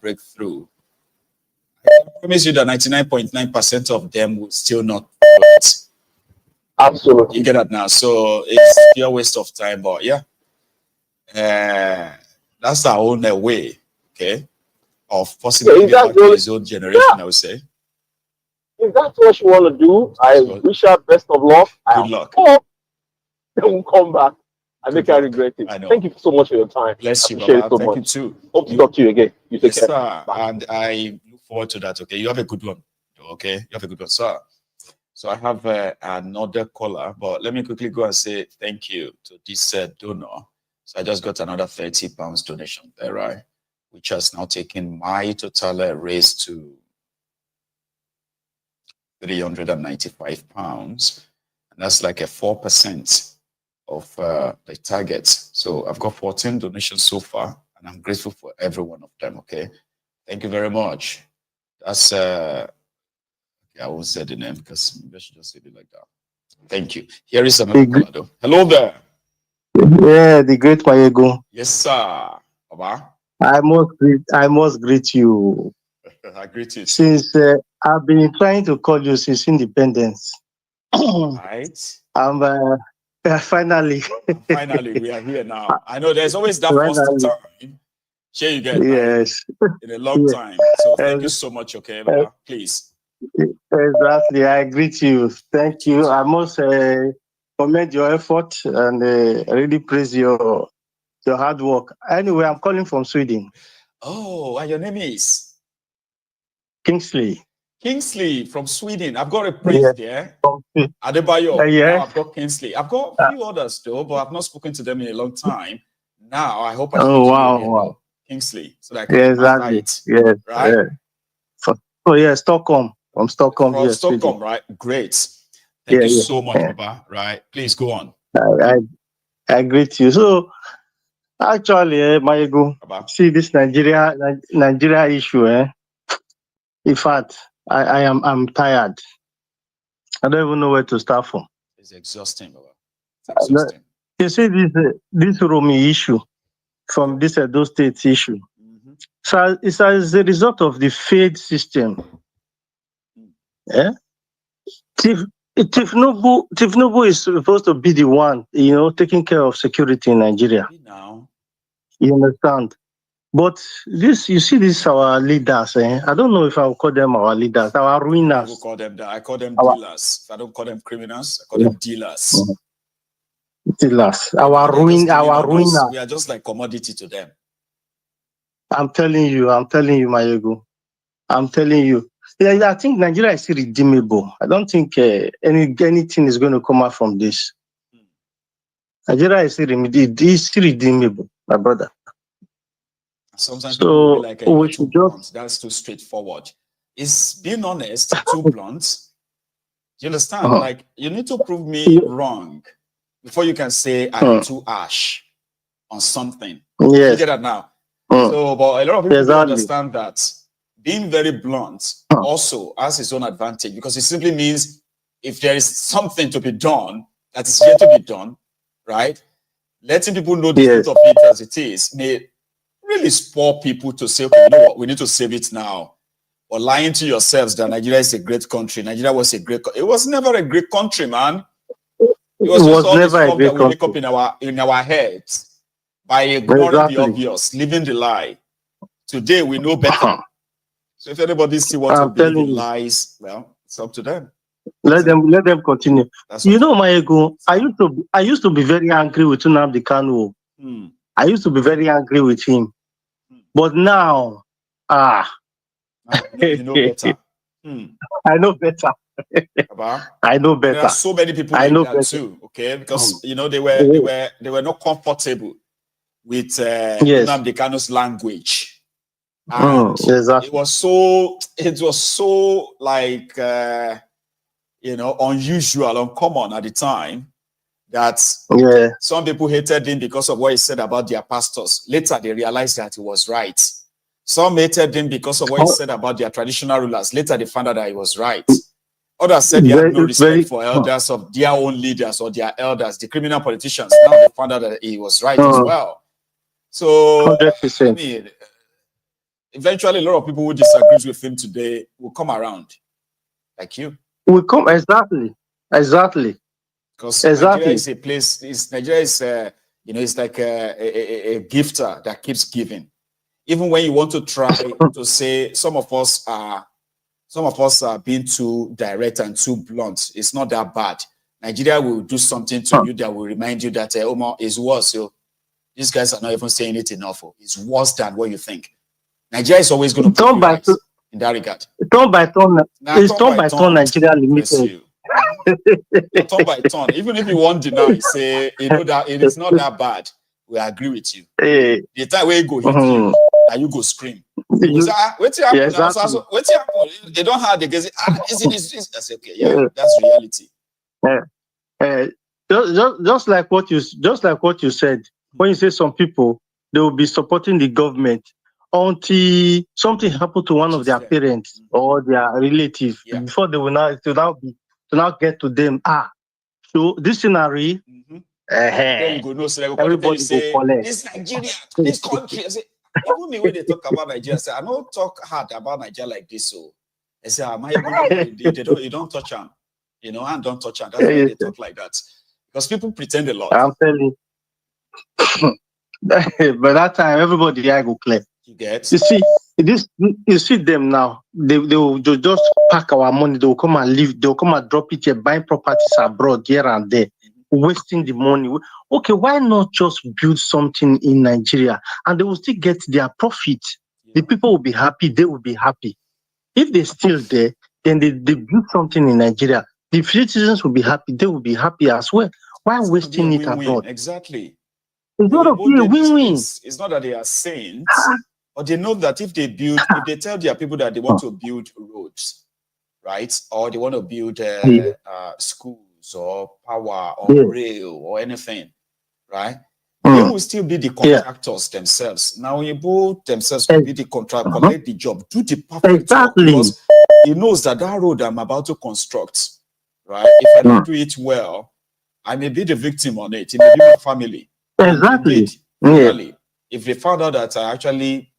breakthrough. I promise you that 99.9% of them will still not do it. Absolutely. You get that now. So it's pure waste of time, but that's our own way, okay, of possibly back to his own generation, I would say. If that's what you want to do, I wish her best of luck. Good luck. Hope they will come back and make her regret it. Thank you so much for your time. Bless you, Baba. so thank you too. Hope to talk to you again. You take care. Sir. And I look forward to that. Okay, you have a good one. Okay, you have a good one, sir. So I have another caller, but let me quickly go and say thank you to this donor. So I just got another £30 donation there, right? Which has now taken my total raise to £395. And that's like a 4% of the target. So I've got 14 donations so far, and I'm grateful for every one of them, okay? Thank you very much. That's... I won't say the name because maybe I should just say it like that. Thank you. Here is another caller, though. Hello there. Yeah, the great Payego. Yes, sir. Baba. I must greet you. I greet you. Since I've been trying to call you since independence. Right. Finally. Finally, we are here now. I know there's always that first time. Sure, you get yes. in a long time. So thank you so much, okay, Baba. Please. Exactly. I agree to you. Thank you. I must commend your effort and I really praise your hard work. Anyway, I'm calling from Sweden. Oh, and your name is? Kingsley. Kingsley from Sweden. I've got a prince there. Adebayo. Yeah. Now I've got Kingsley. I've got a few others though, but I've not spoken to them in a long time. Now I hope I speak to you again. Wow. Kingsley, so that I can master it. Yes. Right? Oh yeah, Stockholm. From Stockholm. From Yes, Stockholm, Sweden. right? Great. Thank you so much, Baba. Right? Please go on. I agree to you. So actually, Mayego, see this Nigeria issue. In fact, I'm tired. I don't even know where to start from. It's exhausting, Baba. It's exhausting. You see this Uromi issue from this Edo State issue. So it's as a result of the failed system. Yeah. Tifnubu is supposed to be the one, taking care of security in Nigeria. You understand? But you see this our leaders. I don't know if I will call them our leaders, our ruiners. People call them that. I call them dealers. If I don't call them criminals, I call them dealers. Dealers. Our ruiners. We are just like commodity to them. I'm telling you, Mayego. I'm telling you. Yeah, I think Nigeria is irredeemable. I don't think anything is going to come out from this. Nigeria is irredeemable, my brother. Sometimes people be like, you're too blunt. That's too straightforward. It's being honest, too blunt. Do you understand? Like, you need to prove me wrong before you can say I'm too harsh on something. Yes. You get that now? So, but a lot of people don't understand that being very blunt also has its own advantage, because it simply means if there is something to be done that is yet to be done, right? Letting people know the state of it as it is may really spur people to say, okay, you know what, we need to save it now. Or lying to yourselves that Nigeria is a great country. Nigeria was a great country. It was never a great country, man. It was just all this stuff that we make up in our heads by ignoring the obvious, living the lie. Today we know better. So if anybody see what to believe in lies, well, it's up to them. Let them continue. You know, Mayego, I used to be very angry with Nnamdi Kanu. I used to be very angry with him. But now, you know better. I know better. I know better. There are so many people like that too, okay? Because they were not comfortable with Nnamdi Kanu's language. And it was so like unusual, uncommon at the time that some people hated him because of what he said about their pastors. Later they realized that he was right. Some hated him because of what he said about their traditional rulers. Later they found out that he was right. Others said they had no respect for elders of their own leaders or their elders, the criminal politicians. Now they found out that he was right as well. So 100%. I mean, eventually, a lot of people who disagree with him today will come around, like you. Will come exactly. Because Nigeria is a place. Nigeria is, it's like a gifter that keeps giving. Even when you want to try to say some of us are being too direct and too blunt, it's not that bad. Nigeria will do something to you that will remind you that Omar is worse. So these guys are not even saying it enough. It's worse than what you think. Nigeria is always going to be right in that regard. Turn by turn. It's turn by turn Nigeria limited. Turn by turn. Even if you want to deny, say, that it is not that bad, we agree with you. The time where you go hit you, and you go scream. What's happening? They don't have the guess. I say, okay, that's reality. Just like what you said, when you say some people, they will be supporting the government until something happened to one of their parents or their relative before they will now get to them. So this scenario, then you go no, so everybody say this Nigeria, this country. I say, even the way they talk about Nigeria, say, I don't talk hard about Nigeria like this. So I say, you don't touch them, and don't touch them. That's why they talk like that. Because people pretend a lot. I'm telling you. By that time, everybody I go clear. You get? You see, you see them now. They will just pack our money. They will come and leave. They will come and drop it here, buying properties abroad here and there, wasting the money. Okay, why not just build something in Nigeria and they will still get their profit? Yeah. The people will be happy. They will be happy. If they're still there, then they build something in Nigeria. The citizens will be happy. They will be happy as well. Why wasting it abroad? Exactly. It's not a win-win. It's not that they are saints, but they know that if they tell their people that they want to build roads, right, or they want to build schools or power or rail or anything, right, they will still be the contractors themselves. Now, Igbo themselves will be the contractor, collect the job, do the perfect job, because he knows that road I'm about to construct, right, if I don't do it well, I may be the victim on it. It may be my family. Exactly. Really, if they found out that I actually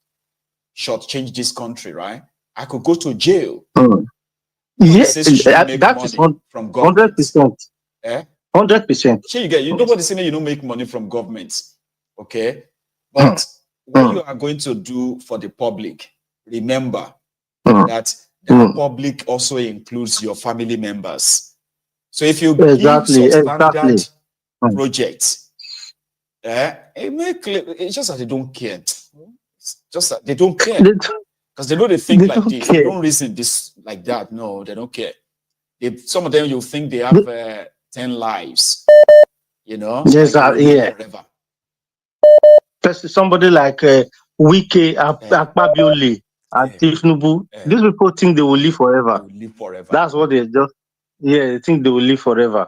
shortchanged this country, right, I could go to jail. Yes, that is from government. 100%. 100%. Nobody saying you don't make money from government, okay? But what you are going to do for the public, remember that the public also includes your family members. So if you give substandard projects, it's just that they don't care. It's just that they don't care. Because they know they think like this. They don't reason this like that. No, they don't care. Some of them, you think they have 10 lives. You know? Yes, yeah. Somebody like Wike, Akpabiole, and Tifnubu. These people think they will live forever. That's what they just, they think they will live forever.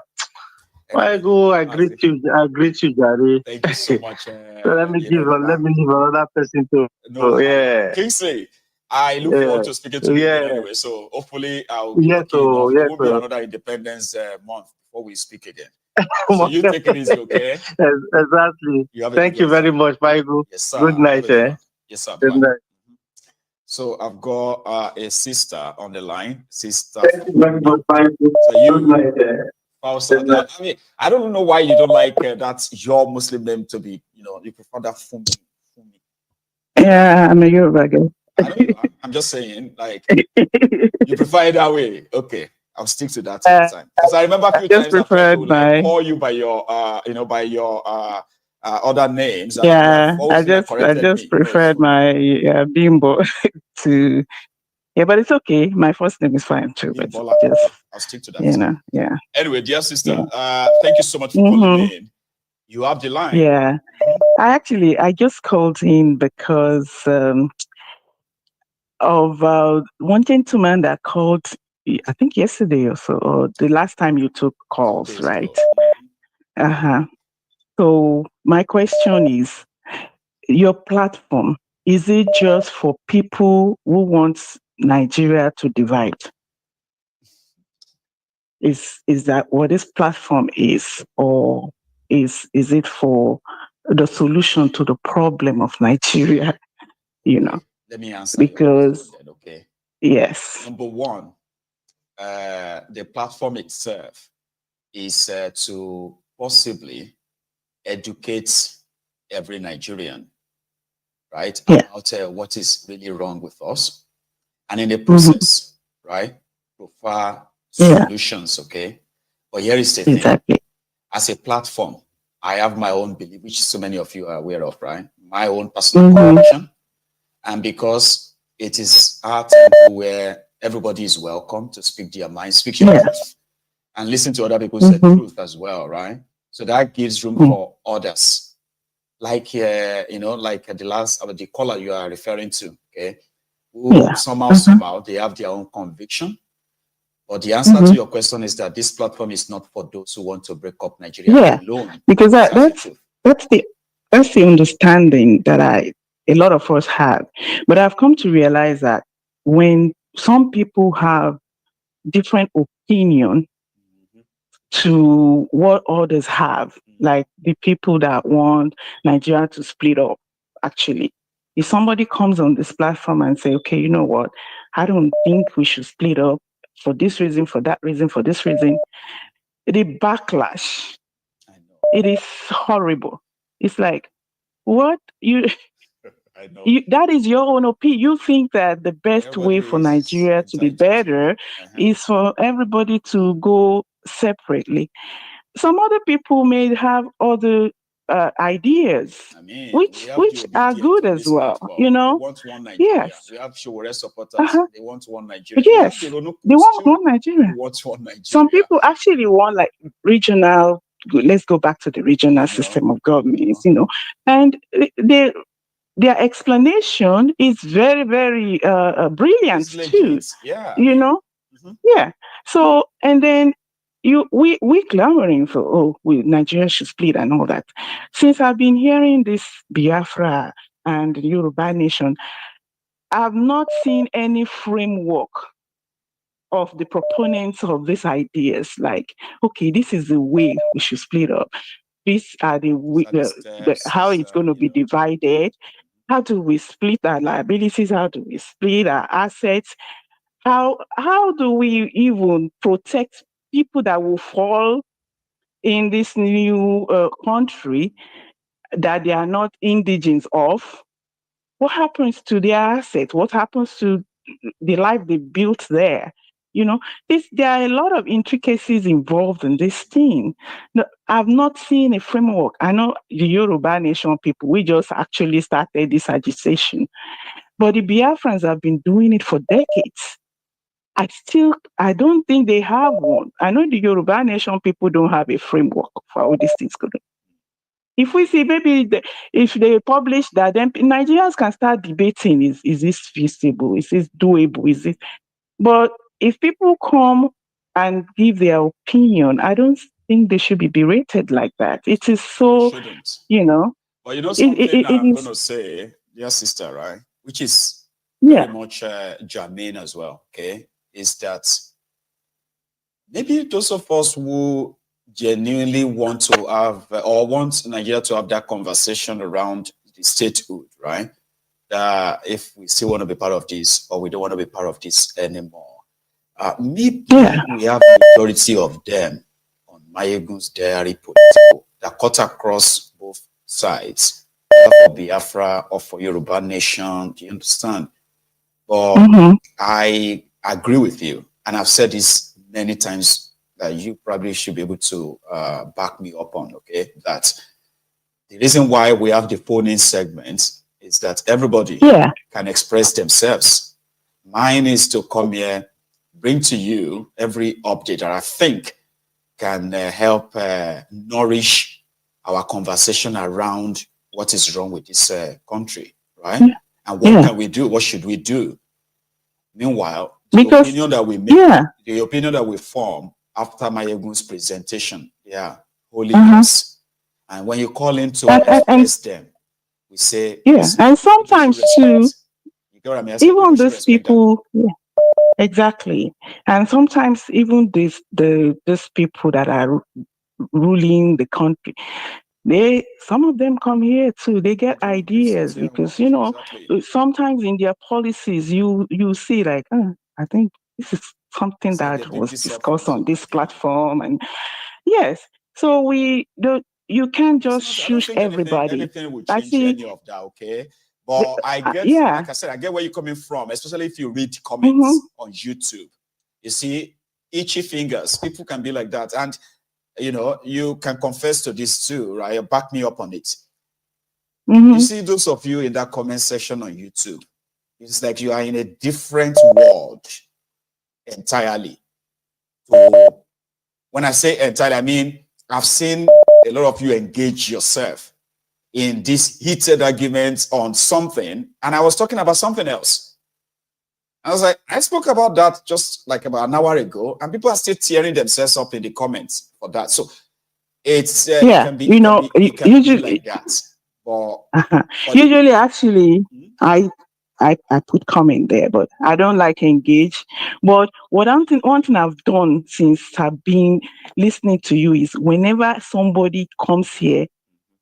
I greet you, Jare. Thank you so much. let me leave another person too. Kingsley, I look forward to speaking to you anyway. So hopefully I'll be lucky enough. There will be another Independence month before we speak again. So you take it easy, okay? Exactly. Thank you very much, Michael. Yes, sir. Good night. Yes, sir. Good night. So I've got a sister on the line. Sister. Thank you very much, Michael. Good night. I mean, I don't know why you don't like that's your Muslim name to be, you prefer that Fumi. Yeah, I'm a Yoruba girl. I'm just saying, like, you prefer it that way. Okay, I'll stick to that time. Because I remember a few times I tried to call you by your, other names. Yeah, I just preferred my Bimbo to. Yeah, but it's okay. My first name is fine too. But I'll stick to that. Yeah. Anyway, dear sister, thank you so much for calling in. You have the line. Yeah. I just called in because of one gentleman that called, I think yesterday or so, or the last time you took calls, right? So my question is, your platform, is it just for people who want Nigeria to divide? Is that what this platform is, or is it for the solution to the problem of Nigeria? Let me answer. Because okay. Yes. Number one, the platform itself is to possibly educate every Nigerian, right, about what is really wrong with us, and in the process, right, provide solutions. Okay, but here is the thing: as a platform, I have my own belief, which so many of you are aware of, right? My own personal conviction, and because it is our temple where everybody is welcome to speak their mind, speak your truth, and listen to other people's truth as well, right? So that gives room for others, like like the caller you are referring to, okay? Who somehow they have their own conviction. But the answer to your question is that this platform is not for those who want to break up Nigeria alone. Because that's the understanding that a lot of us have. But I've come to realize that when some people have different opinion to what others have, like the people that want Nigeria to split up, actually, if somebody comes on this platform and say, okay, you know what, I don't think we should split up for this reason, for that reason, for this reason, the backlash, it is horrible. It's like, what? that is your own opinion. You think that the best way for Nigeria to be better is for everybody to go separately. Some other people may have other ideas, which are good as well. You know, they want one Nigeria. Yes. We have Showore supporters. They want one Nigeria. Yes, they want one Nigeria. Some people actually want like regional. Let's go back to the regional system of governments, you know, and their explanation is very, very brilliant too. Yeah, you know, yeah. So and then we clamoring for Nigeria should split and all that. Since I've been hearing this Biafra and Yoruba nation, I've not seen any framework of the proponents of these ideas. Like, okay, this is the way we should split up. These are how it's going to be divided. How do we split our liabilities? How do we split our assets? How do we even protect people that will fall in this new country that they are not indigenous of? What happens to their assets? What happens to the life they built there? You know, there are a lot of intricacies involved in this thing. No, I've not seen a framework. I know the Yoruba nation people, we just actually started this agitation. But the Biafrans have been doing it for decades. I don't think they have one. I know the Yoruba nation people don't have a framework for how these things go. If we see maybe if they publish that, then Nigerians can start debating: is this feasible? Is this doable? Is it? But if people come and give their opinion, I don't think they should be berated like that. It is so, you know. But you know something I'm going to say, dear sister, right? Which is very much germane as well. Okay, is that maybe those of us who genuinely want to have or want Nigeria to have that conversation around the statehood, right? If we still want to be part of this or we don't want to be part of this anymore. Maybe we have majority of them on Mayegun's diary political that cut across both sides, for Biafra or for Yoruba nation. Do you understand? But I agree with you, and I've said this many times that you probably should be able to back me up on. Okay, that the reason why we have the phone-in segment is that everybody can express themselves. Mine is to come here, bring to you every update that I think can help nourish our conversation around what is wrong with this country, right? And what can we do? What should we do? Meanwhile, the opinion that we make, the opinion that we form after Mayegun's presentation, holy yes. And when you call in to express them, we say, and sometimes too, even those people, exactly, and sometimes even these people that are ruling the country, some of them come here too. They get ideas because sometimes in their policies you see like, I think this is something that was discussed on this platform, and so you can't just shush everybody. Anything will change any of that, okay? But I get, like I said, I get where you're coming from, especially if you read comments on YouTube. You see, itchy fingers, people can be like that. And, you can confess to this too, right? Back me up on it. You see those of you in that comment section on YouTube, it's like you are in a different world entirely. So when I say entirely, I mean, I've seen a lot of you engage yourself in these heated arguments on something, and I was talking about something else. I was like, I spoke about that just like about an hour ago, and people are still tearing themselves up in the comments for that. So it's it can be, usually like that. But usually, actually, I put comment there, but I don't like engage. But one thing I've done since I've been listening to you is whenever somebody comes here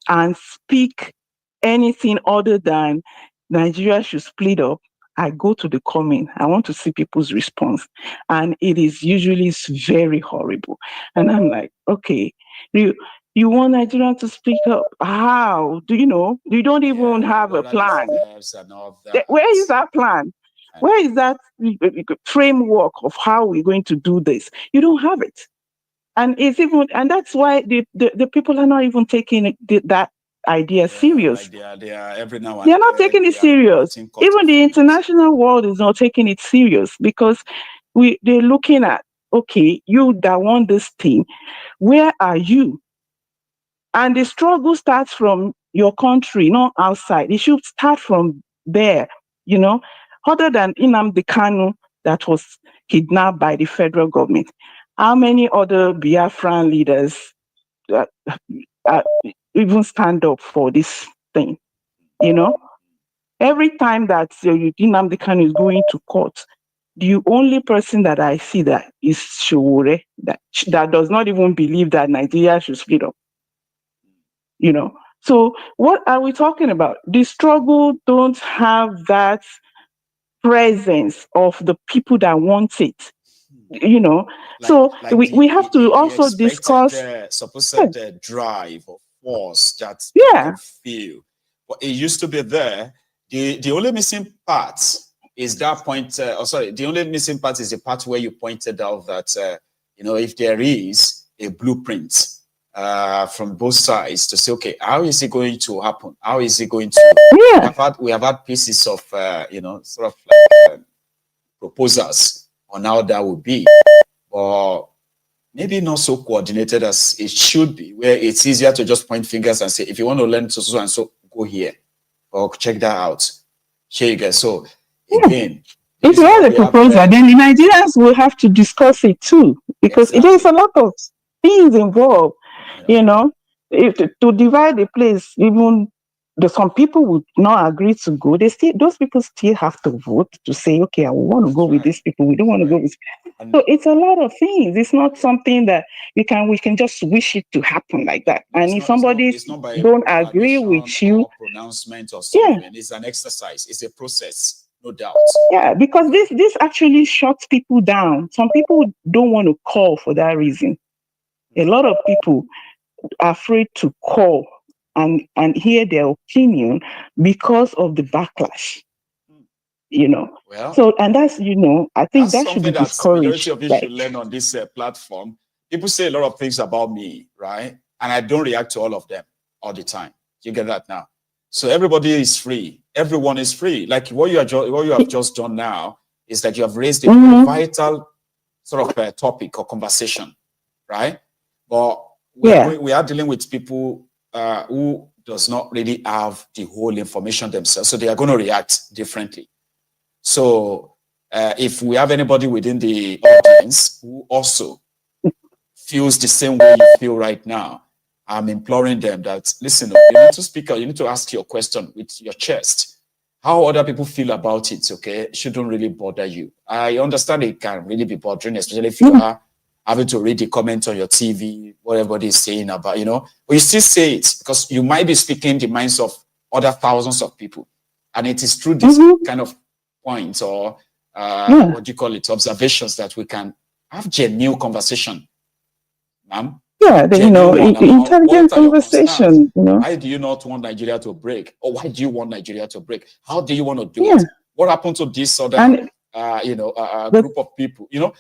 and speak anything other than Nigeria should split up, I go to the comment. I want to see people's response. And it is usually very horrible. And I'm like, okay, You want Nigeria to speak up? How? Do you know? You don't even have a plan. Where is that plan? Where is that framework of how we're going to do this? You don't have it. And it's even, and that's why the people are not even taking that idea serious. They are every now and They're not taking it serious. Even the international world is not taking it serious because they're looking at, okay, you that want this thing, where are you? And the struggle starts from your country, not outside. It should start from there, you know, other than Nnamdi Kanu that was kidnapped by the federal government. How many other Biafran leaders even stand up for this thing? You know, every time that Nnamdi Kanu is going to court, the only person that I see that is Showore, that does not even believe that Nigeria should split up. You know, so what are we talking about? The struggle don't have that presence of the people that want it. You know, we have to also discuss supposed drive or force that people feel. But it used to be there. The only missing part is that point. The only missing part is the part where you pointed out that you know, if there is a blueprint from both sides to say, okay, how is it going to happen? How is it going to? We have had pieces of you know, sort of like proposals on how that would be, or maybe not so coordinated as it should be, where it's easier to just point fingers and say, if you want to learn so and so, go here or check that out. Here you go. So again, if you have a proposal, then the Nigerians will have to discuss it too, because there's a lot of things involved. You know, if to divide the place, even some people would not agree to go. Those people still have to vote to say, okay, I want to go with these people. We don't want to go with. So it's a lot of things. It's not something that we can just wish it to happen like that. And if somebody don't agree with you, pronouncement or something, it's an exercise. It's a process, no doubt. Yeah, because this actually shuts people down. Some people don't want to call for that reason. A lot of people are afraid to call and hear their opinion because of the backlash. You know, so and that's, you know, I think that should be discouraged. Majority of you should learn on this platform. People say a lot of things about me, right? And I don't react to all of them all the time. You get that now? So everybody is free. Everyone is free. Like what you have just done now is that you have raised a vital sort of topic or conversation, right? But we are dealing with people who does not really have the whole information themselves, so they are going to react differently. So if we have anybody within the audience who also feels the same way you feel right now, I'm imploring them that, listen, you need to speak out. You need to ask your question with your chest. How other people feel about it, okay, shouldn't really bother you. I understand it can really be bothering, especially if you are having to read the comment on your TV, what everybody is saying about, you know, but you still say it because you might be speaking the minds of other thousands of people. And it is through this kind of points or what do you call it, observations, that we can have genuine conversation, ma'am. Yeah, you know, intelligent conversation. You know, why do you not want Nigeria to break, or why do you want Nigeria to break? How do you want to do it? What happened to this other, you know, group of people? You know,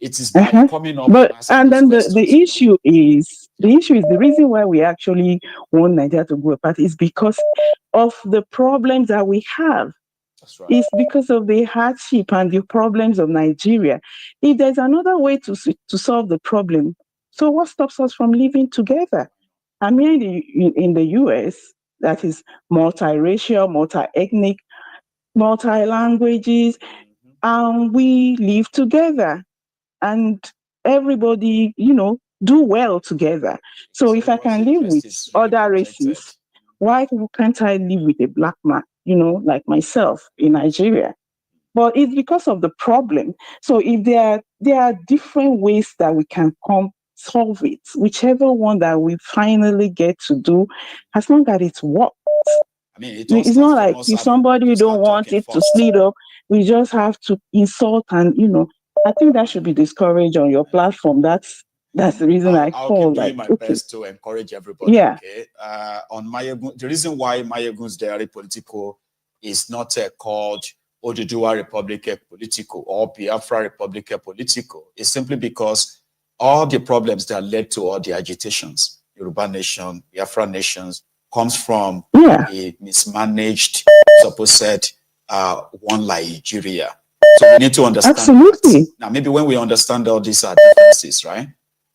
it is coming up. But and then the issue is the reason why we actually want Nigeria to go apart is because of the problems that we have. That's right. It's because of the hardship and the problems of Nigeria. If there's another way to solve the problem, so what stops us from living together? I mean, in the US, that is multiracial, multi-ethnic, multi-languages, and we live together, and everybody, you know, do well together. So if I can live with other races, why can't I live with a black man, you know, like myself in Nigeria? But it's because of the problem. So if there are different ways that we can solve it, whichever one that we finally get to do, as long as it works. I mean, it's not like if somebody don't want it to split up, we just have to insult and, you know, I think that should be discouraged on your platform. That's That's the reason I I'll call. keep doing Like, my okay, best to encourage everybody. yeah, Okay. On Mayegun, the reason why Mayegun's diary political is not called Oduduwa Republic political or Biafra Republic political is simply because all the problems that led to all the agitations, Yoruba nation, Biafra nations, comes from a mismanaged, supposed one Nigeria. So we need to understand. absolutely. That. Now, maybe when we understand all these differences, right?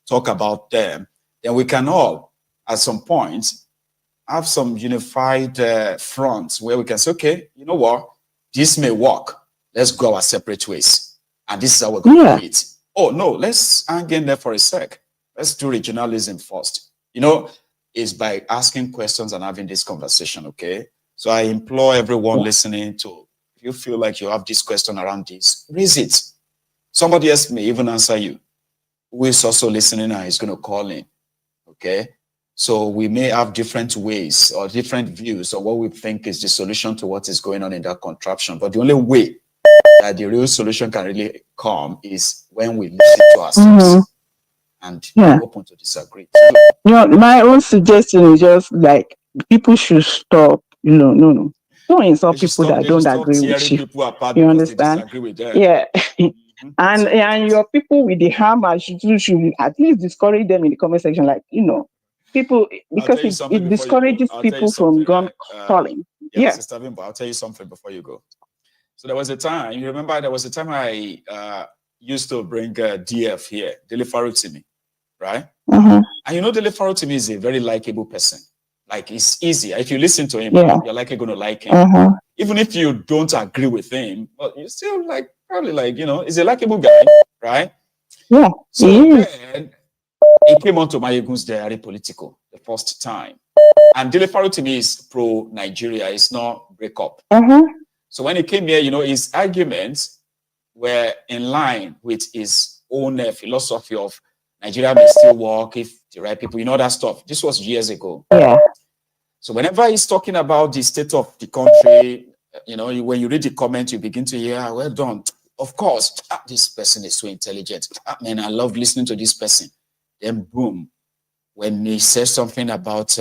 Talk about them, then we can all, at some point, have some unified fronts where we can say, okay, you know what? This may work. Let's go our separate ways. And this is how we're going to do it. Oh, no, let's hang in there for a sec. Let's do regionalism first. You know, it's by asking questions and having this conversation, okay? So I implore everyone listening to, if you feel like you have this question around this, raise it. Somebody else may even answer you, who is also listening and is going to call in, okay? So we may have different ways or different views on what we think is the solution to what is going on in that contraption. But the only way that the real solution can really come is when we listen to ourselves and be open to disagree. You know, my own suggestion is just like people should stop. No. Don't insult people that don't agree with you. You understand? With them. Yeah. And your people with the hammer should at least discourage them in the comment section, like, people, because it discourages people from gun calling. Yeah. Sister Bimbo, I'll tell you something before you go. So there was a time, you remember, there was a time I used to bring DF here, Dele Farutimi, right? And you know, Dele Farutimi is a very likable person. Like, it's easy. If you listen to him, you're likely going to like him. Even if you don't agree with him, but you still probably he's a likable guy, right? Yeah. So then he came onto Mayegun's diary political the first time. And Dele Farutimi is pro-Nigeria, it's not breakup. So when he came here, his arguments were in line with his own philosophy of Nigeria may still work if the right people, that stuff. This was years ago. Yeah. So whenever he's talking about the state of the country, when you read the comment, you begin to hear, well done. Of course, this person is so intelligent. Man, I love listening to this person. Then boom, when he says something about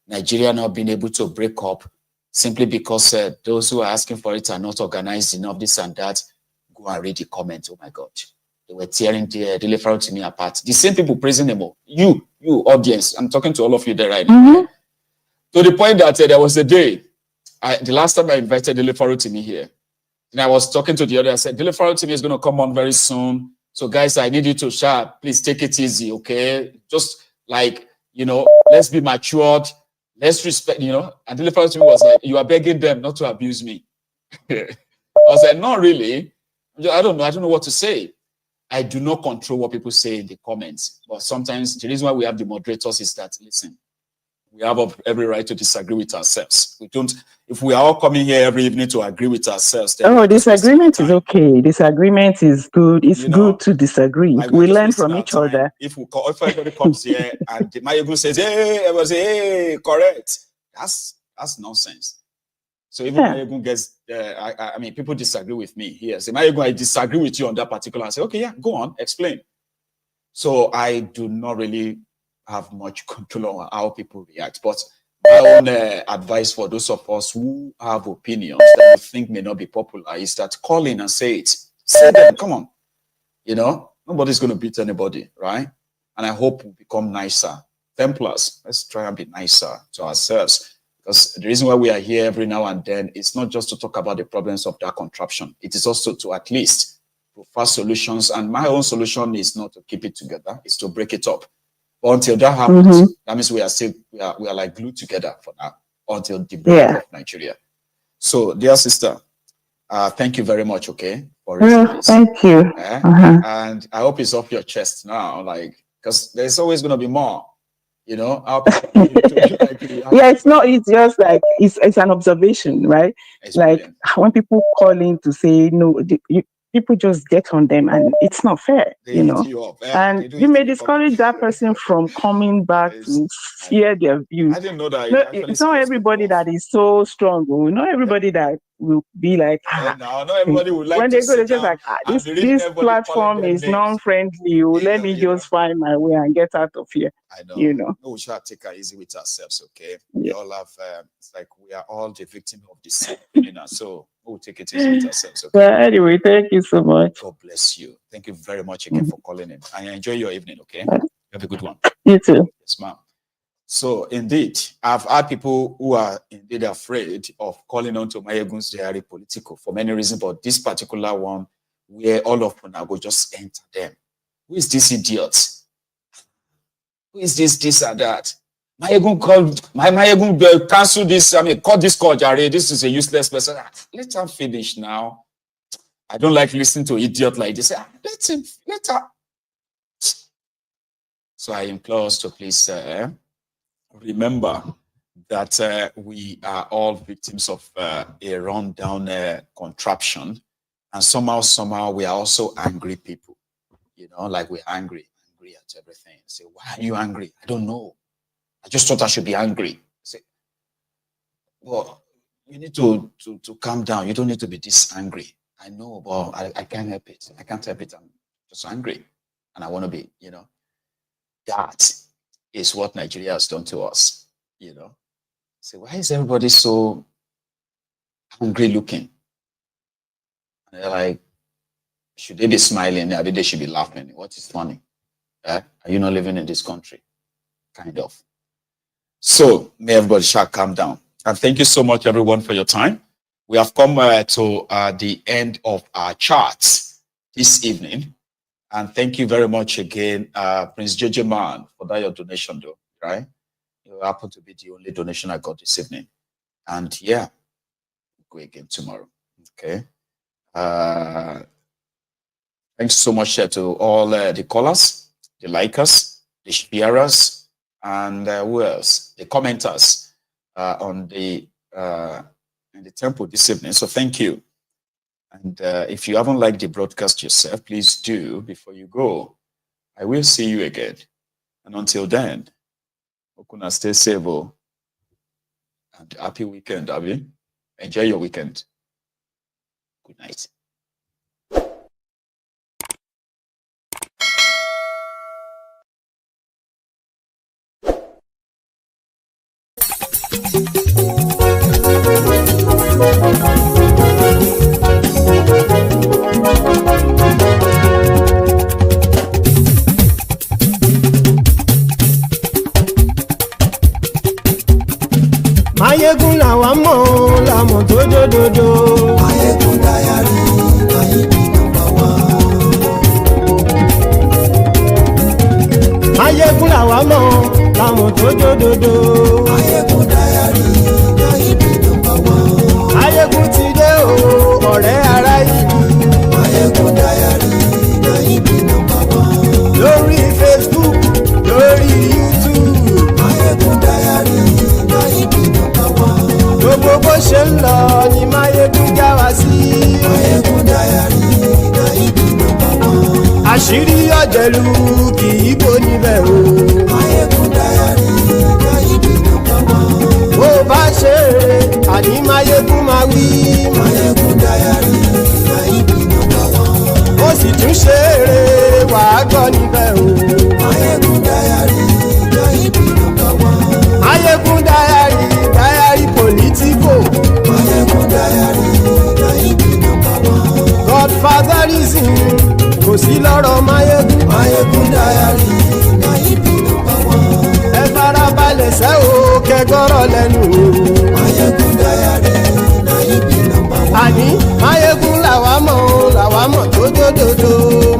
Nigeria not being able to break up simply because those who are asking for it are not organized enough, this and that, go and read the comment. Oh my God. They were tearing the Dele Farutimi apart. The same people praising him. You audience, I'm talking to all of you there right now. To the point that there was a day, the last time I invited Dele Farutimi here, and I was talking to the other, I said, Dele Farutimi is going to come on very soon. So guys, I need you to shout. Please take it easy, okay? Just let's be matured. Let's respect, And Dele Farutimi was like, you are begging them not to abuse me. I was like, not really. I don't know what to say. I do not control what people say in the comments. But sometimes the reason why we have the moderators is that, listen, we have every right to disagree with ourselves. We don't, if we are all coming here every evening to agree with ourselves. Then disagreement is okay. Disagreement is good. It's good to disagree. We learn from each other. If everybody comes here and the Mayegun says, hey, everybody say, hey, correct. That's nonsense. So even Mayegun gets, people disagree with me here. Say, Mayegun, I disagree with you on that particular. I say, okay, yeah, go on, explain. So I do not really have much control on how people react. But my own advice for those of us who have opinions that you think may not be popular is that call in and say it. Say them, come on. Nobody's going to beat anybody, right? And I hope we become nicer. 10+, let's try and be nicer to ourselves. Because the reason why we are here every now and then is not just to talk about the problems of that contraption. It is also to at least provide solutions. And my own solution is not to keep it together, it's to break it up. But until that happens, that means we are like glued together for now until the break of Nigeria. So, dear sister, thank you very much, okay? For this. Thank you. And I hope it's off your chest now, because there's always going to be more. Yeah, it's not, it's just like it's an observation, right? It's like brilliant. When people call in to say no, people just get on them, and it's not fair, They you eat know. you up. And you may discourage that person from coming back to share their views. I didn't know that. No, It actually it's not scares everybody people off. that is so strong. Not everybody that will be like, Now, not everybody would like when to they go, sit they just down like, and this be reading everybody calling platform them is names. non-friendly. Let me just find my way and get out of here. I know. You know. No, we shall take it easy with ourselves, okay? Yeah. We all have, it's like we are all the victim of the same phenomenon. So we'll take it easy with ourselves, okay? But anyway, thank you so much. God bless you. Thank you very much again for calling in. And enjoy your evening, okay? Have a good one. You too. Yes, ma'am. So indeed, I've had people who are indeed afraid of calling on to Mayegun's diary political for many reasons, but this particular one, where all of them will just enter them. Who is this idiot? Who is this and that? Mayegun called, Mayegun cancel this, cut this call, Jare. This is a useless person. Let her finish now. I don't like listening to idiot like this. Let her. So I implore us to please remember that we are all victims of a rundown contraption. And somehow we are also angry people. You know, like we're angry at everything. Say, why are you angry? I don't know. I just thought I should be angry. Say, well, you need to calm down. You don't need to be this angry. I know, but I can't help it. I can't help it. I'm just angry. And I want to be, you know. That is what Nigeria has done to us, you know. So why is everybody so angry looking? And they're like, should they be smiling? Maybe they should be laughing. What is funny? Are you not living in this country? Kind of. So may everybody shall calm down. And thank you so much, everyone, for your time. We have come to the end of our charts this evening. And thank you very much again, Prince JJ Man, for that your donation, though, right? You happen to be the only donation I got this evening. And yeah, we'll go again tomorrow. Okay. Thanks so much to all the callers, the likers, the sharers, and who else? The commenters on the in the temple this evening. So thank you. And if you haven't liked the broadcast yourself, please do before you go. I will see you again. And until then, Okuna, stay safe and happy weekend, Abby. Enjoy your weekend. Good night. Mayegun làwa mọ̀ làmọ̀ tó dòdòdò. Mayegun dayari Mayegun number one. Mayegun làwa mọ̀ làmọ̀ tó dòdòdò. Mayegun dayari Mayegun number one. Mayegun ti dé o ọ̀rẹ́ ara ìlú. Mayegun dayari Mayegun number one. Lórí Facebook lórí YouTube. Mayegun dayari Mayegun number one. Gbogbo bó ṣe ń lọ ni Mayegun já wa sí. Mayegun dayari Mayegun number one. Àṣírí ọ̀jẹ̀lú kì í bò níbẹ̀ o. Mayegun dayari Mayegun number one. Bó bá ṣe eré àní Mayegun máa wí. Mayegun dayari Mayegun number one. Ó sì tún ṣe eré wàá gbọ́ níbẹ̀ o. Mayegun dayari Mayegun number one. Mayegun dayari political. Mayegun dayari Mayegun number one. Godfatherism kò sí lọ́rọ̀ Mayegun. Mayegun dayari Mayegun number one. Ẹ farabalẹ̀ sẹ́ o kẹgọ́rọ̀ lẹ́nu o. Mayegun dayari Mayegun number one. Àní Mayegun làwa mọ̀ tó dòdòdò.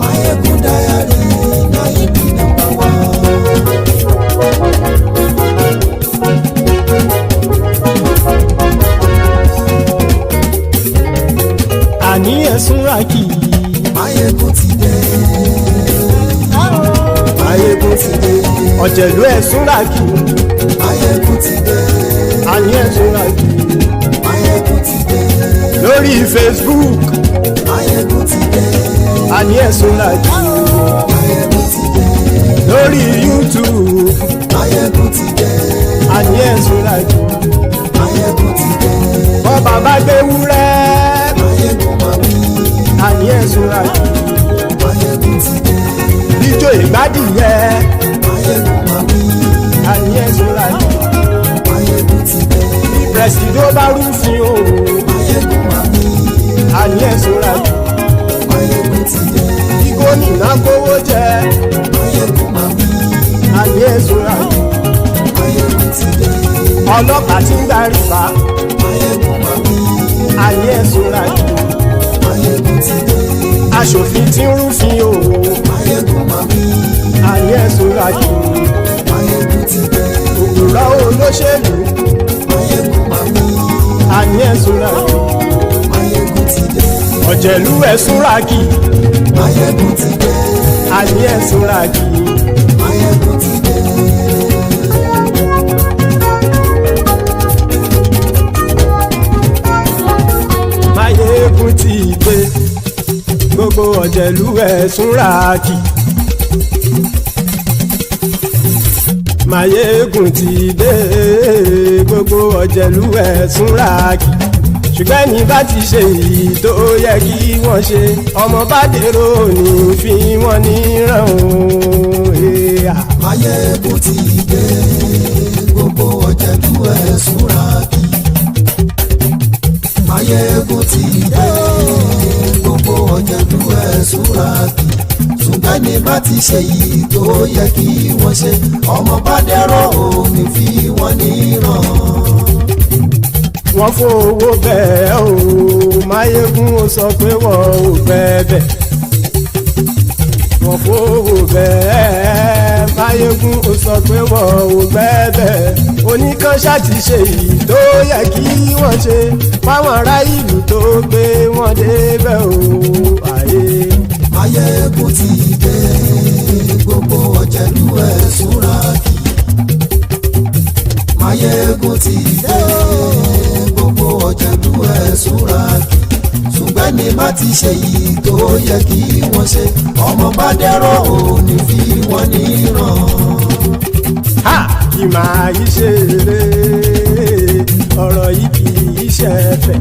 Mayegun dayari Mayegun number one. Àní ẹ̀sùn ràkì. Mayegun ti dé. Mayegun ti dé. Ọ̀jẹ̀lú ẹ̀sùn ràkì. Mayegun ti dé. Àní ẹ̀sùn ràkì. Mayegun ti dé. Lórí Facebook Máyégún ti dé. Àní ẹ̀sùn làjú. Máyégún ti dé. Lórí YouTube. Máyégún ti dé. Àní ẹ̀sùn làjú. Máyégún ti dé. Wọ́n bàbá gbé wúrẹ́. Máyégún máa wí. Àní ẹ̀sùn làjú. Máyégún ti dé. Ijó ìgbádìyẹ. Máyégún máa wí. Àní ẹ̀sùn làjú. Máyégún ti dé. Presido bá rúfin o. Máyégún máa wí. Àní ẹ̀sùn làjú. Máyégún ti dé. Igbó nìna kówó jẹ. Máyégún máa wí. Àní ẹ̀sùn làjú. Máyégún ti dé. Ọlọ́pàá tí ń darí bá. Máyégún máa wí. Àní ẹ̀sùn làjú. Máyégún ti dé. Aṣòfin tí ń rúfin o. Máyégún máa wí. Àní ẹ̀sùn làjú. Máyégún ti dé. Òpùrọ́ olóṣèlú. Máyégún máa wí. Àní ẹ̀sùn làjú. Máyégún ti dé. Ọ̀jẹ̀lú ẹ̀sùn ràkì. Máyégún ti dé. Àní ẹ̀sùn ràkì. Máyégún ti dé. Máyégún ti dé. Gbogbo ọ̀jẹ̀lú ẹ̀sùn ràkì. Máyégún ti dé. Gbogbo ọ̀jẹ̀lú ẹ̀sùn ràkì. Ṣùgbọ́n ní bá ti ṣe èyí tó yẹ kí wọ́n ṣe, ọmọ bá dèrò ní fi wọ́n níran o. Máyégún ti dé. Gbogbo ọ̀jẹ̀lú ẹ̀sùn ràkì. Máyégún ti dé. Gbogbo ọ̀jẹ̀lú ẹ̀sùn ràkì. Ṣùgbọ́n ní bá ti ṣe èyí tó yẹ kí wọ́n ṣe, ọmọ bá dèrò ní fi wọ́n níran. Wọ́n fowó bẹ́ẹ̀ o, Máyégún ó sọ pé wọ́n ò bẹ́ẹ̀. Wọ́n fowó bẹ́ẹ̀, Máyégún ó sọ pé wọ́n ò bẹ́ẹ̀. Oníkanṣá ti ṣe èyí tó yẹ kí wọ́n ṣe, fáwọn ará ìlú tó gbé wọn débẹ̀ o. Máyégún ti dé. Gbogbo ọ̀jẹ̀lú ẹ̀sùn ràkì. Máyégún ti dé. Gbogbo ọ̀jẹ̀lú ẹ̀sùn ràkì. Ṣùgbọ́n ní bá ti ṣe yìí tó yẹ kí wọ́n ṣe, ọmọ bá dẹ́rọ̀ òní fi wọ́n níran. Kì máa yí ṣe eré, ọ̀rọ̀ yìí kì í ṣe ẹ̀fẹ̀.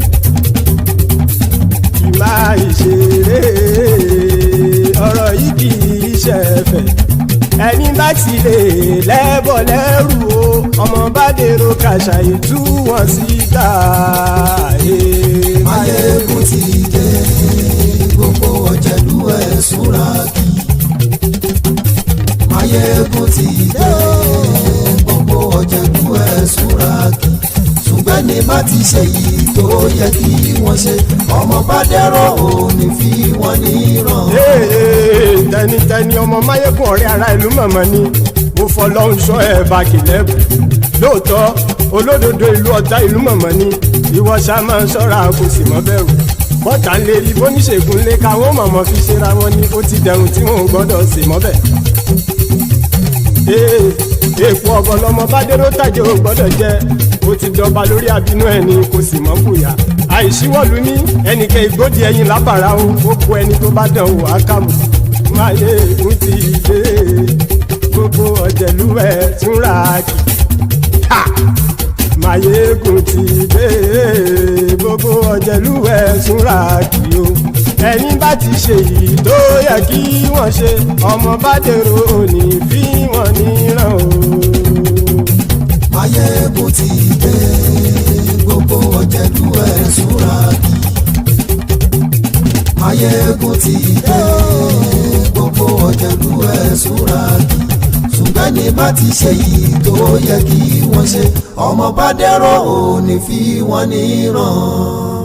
Kì máa yí ṣe eré, ọ̀rọ̀ yìí kì í ṣe ẹ̀fẹ̀. Ẹni bá ti lè lẹ́bọ̀ lẹ́rù o, ọmọ bá dèrò kàṣàyè tú wọn síta. Máyégún ti dé. Gbogbo ọ̀jẹ̀lú ẹ̀sùn ràkì. Máyégún ti dé. Gbogbo ọ̀jẹ̀lú ẹ̀sùn ràkì. Ṣùgbọ́n ní bá ti ṣe yìí tó yẹ kí wọ́n ṣe, ọmọ bá dẹ́rọ̀ òní fi wọ́n níran. Tẹnitẹni ọmọ Máyégún ọ̀rẹ́ ara ìlú mọ̀mọ́ ni mo fọlọ́run sọ ẹ̀ bá kìlẹ́bù. Lóòótọ́ olódodo ìlú ọ̀tá ìlú mọ̀mọ́ ni ìwọ ṣá máa ń ṣọ́ra kò sì mọ́ bẹ̀rù. Bọ́tà ń lè rí bóníṣègùn lé káwọn mọ̀mọ́ fi ṣera wọn ni ó ti dẹrùn tí wọn ò gbọ́dọ̀ sè mọ́bẹ̀. Èèpo ọ̀bọ lọmọ bá dérò tàjẹ́ ò gbọ́dọ̀ jẹ́, ó ti jọba lórí àbínú ẹni kò sì mọ́ bùyà. Àìsíwọ́lu ní ẹnìkẹ́ ìgbódì ẹyin lábàrá o, ó kó ẹni tó bá dán wò á kàmù. Máyégún ti dé. Gbogbo ọ̀jẹ̀lú ẹ̀sùn ràkì. Máyégún ti dé. Gbogbo ọ̀jẹ̀lú ẹ̀sùn ràkì o. Ẹni bá ti ṣe yìí tó yẹ kí wọ́n ṣe, ọmọ bá dèrò òní fi wọ́n níran o. Máyégún ti dé. Gbogbo ọ̀jẹ̀lú ẹ̀sùn ràkì. Máyégún ti dé. Gbogbo ọ̀jẹ̀lú ẹ̀sùn ràkì. Ṣùgbọ́n ní bá ti ṣe yìí tó yẹ kí wọ́n ṣe, ọmọ bá dẹ́rọ̀ òní fi wọ́n níran.